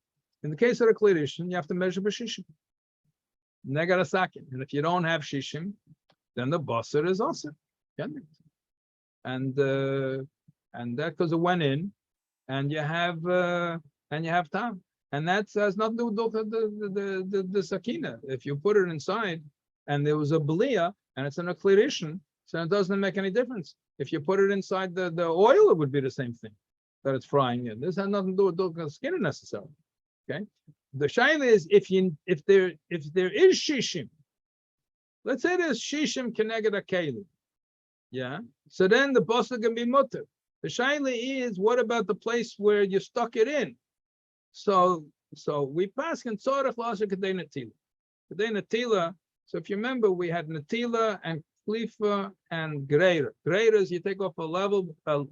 in the case of the klidish, you have to measure b'shishim. Negarasakin. And if you don't have shishim, then the bosor is also. And that because it went in, and you have time, and that has nothing to do with the sakina. If you put it inside, and there was a belia, and it's in a klirishin, so it doesn't make any difference. If you put it inside the oil, it would be the same thing that it's frying in. This has nothing to do with the skin necessarily. Okay. The shaila is if there is shishim, let's say there's shishim keneged a keli. Yeah. So then the bosor can be mutter. The shaila is, what about the place where you stuck it in? So we pass in tzorach l'asher kedei natila. Kedei natila. So if you remember, we had natila and klifa and greater. Greater is you take off a level, a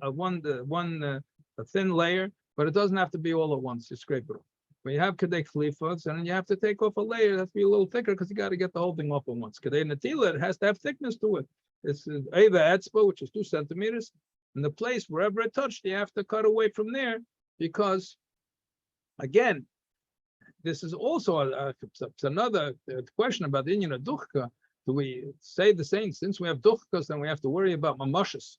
thin layer, but it doesn't have to be all at once. You scrape it off. When you have kedei klifas, and then you have to take off a layer, it has to be a little thicker because you got to get the whole thing off at once. Kedei natila, it has to have thickness to it. It's eva etzba, which is 2 centimeters, and the place wherever it touched, you have to cut away from there because, again, this is also it's another question about the inyan of duchka. Do we say the same? Since we have duchkas, then we have to worry about mamashas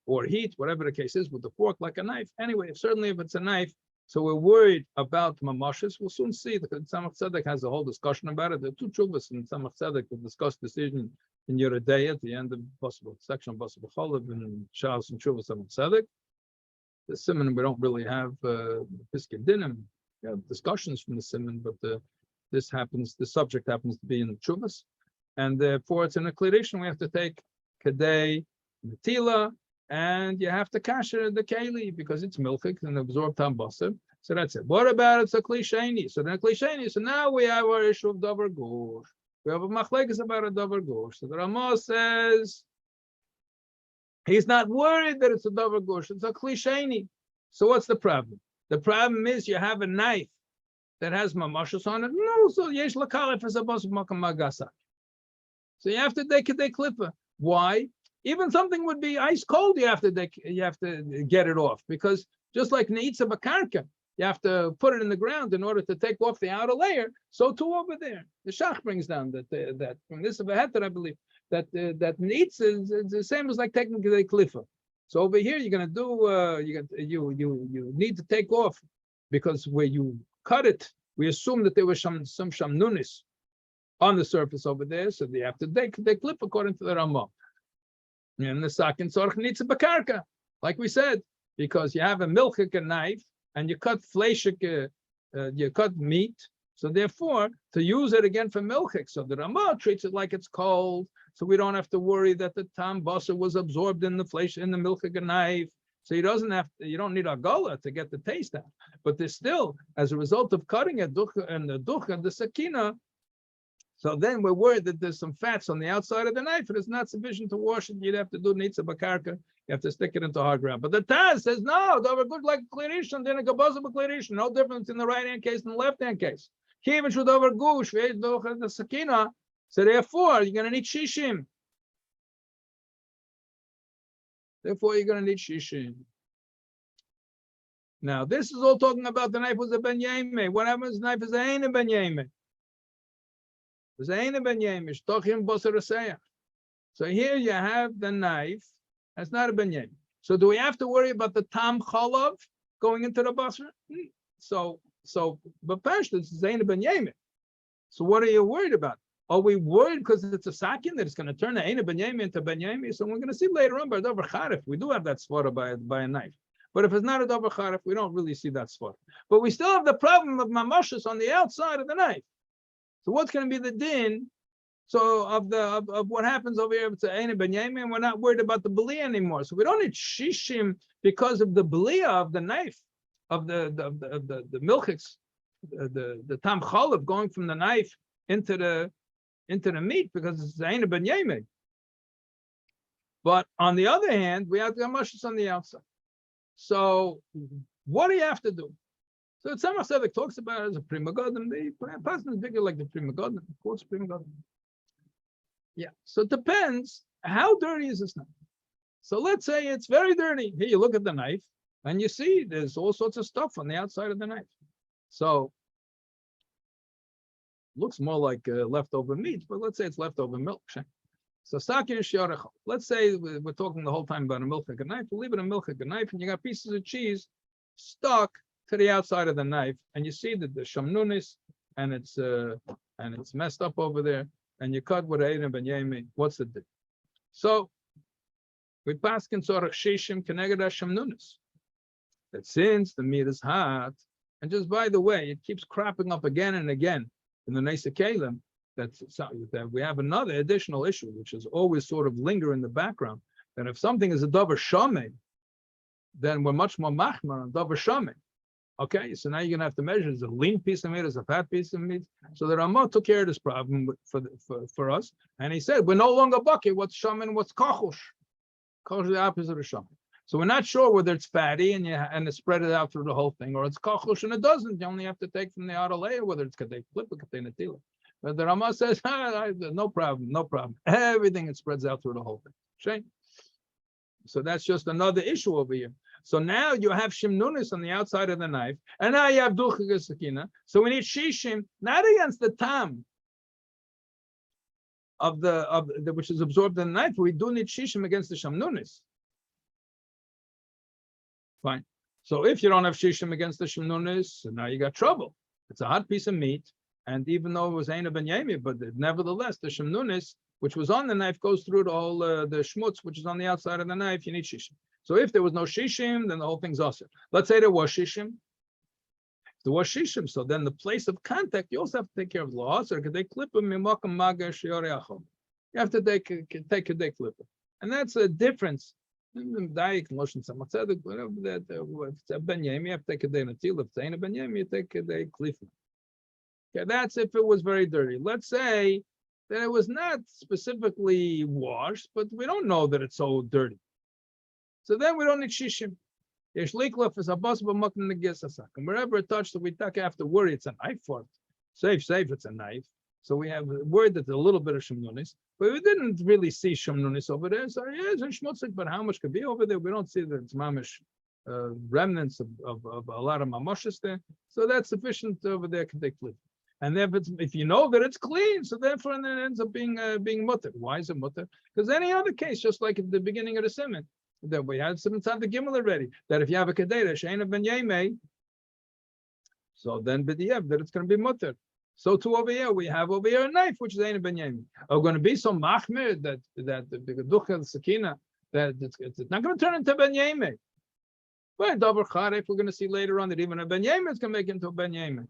or heat, whatever the case is, with the fork like a knife. Anyway, certainly if it's a knife, so we're worried about mamashas. We'll soon see. The Tzemach Tzedek has a whole discussion about it. There are 2 chuvas in Tzemach Tzedek that discuss decision in Yeridei at the end of possible section of Bosor B'cholav and Shas and Chuvas Tzemach Tzedek. The Siman, we don't really have Piskei Dinim. We have discussions from the Siman, but the subject happens to be in the Chuvas. And therefore it's in a klidish, we have to take Kedei Natila, and you have to kasher the keli because it's milchik and absorb tam basar. So that's it. What about it's a klisheni? So then a klisheni. So now we have our issue of davar gush. We have a machlekes about a davar gush. So the Ramah says he's not worried that it's a davar gush. It's a klisheni. So what's the problem? The problem is you have a knife that has mamashos on it. No, so yesh lakalef is a basar makam magasa. So you have to take a klippa. Why? Even something would be ice cold, you have to get it off, because just like neitza bakarka, you have to put it in the ground in order to take off the outer layer. So too over there, the shach brings down that from this of a heter, I believe that neitza is the same as like taking the klifa. So over here, you're gonna do you need to take off, because where you cut it, we assume that there was some shamnunis on the surface over there, so they have to they clip according to the Ramah. And the sakin tzorch neitza bakarka, like we said, because you have a milchik knife and you cut fleshik, you cut meat, so therefore to use it again for milchik. So the Ramah treats it like it's cold, so we don't have to worry that the tam bosor was absorbed in the flesh in the milchik knife. So you don't need a gula to get the taste out. But there's still, as a result of cutting it, the sakina. So then we're worried that there's some fats on the outside of the knife, and it's not sufficient to wash it. You'd have to do nitza bakarka. You have to stick it into hard ground. But the Taz says, no, they were good like klirishan, then a gabaza klirishan. No difference in the right hand case and the left hand case. Kivin should over gush, the sakina. So therefore, you're going to need shishim. Therefore, you're going to need shishim. Now, this is all talking about the knife was a ben yeme. What happens? The knife is a ein ben yeme. So here you have the knife. That's not a ben yeme. So do we have to worry about the tam chalav going into the basra? So but first this is ein ben yeme. So what are you worried about? Are we worried because it's a sakin that it's going to turn the ein ben yeme into ben yeme? So we're going to see later on by dover charif. We do have that svara by a knife. But if it's not a dover charif, we don't really see that svara. But we still have the problem of mamashas on the outside of the knife. So what's going to be the din? So of what happens over here, if it's an ein ben yeme, and we're not worried about the belia anymore. So we don't need shishim because of the belia of the knife, of the milchiks, the tam chalav going from the knife into the meat, because it's ein ben yeme. But on the other hand, we have the gamashas on the outside. So what do you have to do? So Tzemach Tzedek talks about it as a prima godem. The person is bigger like the prima godem. Of course, prima godem. Yeah. So it depends. How dirty is this knife? So let's say it's very dirty. Here you look at the knife and you see there's all sorts of stuff on the outside of the knife. So looks more like leftover meat, but let's say it's leftover milk. So sakin shiur. Let's say we're talking the whole time about a milchik knife. We'll leave it a milchik knife, and you got pieces of cheese stuck to the outside of the knife, and you see that the shamnunis and it's messed up over there, and you cut with ein ben yeme. What's the difference? So we paskin tzorach shishim keneged shamnunis. That since the meat is hot, and just by the way, it keeps cropping up again and again in the Neisa Kalim, that we have another additional issue, which is always sort of linger in the background. That if something is a davar shameh, then we're much more machmar on davar shameh. Okay, so now you're gonna have to measure: is it a lean piece of meat, is it a fat piece of meat? So the Ramah took care of this problem for us, and he said we're no longer bucket what's shaman, what's kachush. Kachush is the opposite of shaman. So we're not sure whether it's fatty and it spread it out through the whole thing, or it's kachush and it doesn't. You only have to take from the outer layer, whether it's kadei flip or kadei natila. But the Ramah says no problem, no problem. Everything it spreads out through the whole thing. Shame. So that's just another issue over here. So now you have shimnunis on the outside of the knife, and now you have duchig sakina. So we need shishim, not against the tam of the which is absorbed in the knife. We do need shishim against the shimnunis. Fine. So if you don't have shishim against the shimnunis, now you got trouble. It's a hot piece of meat, and even though it was ein ben yemi, but nevertheless the shimnunis, which was on the knife, goes through the whole the shmutz, which is on the outside of the knife. You need shishim. So if there was no shishim, then the whole thing's awesome. Let's say there was shishim. If there was shishim, so then the place of contact, you also have to take care of the law. So because they clip them, you have to take a day clipper, and that's a difference. If it's a ben yemi, you have to take a day natil. If it's a ben yemi, you take a day clipper. Okay, that's if it was very dirty. Let's say that it was not specifically washed, but we don't know that it's so dirty. So then we don't need shishim. Yesh liklaf is a bas b'makna negesasak. And wherever it touched, we have to worry it's a knife for it. Safe, it's a knife. So we have a word that there's a little bit of shemnunis, but we didn't really see shemnunis over there. So yeah, it's in shmutzik, but how much could be over there? We don't see that it's mamish remnants of a lot of mamoshes there. So that's sufficient over there. And if you know that it's clean, so therefore it ends up being mutter. Why is it mutter? Because any other case, just like at the beginning of the simon, that we had some inside the gimel already, that if you have a kedera she'ena ben yemei, so then b'diyev that it's going to be mutter. So too over here we have over here a knife which is she'ena ben yemei. Are going to be so machmir that the ducha sakina that it's not going to turn into ben yemei. But davar charef we're going to see later on that even a ben yemei is going to make it into a ben yemei.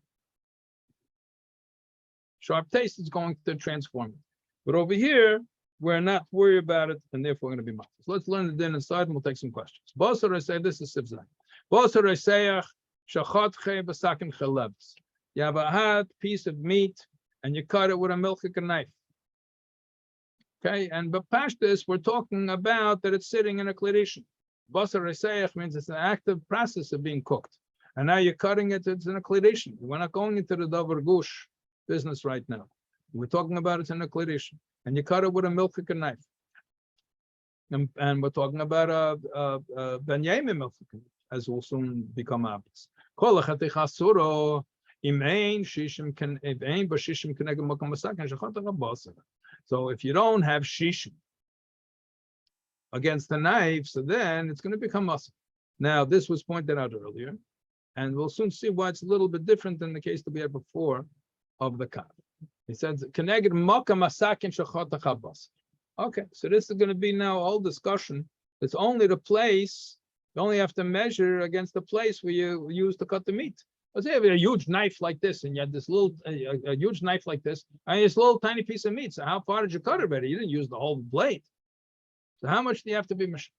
Sharp taste is going to transform it. But over here, we're not worried about it, and therefore we're going to be matzah. So let's learn the din inside, and we'll take some questions. Bosor, I say this is sivzai. Bosor, I say shachat che basakim chalebs. You have a hot piece of meat, and you cut it with a milchik knife. Okay, and b'pashtus, we're talking about that it's sitting in a kledishin. Bosor reseach means it's an active process of being cooked, and now you're cutting it. It's in a kledishin. We're not going into the davar gush business right now. We're talking about it's in a kledishin, and you cut it with a milchik knife. And we're talking about a ben yemei milchik, as will soon become obvious. Kol ha'chatich imein shishim can imein b'shishim keneged makom masaken shachatach bosor. So if you don't have shishim against the knife, so then it's going to become muscle. Now this was pointed out earlier, and we'll soon see why it's a little bit different than the case that we had before of the kaf. He says keneged makom masaken shachatach bosor. Okay, so this is going to be now all discussion. It's only the place. You only have to measure against the place where you use to cut the meat. Let's say you have a huge knife like this, and you had this little, a huge knife like this, and this little tiny piece of meat. So how far did you cut it already? You didn't use the whole blade. So how much do you have to be measured?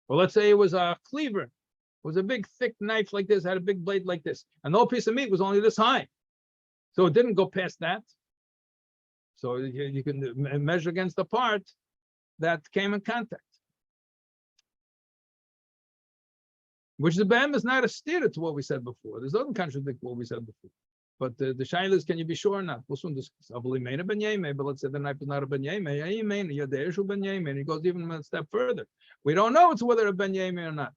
Well, let's say it was a cleaver. It was a big, thick knife like this, had a big blade like this, and the whole piece of meat was only this high. So it didn't go past that. So you can measure against the part that came in contact. Which the BAM is not a steer to what we said before. This doesn't contradict what we said before. But the shaila is, can you be sure or not? We'll soon discuss. But let's say the knife is not a ben yemei, and he goes even a step further. We don't know it's whether a ben yemei or not.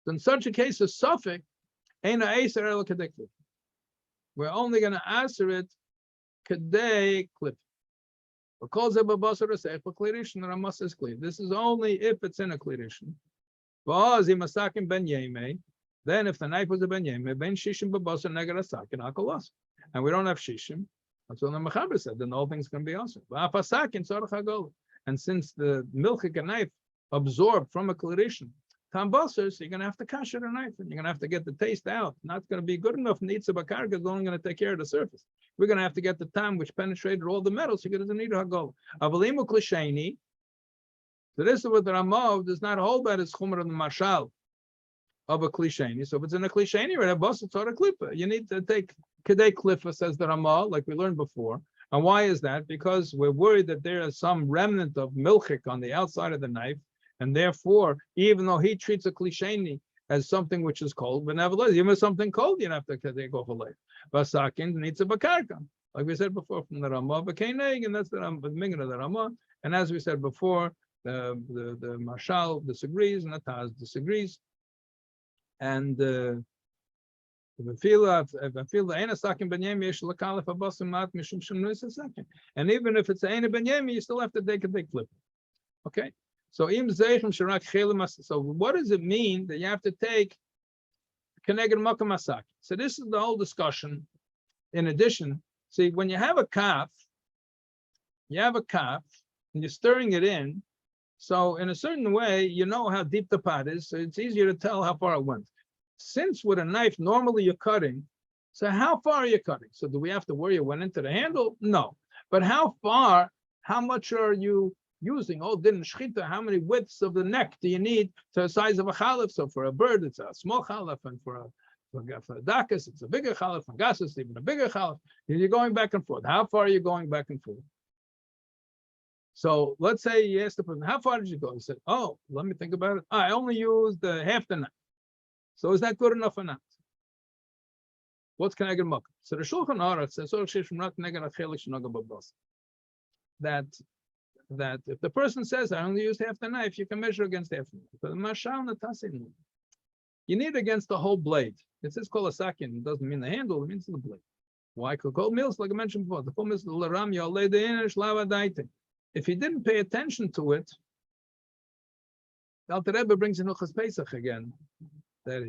So in such a case, a suffix, we're only going to answer it kadei clip. This is only if it's in a kledishin. Then if the knife was a ben yemei, ben shishim b'bosor neged asakin akalos, and we don't have shishim, that's what the mechaber said. Then the whole thing's going to be awesome. And since the milchik knife absorbed from a kledishin tam bosor, so you're going to have to kasher the knife, and you're going to have to get the taste out. Not going to be good enough. Nitza bakarga is only going to take care of the surface. We're going to have to get the tam which penetrated all the metals. You're going to need a hagol. Avalimu klisheni. So this is what the Ramav does not hold that as chumer of the mashal of a klisheni. So if it's in a klisheni, right, a bosor tzara klipa. You need to take kedei klipa, says the Ramav, like we learned before. And why is that? Because we're worried that there is some remnant of milchik on the outside of the knife. And therefore, even though he treats a klisheni as something which is cold, but nevertheless, even if something cold, you have to take off a layer. Basakin needs a bakarka, like we said before from the Ramah, and that's the Mingan of the Ramah. And as we said before, the Mashal disagrees, and the Taz disagrees. And if I feel the Aina Sakin Ben Yemi, Yesh Lakalif Abasim Mat Mishum Shemnuis Sakin. And even if it's Aina Ben Yemi, you still have to take a big flip. Okay. So what does it mean that you have to take keneged makom masakin? So this is the whole discussion. In addition, see, when you have a kaf, and you're stirring it in. So in a certain way, you know how deep the pot is, so it's easier to tell how far it went. Since with a knife, normally you're cutting, so how far are you cutting? So do we have to worry it went into the handle? No. But how far, how much are you using? Oh, didn't shchita, how many widths of the neck do you need to the size of a chalif? So for a bird, it's a small chalif, and for a dakas, it's a bigger chalif, for gasas, even a bigger chalif. You're going back and forth. How far are you going back and forth? So let's say you asked the person, how far did you go? He said, oh, let me think about it. I only used half the knife. So is that good enough or not? What's Keneged Makam? So the Shulchan Aruch says, that if the person says, I only used half the knife, you can measure against half the knife. You need against the whole blade. It says kol asakin, it doesn't mean the handle, it means the blade. Why? Kol mills, like I mentioned before, the kol mills, if he didn't pay attention to it, the Alter Rebbe brings in Hilchos Pesach again, that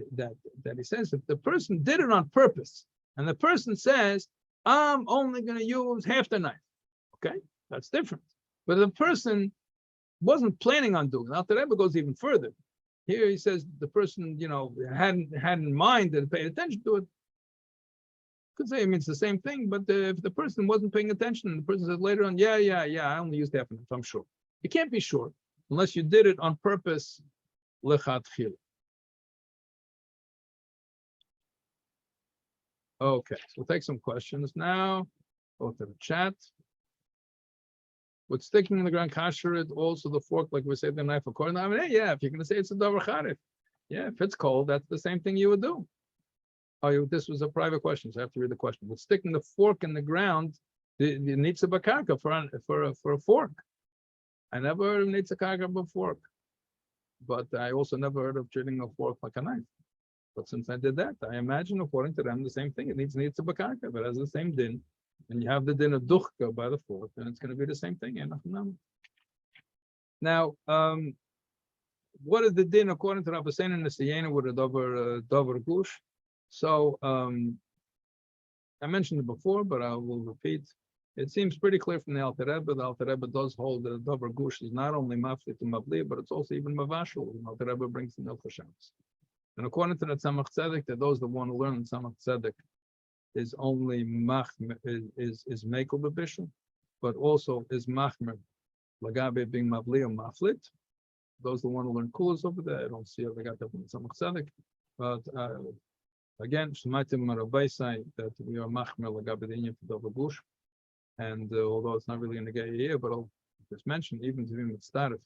he says if the person did it on purpose, and the person says, I'm only going to use half the knife, okay, that's different. But the person wasn't planning on doing it. Alter Rebbe goes even further. Here he says the person, hadn't had in mind and paid attention to it. Could say it means the same thing, but if the person wasn't paying attention, and the person says later on, yeah, I only used half of it, I'm sure. You can't be sure unless you did it on purpose. Lechatchila. Okay, so we'll take some questions now. Go to the chat. With sticking in the ground, kasher it also the fork, like we say the knife according to if you're going to say it's a davar charif, if it's cold, that's the same thing you would do. Oh, this was a private question, so I have to read the question. With sticking the fork in the ground, it needs a bakarka for a fork. I never heard of needs a karka of a fork, but I also never heard of treating a fork like a knife. But since I did that, I imagine according to them the same thing. It needs a bakarka, but it has the same din. And you have the din of duchka by the fork, and it's going to be the same thing. Now, what is the din according to Rabbi Sein and the Siyena with a davar gush? So I mentioned it before, but I will repeat. It seems pretty clear from the Alter Rebbe. The Alter Rebbe does hold that a davar gush is not only maflit and mavli, but it's also even mavashul. The Alter Rebbe brings in Hilchos Shabbos. And according to the Tzemach Tzedek, that those that want to learn the Tzemach Tzedek is only is mekel b'bishul, but also is machmer lagabe being mavli or maflit. Those that want to learn kulas over there, I don't see if they got that from the Tzemach Tzedek. But again, Shemaitim Rabbi say that we are machmer lagabe the inyan for davar gush, and although it's not really in the gay here, but I'll just mention even to him it's started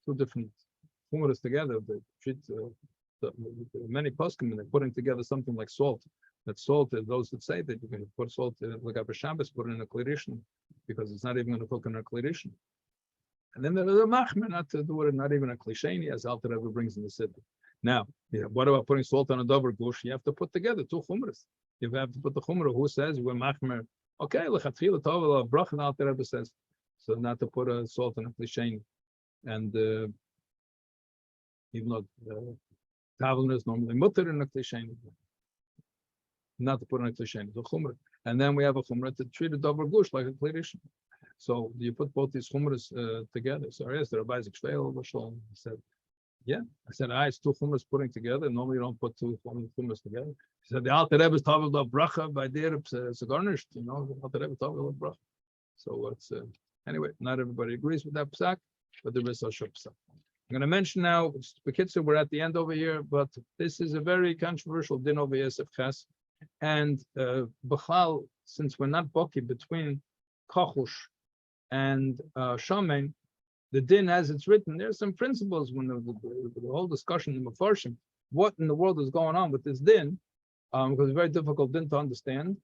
two different formulas together. They treat many poskim, they're putting together something like salt. That salt is those that say that you can put salt in like a Shabbos, put it in a klirishin, because it's not even going to cook in a klirishin. And then there's a machmer not to do it, not even a klisheni, as Alter Rebbe brings in the city. Now, what about putting salt on a davar gush? You have to put together two chumras. You have to put the chumra who says we're machmer. Okay, lechatchila tov bracha. Alter Rebbe says so not to put a salt on a klisheni, and even though Tavlin is normally mutter in a klisheni. Not to put on a klisheni, the chumrah, and then we have a chumrah to treat a davar gush like a klirishin. So you put both these chumras together. So I asked the Rabbi he said, yeah. I said, it's two chumras putting together. Normally you don't put two chumras together. He said the Alter Rebbe is talking about bracha by there it's garnished. The Alter Rebbe talking about bracha. So it's anyway. Not everybody agrees with that psak, but there is a short psak. I'm going to mention now. Bekitzer, we're at the end over here, but this is a very controversial din over Yosef Ches. And Bechal, since we're not boki between Kachush and Shaman, the din as it's written, there's some principles when the whole discussion in the Mefarshim, what in the world is going on with this din, because it's a very difficult din to understand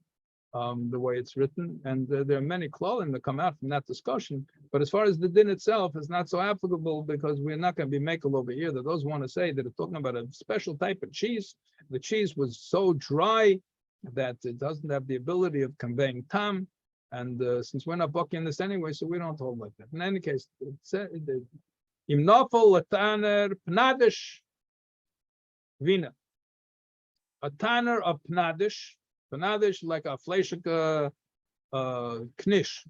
the way it's written, and there are many klalim that come out from that discussion. But as far as the din itself is not so applicable, because we're not going to be makel over here. That those want to say that it's talking about a special type of cheese. The cheese was so dry that it doesn't have the ability of conveying tam, and since we're not bucking this anyway, so we don't hold like that. In any case, it said im nafel lataner pnadish vina, a tanner of pnadish like a fleishik knish,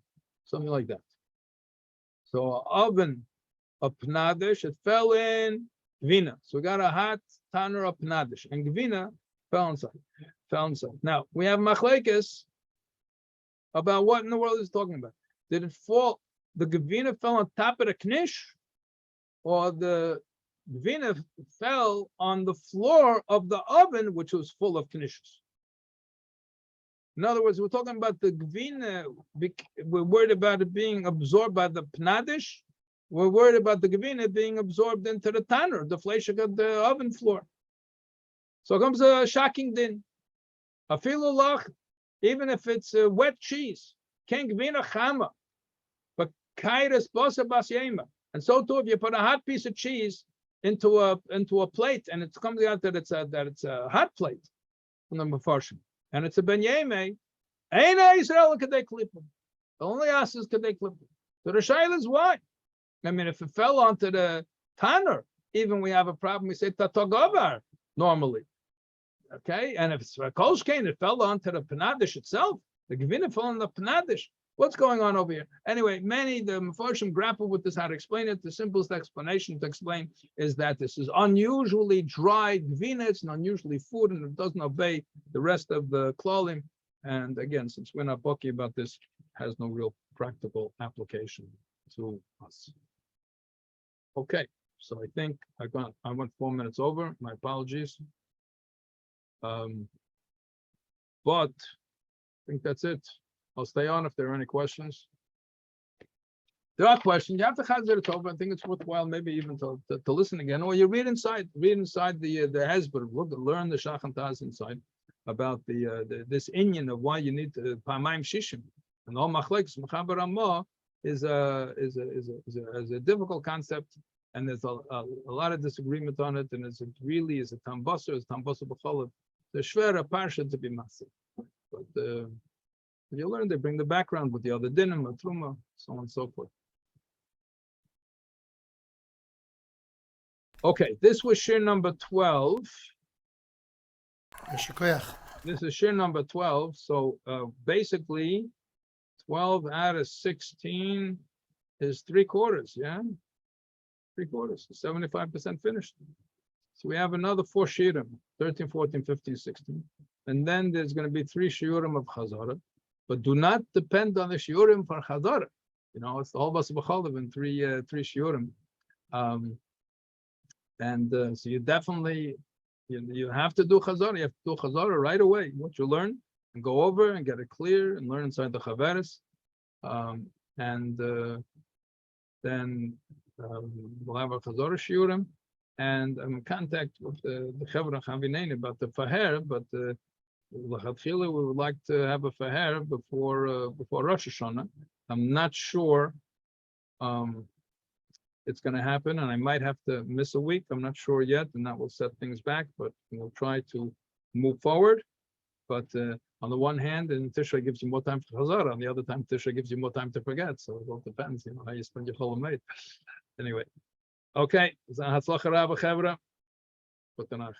something like that. So oven of pnadish, it fell in vina. So we got a hot tanner of pnadish, and gvina fell inside. Now we have machlekes about what in the world is talking about. Did it fall? The gvina fell on top of the knish, or the gvina fell on the floor of the oven, which was full of knishes? In other words, we're talking about the gvina. We're worried about it being absorbed by the pnadish. We're worried about the gvina being absorbed into the tanner, the fleishik of the oven floor. So comes a shocking din. Afilu lach, even if it's a wet cheese, ken gvina chama, but kairas bosa bas yema. And so too, if you put a hot piece of cheese into a plate, and it comes out that it's a hot plate from the Mefarshim, and it's a ben yeme, ain't Israel kadei klippim. Only us is kadei klippim. So the shaila is why. I mean, if it fell onto the tanner, even we have a problem. We say tatogavar normally. Okay, and if it's a kolshkein, it fell onto the panadish itself. The gevina fell on the panadish. What's going on over here? Anyway, the Mefarshim grapple with this, how to explain it. The simplest explanation to explain is that this is unusually dry gevina. It's an unusually food, and it doesn't obey the rest of the klalim. And again, since we're not bucky about this, it has no real practical application to us. Okay, so I think I went 4 minutes over. My apologies. But I think that's it. I'll stay on if there are any questions. There are questions. You have to chazir it over. I think it's worthwhile, maybe even to listen again, or you read inside the Hezbollah. Learn the Shachantaz inside about this inyan of why you need Pamaim Shishim. And all machlekes Mechaber Ramah is a difficult concept, and there's a lot of disagreement on it, and it really is a Tam Bosor, it's Tam Bosor B'cholav. The shvera parsha to be massive, but you learn, they bring the background with the other dinim, truma, so on and so forth. Okay, this was shir number 12. This is shir number 12. So basically, 12 out of 16 is 3/4. Yeah, 3/4, 75% finished. So we have another 4 shiurim, 13, 14, 15, 16. And then there's going to be 3 shiurim of Chazara. But do not depend on the shiurim for Chazara. You know, it's the whole Bosor B'cholav in 3 shiurim. So you definitely, you have to do Chazara. You have to do Chazara right away. What you learn, and go over and get it clear and learn inside the Chaveres. Then we'll have a Chazara shiurim. And I'm in contact with the Chevra Chavineni about the Faher, but we would like to have a Faher before Rosh Hashanah. I'm not sure it's going to happen, and I might have to miss a week. I'm not sure yet, and that will set things back, but we'll try to move forward. But on the one hand, and Tisha gives you more time for Chazara, on the other time, Tisha gives you more time to forget. So it all depends, how you spend your whole night. Anyway. Okay, Hatzlacha Rabbi Chevra. Good night.